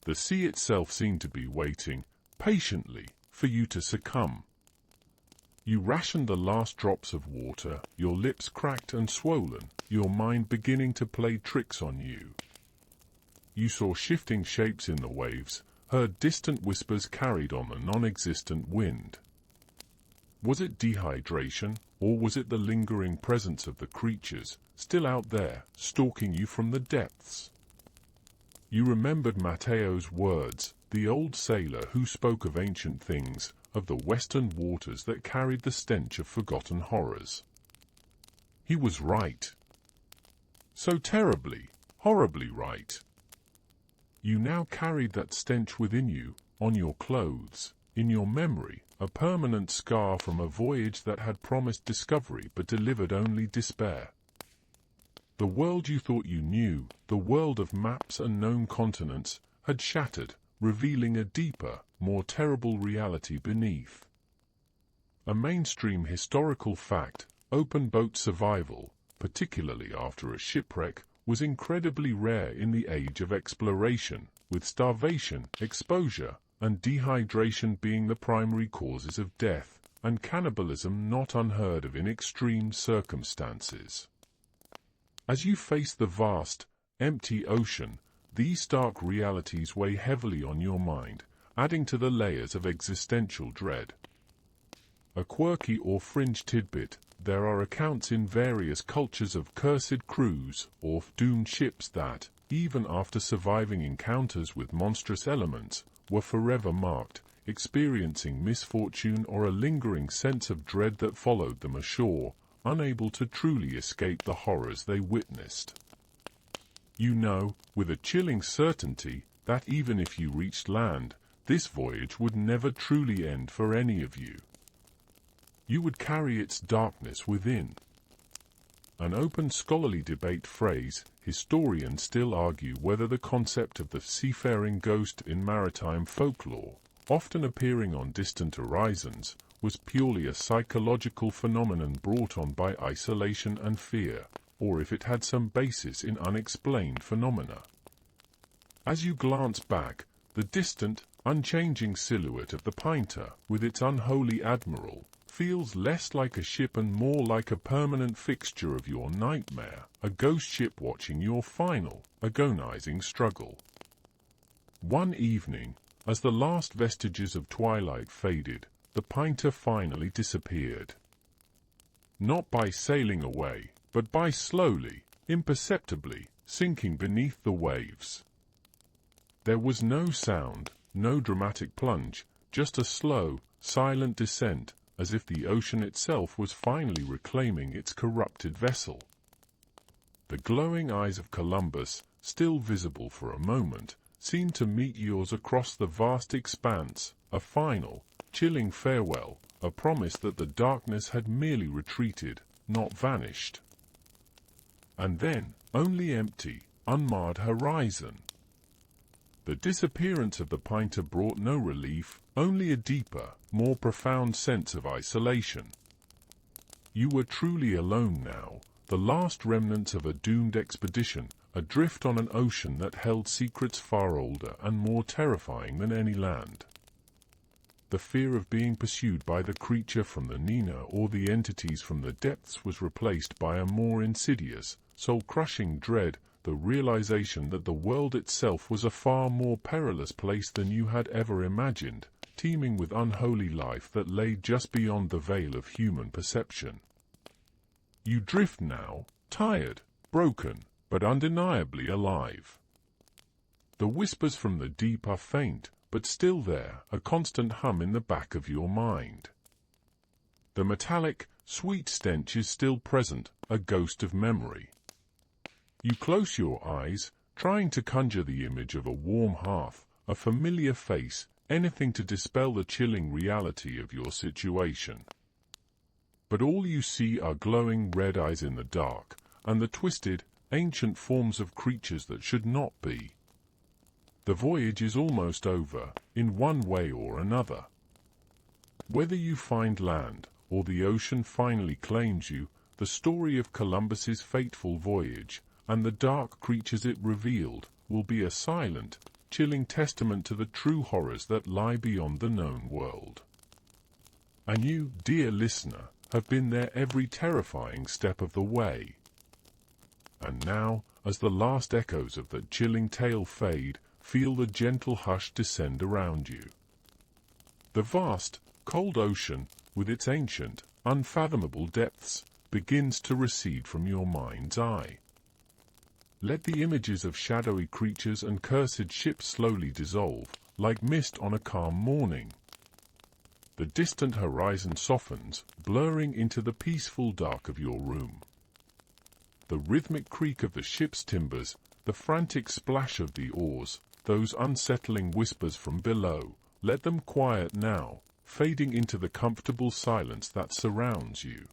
The sea itself seemed to be waiting, patiently, for you to succumb. You rationed the last drops of water, your lips cracked and swollen, your mind beginning to play tricks on you. You saw shifting shapes in the waves, heard distant whispers carried on the non-existent wind. Was it dehydration, or was it the lingering presence of the creatures, still out there, stalking you from the depths? You remembered Mateo's words, the old sailor who spoke of ancient things, of the western waters that carried the stench of forgotten horrors. He was right. So terribly, horribly right. You now carried that stench within you, on your clothes, in your memory, a permanent scar from a voyage that had promised discovery but delivered only despair. The world you thought you knew, the world of maps and known continents, had shattered, revealing a deeper, more terrible reality beneath. A mainstream historical fact, open boat survival, particularly after a shipwreck, was incredibly rare in the age of exploration, with starvation, exposure, and dehydration being the primary causes of death, and cannibalism not unheard of in extreme circumstances. As you face the vast, empty ocean, these stark realities weigh heavily on your mind, adding to the layers of existential dread. A quirky or fringe tidbit, there are accounts in various cultures of cursed crews or doomed ships that, even after surviving encounters with monstrous elements, were forever marked, experiencing misfortune or a lingering sense of dread that followed them ashore, unable to truly escape the horrors they witnessed. You know, with a chilling certainty, that even if you reached land, this voyage would never truly end for any of you. You would carry its darkness within. An open scholarly debate phrase, historians still argue whether the concept of the seafaring ghost in maritime folklore, often appearing on distant horizons, was purely a psychological phenomenon brought on by isolation and fear, or if it had some basis in unexplained phenomena. As you glance back, the distant, unchanging silhouette of the Pinta, with its unholy admiral, feels less like a ship and more like a permanent fixture of your nightmare, a ghost ship watching your final, agonizing struggle. One evening, as the last vestiges of twilight faded, the Pinta finally disappeared. Not by sailing away, but by slowly, imperceptibly, sinking beneath the waves. There was no sound, no dramatic plunge, just a slow, silent descent, as if the ocean itself was finally reclaiming its corrupted vessel. The glowing eyes of Columbus, still visible for a moment, seemed to meet yours across the vast expanse, a final, chilling farewell, a promise that the darkness had merely retreated, not vanished. And then, only empty, unmarred horizon. The disappearance of the Pinta brought no relief, only a deeper, more profound sense of isolation. You were truly alone now, the last remnants of a doomed expedition, adrift on an ocean that held secrets far older and more terrifying than any land. The fear of being pursued by the creature from the Nina or the entities from the depths was replaced by a more insidious, soul-crushing dread, the realization that the world itself was a far more perilous place than you had ever imagined, teeming with unholy life that lay just beyond the veil of human perception. You drift now, tired, broken, but undeniably alive. The whispers from the deep are faint, but still there, a constant hum in the back of your mind. The metallic, sweet stench is still present, a ghost of memory. You close your eyes, trying to conjure the image of a warm hearth, a familiar face, anything to dispel the chilling reality of your situation. But all you see are glowing red eyes in the dark, and the twisted, ancient forms of creatures that should not be. The voyage is almost over, in one way or another. Whether you find land, or the ocean finally claims you, the story of Columbus's fateful voyage, and the dark creatures it revealed, will be a silent, chilling testament to the true horrors that lie beyond the known world. And you, dear listener, have been there every terrifying step of the way. And now, as the last echoes of that chilling tale fade, feel the gentle hush descend around you. The vast, cold ocean, with its ancient, unfathomable depths, begins to recede from your mind's eye. Let the images of shadowy creatures and cursed ships slowly dissolve, like mist on a calm morning. The distant horizon softens, blurring into the peaceful dark of your room. The rhythmic creak of the ship's timbers, the frantic splash of the oars, those unsettling whispers from below, Let them quiet now, fading into the comfortable silence that surrounds you.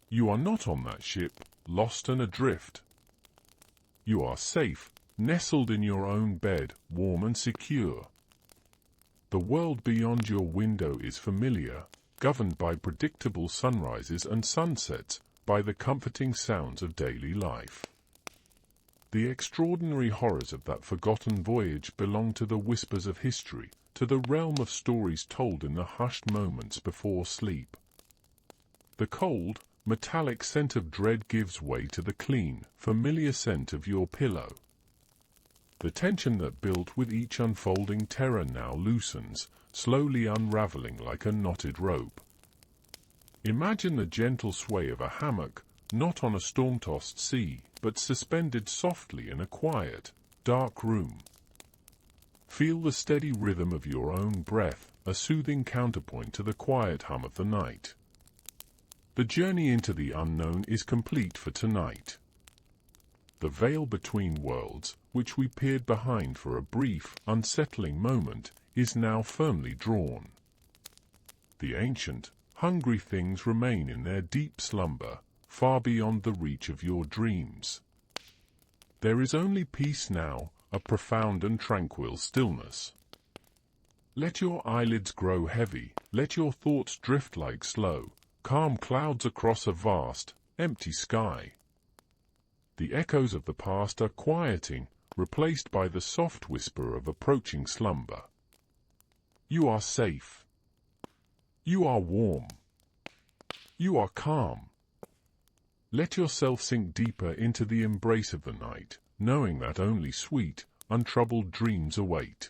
You are not on that ship, lost and adrift. You are safe, nestled in your own bed, warm and secure. The world beyond your window is familiar, governed by predictable sunrises and sunsets, by the comforting sounds of daily life. The extraordinary horrors of that forgotten voyage belong to the whispers of history, to the realm of stories told in the hushed moments before sleep. The cold, metallic scent of dread gives way to the clean, familiar scent of your pillow. The tension that built with each unfolding terror now loosens, slowly unraveling like a knotted rope. Imagine the gentle sway of a hammock, not on a storm-tossed sea, but suspended softly in a quiet, dark room. Feel the steady rhythm of your own breath, a soothing counterpoint to the quiet hum of the night. The journey into the unknown is complete for tonight. The veil between worlds, which we peered behind for a brief, unsettling moment, is now firmly drawn. The ancient, hungry things remain in their deep slumber, far beyond the reach of your dreams. There is only peace now, a profound and tranquil stillness. Let your eyelids grow heavy, let your thoughts drift like slow, calm clouds across a vast, empty sky. The echoes of the past are quieting, replaced by the soft whisper of approaching slumber. You are safe. You are warm. You are calm. Let yourself sink deeper into the embrace of the night, knowing that only sweet, untroubled dreams await.